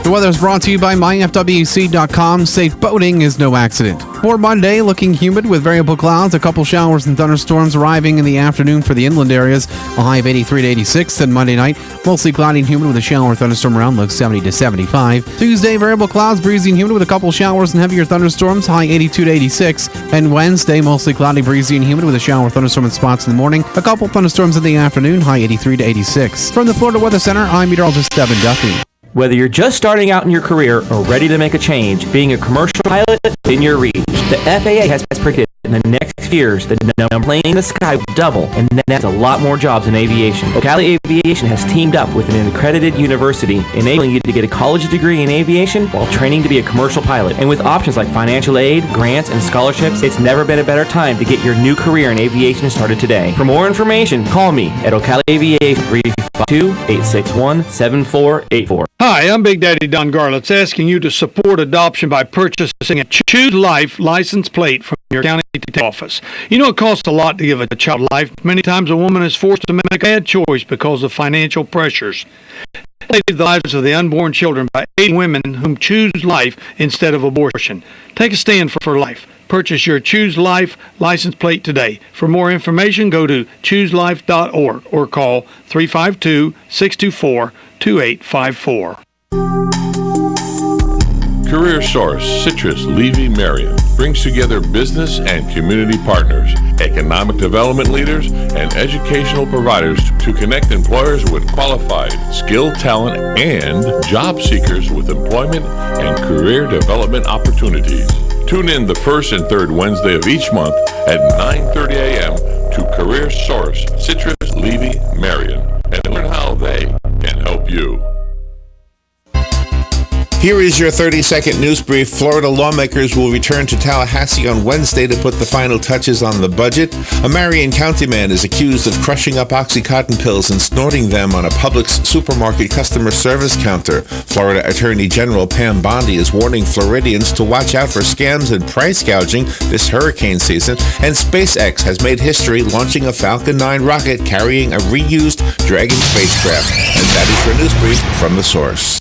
The weather is brought to you by myfwc.com. Safe boating is no accident. For Monday, looking humid with variable clouds, a couple showers and thunderstorms arriving in the afternoon for the inland areas. A high of 83 to 86. Then Monday night, mostly cloudy and humid with a shower or thunderstorm around, low 70 to 75. Tuesday, variable clouds, breezy and humid with a couple showers and heavier thunderstorms, high 82 to 86. And Wednesday, mostly cloudy, breezy and humid with a shower or thunderstorm in spots in the morning. A couple thunderstorms in the afternoon, high 83 to 86. From the Florida Weather Center, I'm meteorologist Devin Duffy. Whether you're just starting out in your career or ready to make a change, being a commercial pilot is in your reach. The FAA has predicted in the next years the number of planes in the sky will double, and that's a lot more jobs in aviation. Ocala Aviation has teamed up with an accredited university, enabling you to get a college degree in aviation while training to be a commercial pilot. And with options like financial aid, grants, and scholarships, it's never been a better time to get your new career in aviation started today. For more information, call me at Ocala Aviation 352-861-7484. Hi, I'm Big Daddy Don Garlitz, asking you to support adoption by purchasing a Choose Life license plate from your county office. You know it costs a lot to give a child life. Many times a woman is forced to make a bad choice because of financial pressures. Save the lives of the unborn children by aiding women whom choose life instead of abortion. Take a stand for life. Purchase your Choose Life license plate today. For more information, go to chooselife.org or call 352-624-2854. Career Source, Citrus, Levy, Marion brings together business and community partners, economic development leaders, and educational providers to connect employers with qualified, skilled talent and job seekers with employment and career development opportunities. Tune in the first and third Wednesday of each month at 9:30 a.m. to Career Source, Citrus, Levy, Marion, and learn how they can help you. Here is your 30-second news brief. Florida lawmakers will return to Tallahassee on Wednesday to put the final touches on the budget. A Marion County man is accused of crushing up OxyContin pills and snorting them on a Publix supermarket customer service counter. Florida Attorney General Pam Bondi is warning Floridians to watch out for scams and price gouging this hurricane season. And SpaceX has made history launching a Falcon 9 rocket carrying a reused Dragon spacecraft. And that is your news brief from The Source.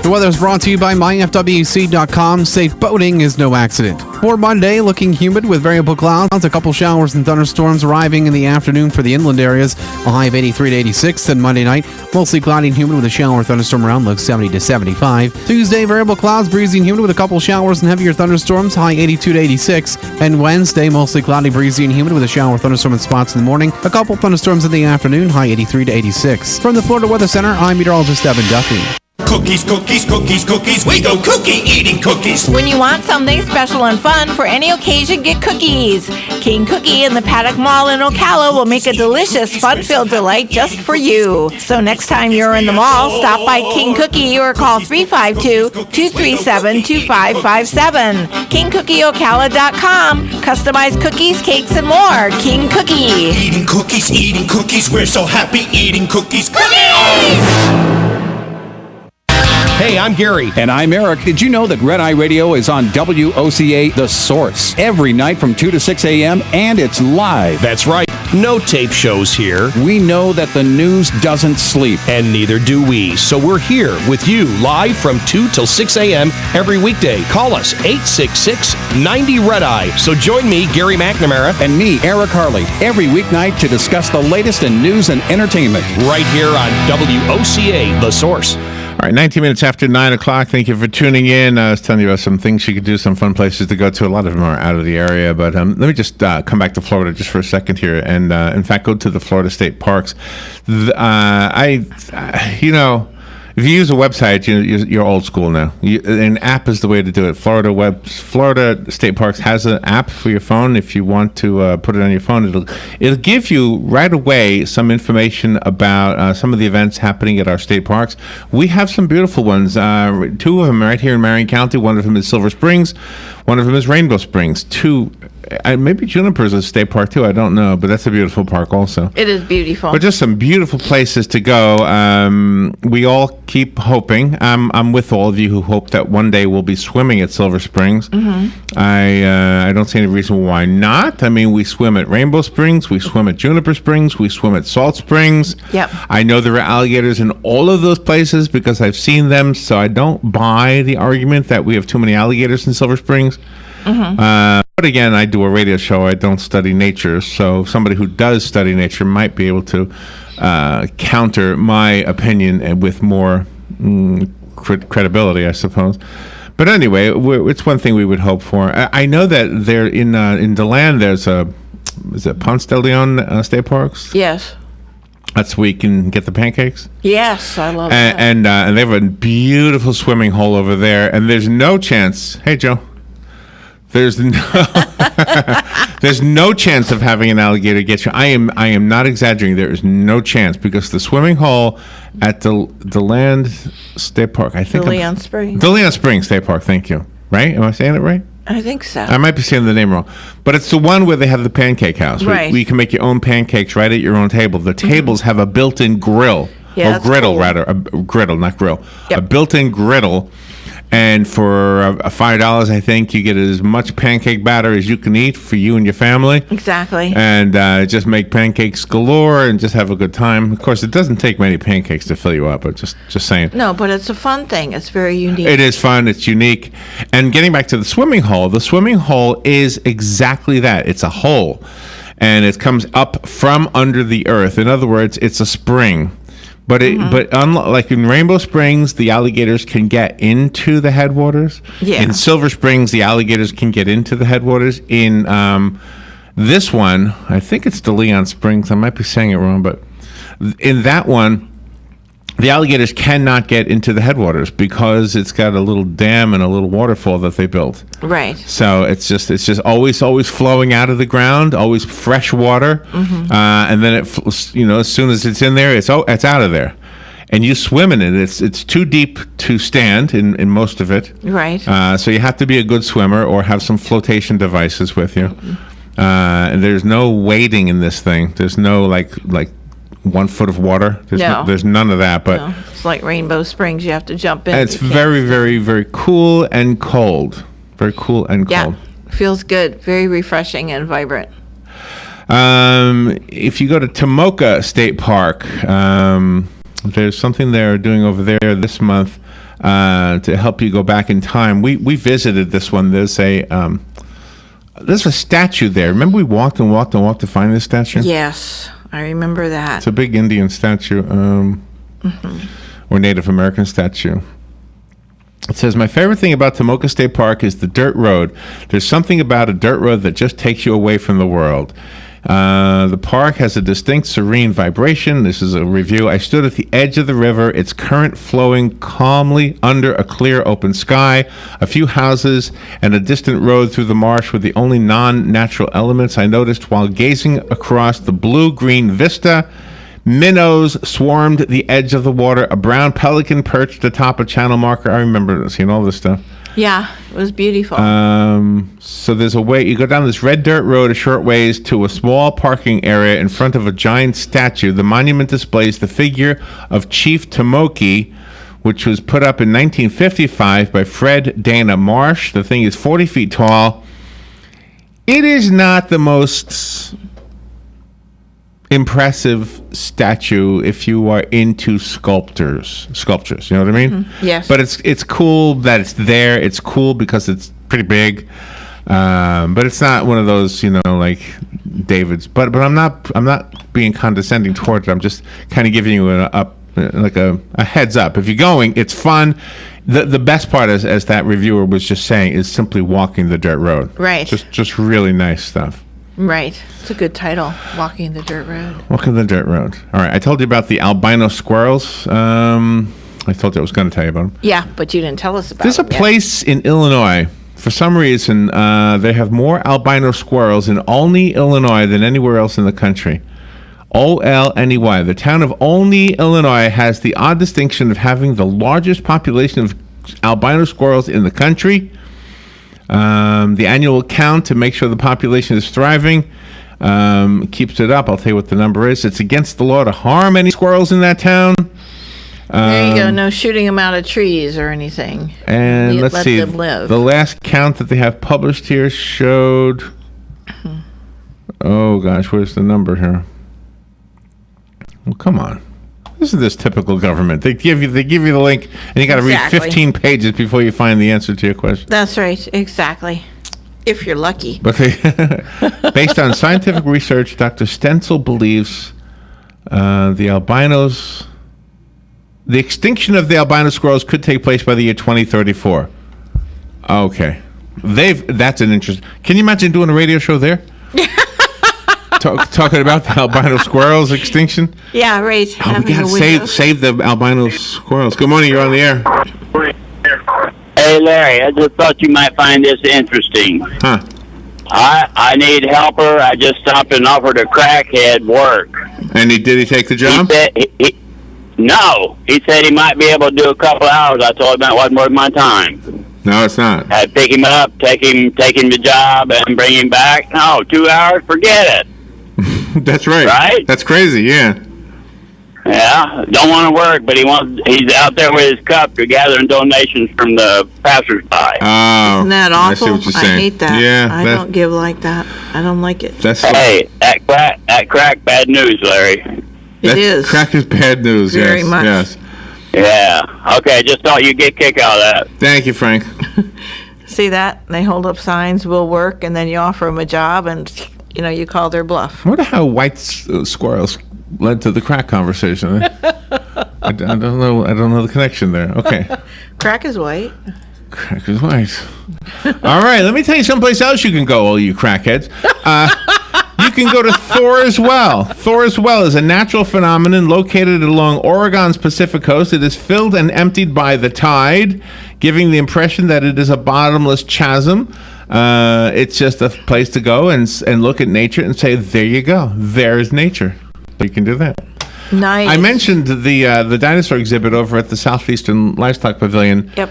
The weather is brought to you by myfwc.com. Safe boating is no accident. For Monday, looking humid with variable clouds, a couple showers and thunderstorms arriving in the afternoon for the inland areas. A high of 83 to 86. Then Monday night, mostly cloudy and humid with a shower or thunderstorm around, low 70 to 75. Tuesday, variable clouds, breezy and humid with a couple showers and heavier thunderstorms, high 82 to 86. And Wednesday, mostly cloudy, breezy and humid with a shower or thunderstorm in spots in the morning. A couple thunderstorms in the afternoon, high 83 to 86. From the Florida Weather Center, I'm meteorologist Evan Duffy. Cookies, cookies, cookies, cookies. We go cookie eating cookies. When you want something special and fun for any occasion, get cookies. King Cookie in the Paddock Mall in Ocala will make a delicious, fun-filled delight just for you. So next time you're in the mall, stop by King Cookie or call 352-237-2557. KingCookieOcala.com. Customized cookies, cakes, and more. King Cookie. Eating cookies. We're so happy eating cookies. Cookies! Hey, I'm Gary. And I'm Eric. Did you know that Red Eye Radio is on WOCA The Source every night from 2 to 6 a.m. and it's live? That's right. No tape shows here. We know that the news doesn't sleep. And neither do we. So we're here with you live from 2 till 6 a.m. every weekday. Call us 866-90-RED-EYE. So join me, Gary McNamara. And me, Eric Harley, every weeknight to discuss the latest in news and entertainment. Right here on WOCA The Source. All right, 19 minutes after 9 o'clock. Thank you for tuning in. I was telling you about some things you could do, some fun places to go to. A lot of them are out of the area, but let me just come back to Florida just for a second here, and in fact, go to the Florida State Parks. If you use a website, you're old school now. An app is the way to do it. Florida State Parks has an app for your phone. If you want to put it on your phone, it'll give you right away some information about some of the events happening at our state parks. We have some beautiful ones. Two of them right here in Marion County. One of them is Silver Springs. One of them is Rainbow Springs. Maybe Juniper's a state park too. I don't know, but that's a beautiful park also. It is beautiful. But just some beautiful places to go. We all keep hoping. I'm with all of you who hope that one day we'll be swimming at Silver Springs. Mm-hmm. I don't see any reason why not. I mean, we swim at Rainbow Springs, we swim at Juniper Springs, we swim at Salt Springs. Yep. I know there are alligators in all of those places because I've seen them, so I don't buy the argument that we have too many alligators in Silver Springs. Mm-hmm. But again, I do a radio show. I don't study nature, so somebody who does study nature might be able to counter my opinion with more credibility, I suppose. But anyway, it's one thing we would hope for. I know that there in DeLand there's is it Ponce de Leon State Parks? Yes. That's where you can get the pancakes. Yes, I love that. And they have a beautiful swimming hole over there, and there's no chance. Hey, Joe. There's no chance of having an alligator get you. I am not exaggerating. There is no chance because the swimming hole at the DeLand State Park, I think. DeLeon Springs. DeLeon Springs State Park. Thank you. Right? Am I saying it right? I think so. I might be saying the name wrong, but it's the one where they have the pancake house. Right. Where you can make your own pancakes right at your own table. The tables have a built-in grill. Yeah, or that's griddle, cool. rather. A griddle, not grill. Yep. A built-in griddle. And for $5, I think, you get as much pancake batter as you can eat for you and your family. Exactly. And just make pancakes galore and just have a good time. Of course, it doesn't take many pancakes to fill you up, but just saying. No, but it's a fun thing. It's very unique. It is fun. It's unique. And getting back to the swimming hole is exactly that. It's a hole. And it comes up from under the earth. In other words, it's a spring. But like in Rainbow Springs, the alligators can get into the headwaters. Yeah. In Silver Springs, the alligators can get into the headwaters. In this one, I think it's DeLeon Springs. I might be saying it wrong, but in that one, the alligators cannot get into the headwaters because it's got a little dam and a little waterfall that they built. Right. So it's just always flowing out of the ground, always fresh water, and then as soon as it's in there, it's out of there, and you swim in it. It's too deep to stand in most of it. Right. So you have to be a good swimmer or have some flotation devices with you. And there's no wading in this thing. There's no like 1 foot of water. There's none of that. But no, it's like Rainbow Springs. You have to jump in. It's very, very, very cool and cold. Very cool and cold. Yeah, feels good. Very refreshing and vibrant. If you go to Tomoka State Park, there's something they're doing over there this month to help you go back in time. We visited this one. There's a statue there. Remember we walked to find this statue? Yes, I remember that. It's a big Indian statue, or Native American statue. It says, my favorite thing about Tomoka State Park is the dirt road. There's something about a dirt road that just takes you away from the world. The park has a distinct serene vibration. This is a review. I stood at the edge of the river, its current flowing calmly under a clear open sky. A few houses and a distant road through the marsh were the only non-natural elements I noticed while gazing across the blue-green vista. Minnows swarmed the edge of the water. A brown pelican perched atop a channel marker. I remember seeing all this stuff. Yeah, it was beautiful. So there's a way, you go down this red dirt road a short ways to a small parking area in front of a giant statue. The monument displays the figure of Chief Tomoki, which was put up in 1955 by Fred Dana Marsh. The thing is 40 feet tall. It is not the most impressive statue if you are into sculptures, you know what I mean? Yes. But it's cool that it's there. It's cool because it's pretty big, but it's not one of those, like David's. But I'm not being condescending towards it. I'm just kind of giving you a heads up. If you're going, it's fun. The best part is, as that reviewer was just saying, is simply walking the dirt road. Right. Just really nice stuff. Right. It's a good title, Walking the Dirt Road. Walking the Dirt Road. All right. I told you about the albino squirrels. I told you I was going to tell you about them. Yeah, but you didn't tell us about There's a them yet. place in Illinois. For some reason, they have more albino squirrels in Olney, Illinois than anywhere else in the country. Olney. The town of Olney, Illinois has the odd distinction of having the largest population of albino squirrels in the country. The annual count to make sure the population is thriving keeps it up. I'll tell you what the number is. It's against the law to harm any squirrels in that town. There you go. No shooting them out of trees or anything. And let's let see. them live. The last count that they have published here showed. Oh gosh, where's the number here? Well, come on. This is this typical government. They give you the link, and you got to read 15 pages before you find the answer to your question. That's right. Exactly. If you're lucky. But based on scientific research, Dr. Stenzel believes the extinction of the albino squirrels could take place by the year 2034. Okay. That's an interest. Can you imagine doing a radio show there? Talking about the albino squirrels extinction? Yeah, right. Oh, we got to save the albino squirrels. Good morning, you're on the air. Hey, Larry, I just thought you might find this interesting. Huh. I need helper. I just stopped and offered a crackhead work. And did he take the job? No. He said he might be able to do a couple hours. I told him that wasn't worth my time. No, it's not. I'd pick him up, take him the job, and bring him back. No, 2 hours? Forget it. That's right. Right? That's crazy, yeah. Yeah, don't want to work, but he's out there with his cup to gathering donations from the passersby. Oh, isn't that awful? I see what you're saying. hate that. Yeah, I don't give like that. I don't like it. Hey, that crack, bad news, Larry. It is. Crack is bad news, Very yes. much. Yes. Yeah. Okay, just thought you'd get a kick out of that. Thank you, Frank. See that? They hold up signs, will work, and then you offer them a job, and you call their bluff. I wonder how white squirrels led to the crack conversation. I don't know. I don't know the connection there. Okay. Crack is white. Crack is white. All right. Let me tell you someplace else you can go, all you crackheads. You you can go to Thor's Well. Thor's Well is a natural phenomenon located along Oregon's Pacific coast. It is filled and emptied by the tide, giving the impression that it is a bottomless chasm. It's just a place to go and look at nature and say, there you go. There's nature. You can do that. Nice. I mentioned the dinosaur exhibit over at the Southeastern Livestock Pavilion. Yep.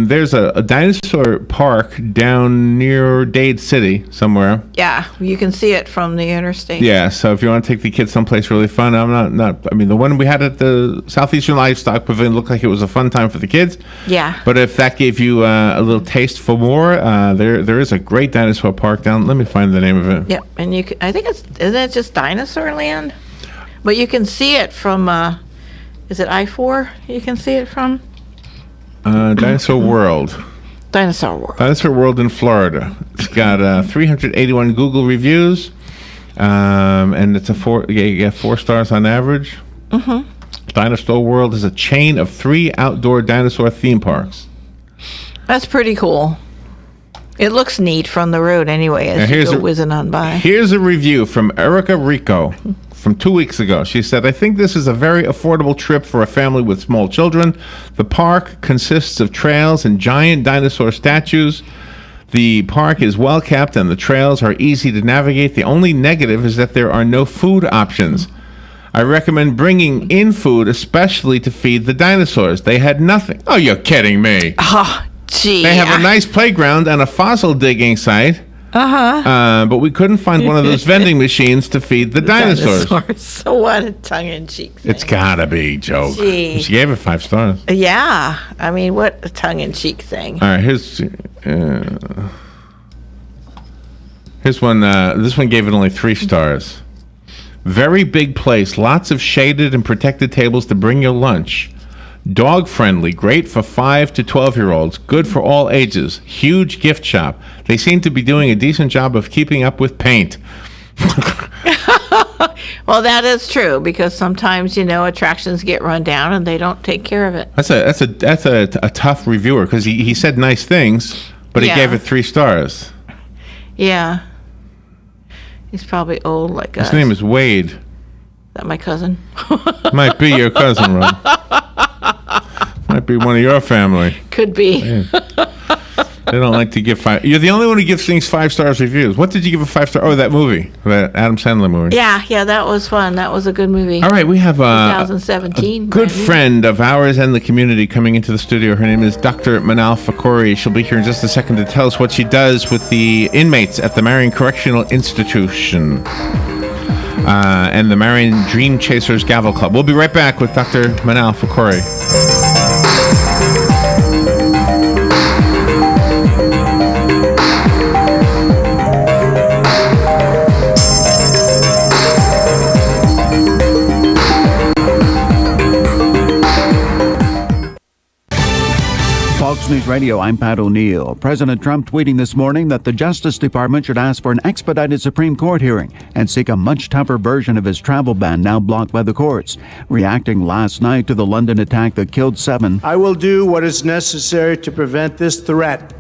There's a dinosaur park down near Dade City somewhere. Yeah, you can see it from the interstate. Yeah, so if you want to take the kids someplace really fun, I mean, the one we had at the Southeastern Livestock Pavilion looked like it was a fun time for the kids. Yeah. But if that gave you a little taste for more, there is a great dinosaur park down. Let me find the name of it. Yep, and I think isn't it just Dinosaur Land? But you can see it from, is it I-4 you can see it from? Dinosaur World. Dinosaur World. Dinosaur World in Florida. It's got 381 Google reviews, and it's you get 4 stars on average. Mm-hmm. Dinosaur World is a chain of 3 outdoor dinosaur theme parks. That's pretty cool. It looks neat from the road anyway as you go whizzing on by. Here's a review from Erica Rico from 2 weeks ago. She said, I think this is a very affordable trip for a family with small children. The park consists of trails and giant dinosaur statues. The park is well kept and the trails are easy to navigate. The only negative is that there are no food options. I recommend bringing in food, especially to feed the dinosaurs. They had nothing. Oh, you're kidding me. Oh, gee. They have a nice playground and a fossil digging site. But we couldn't find one of those vending machines to feed the dinosaurs. So what a tongue-in-cheek thing. It's gotta be, joke. Gee. She gave it 5 stars. Yeah. I mean, what a tongue-in-cheek thing. All right, here's one. This one gave it only 3 stars. Very big place. Lots of shaded and protected tables to bring your lunch. Dog friendly, great for 5 to 12-year-olds, good for all ages. Huge gift shop. They seem to be doing a decent job of keeping up with paint. Well, that is true because sometimes attractions get run down and they don't take care of it. That's a tough reviewer because he said nice things, but he gave it 3 stars. Yeah, he's probably old like us. His name is Wade. Is that my cousin? Might be your cousin, Ron. Might be one of your family. Could be. They don't like to give 5. You're the only one who gives things 5 stars reviews. What did you give a 5 star? Oh, that movie, that Adam Sandler movie. Yeah, that was fun. That was a good movie. All right, we have 2017. a good friend of ours and the community coming into the studio. Her name is Dr. Manal Fakori. She'll be here in just a second to tell us what she does with the inmates at the Marion Correctional Institution and the Marion Dream Chasers Gavel Club. We'll be right back with Dr. Manal Fakori. Fox News Radio, I'm Pat O'Neill. President Trump tweeting this morning that the Justice Department should ask for an expedited Supreme Court hearing and seek a much tougher version of his travel ban now blocked by the courts. Reacting last night to the London attack that killed 7. I will do what is necessary to prevent this threat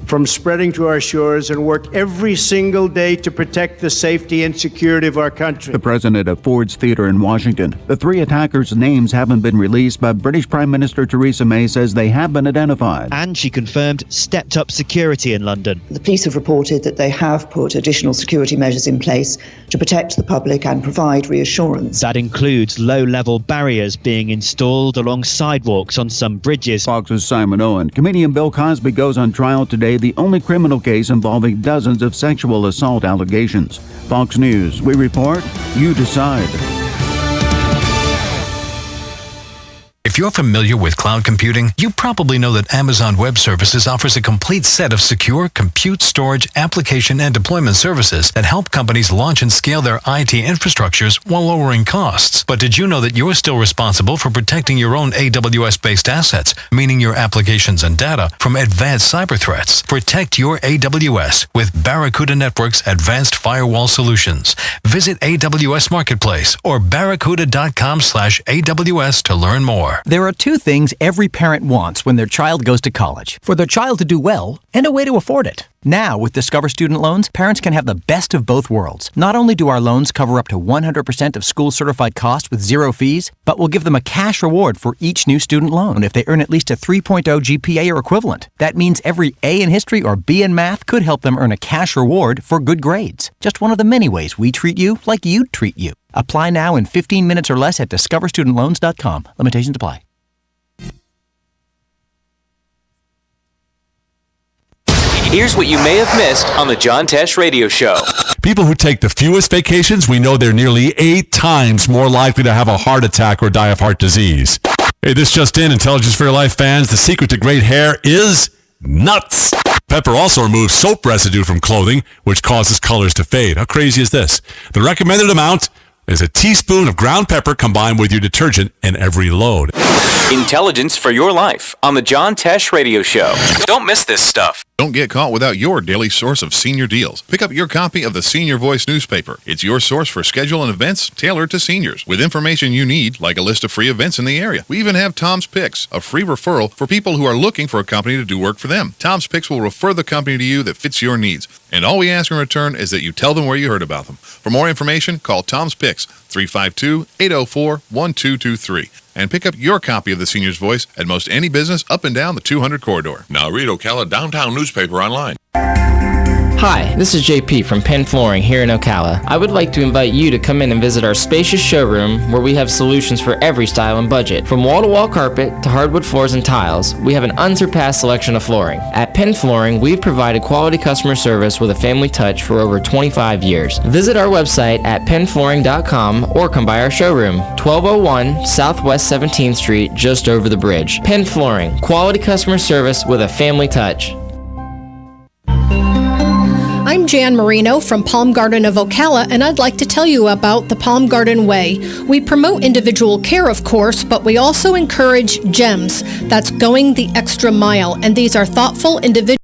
from spreading to our shores and work every single day to protect the safety and security of our country. The president of Ford's Theater in Washington. The 3 attackers' names haven't been released, but British Prime Minister Theresa May says they have been identified. And she confirmed stepped-up security in London. The police have reported that they have put additional security measures in place to protect the public and provide reassurance. That includes low-level barriers being installed along sidewalks on some bridges. Fox's Simon Owen. Comedian Bill Cosby goes on trial today, the only criminal case involving dozens of sexual assault allegations. Fox News, we report, you decide. If you're familiar with cloud computing, you probably know that Amazon Web Services offers a complete set of secure compute, storage, application, and deployment services that help companies launch and scale their IT infrastructures while lowering costs. But did you know that you're still responsible for protecting your own AWS-based assets, meaning your applications and data, from advanced cyber threats? Protect your AWS with Barracuda Network's advanced firewall solutions. Visit AWS Marketplace or barracuda.com/AWS to learn more. store. There are two things every parent wants when their child goes to college. For their child to do well and a way to afford it. Now, with Discover Student Loans, parents can have the best of both worlds. Not only do our loans cover up to 100% of school-certified costs with zero fees, but we'll give them a cash reward for each new student loan if they earn at least a 3.0 GPA or equivalent. That means every A in history or B in math could help them earn a cash reward for good grades. Just one of the many ways we treat you like you'd treat you. Apply now in 15 minutes or less at discoverstudentloans.com. Limitations apply. Here's what you may have missed on the John Tesh Radio Show. People who take the fewest vacations, we know they're nearly 8 times more likely to have a heart attack or die of heart disease. Hey, this just in, Intelligence for Your Life fans, the secret to great hair is nuts. Pepper also removes soap residue from clothing, which causes colors to fade. How crazy is this? The recommended amount is a teaspoon of ground pepper combined with your detergent in every load. Intelligence for Your Life on the John Tesh Radio Show. Don't miss this stuff. Don't get caught without your daily source of senior deals. Pick up your copy of the Senior Voice newspaper. It's your source for schedule and events tailored to seniors, with information you need, like a list of free events in the area. We even have Tom's Picks, a free referral for people who are looking for a company to do work for them. Tom's Picks will refer the company to you that fits your needs, and all we ask in return is that you tell them where you heard about them. For more information, call Tom's Picks, 352-804-1223. And pick up your copy of the Senior's Voice at most any business up and down the 200 corridor. Now read Ocala Downtown Newspaper online. Hi, this is JP from Penn Flooring here in Ocala. I would like to invite you to come in and visit our spacious showroom where we have solutions for every style and budget. From wall-to-wall carpet to hardwood floors and tiles, we have an unsurpassed selection of flooring. At Penn Flooring, we've provided quality customer service with a family touch for over 25 years. Visit our website at pennflooring.com or come by our showroom, 1201 Southwest 17th Street, just over the bridge. Penn Flooring, quality customer service with a family touch. I'm Jan Marino from Palm Garden of Ocala, and I'd like to tell you about the Palm Garden Way. We promote individual care, of course, but we also encourage GEMS. That's going the extra mile, and these are thoughtful individuals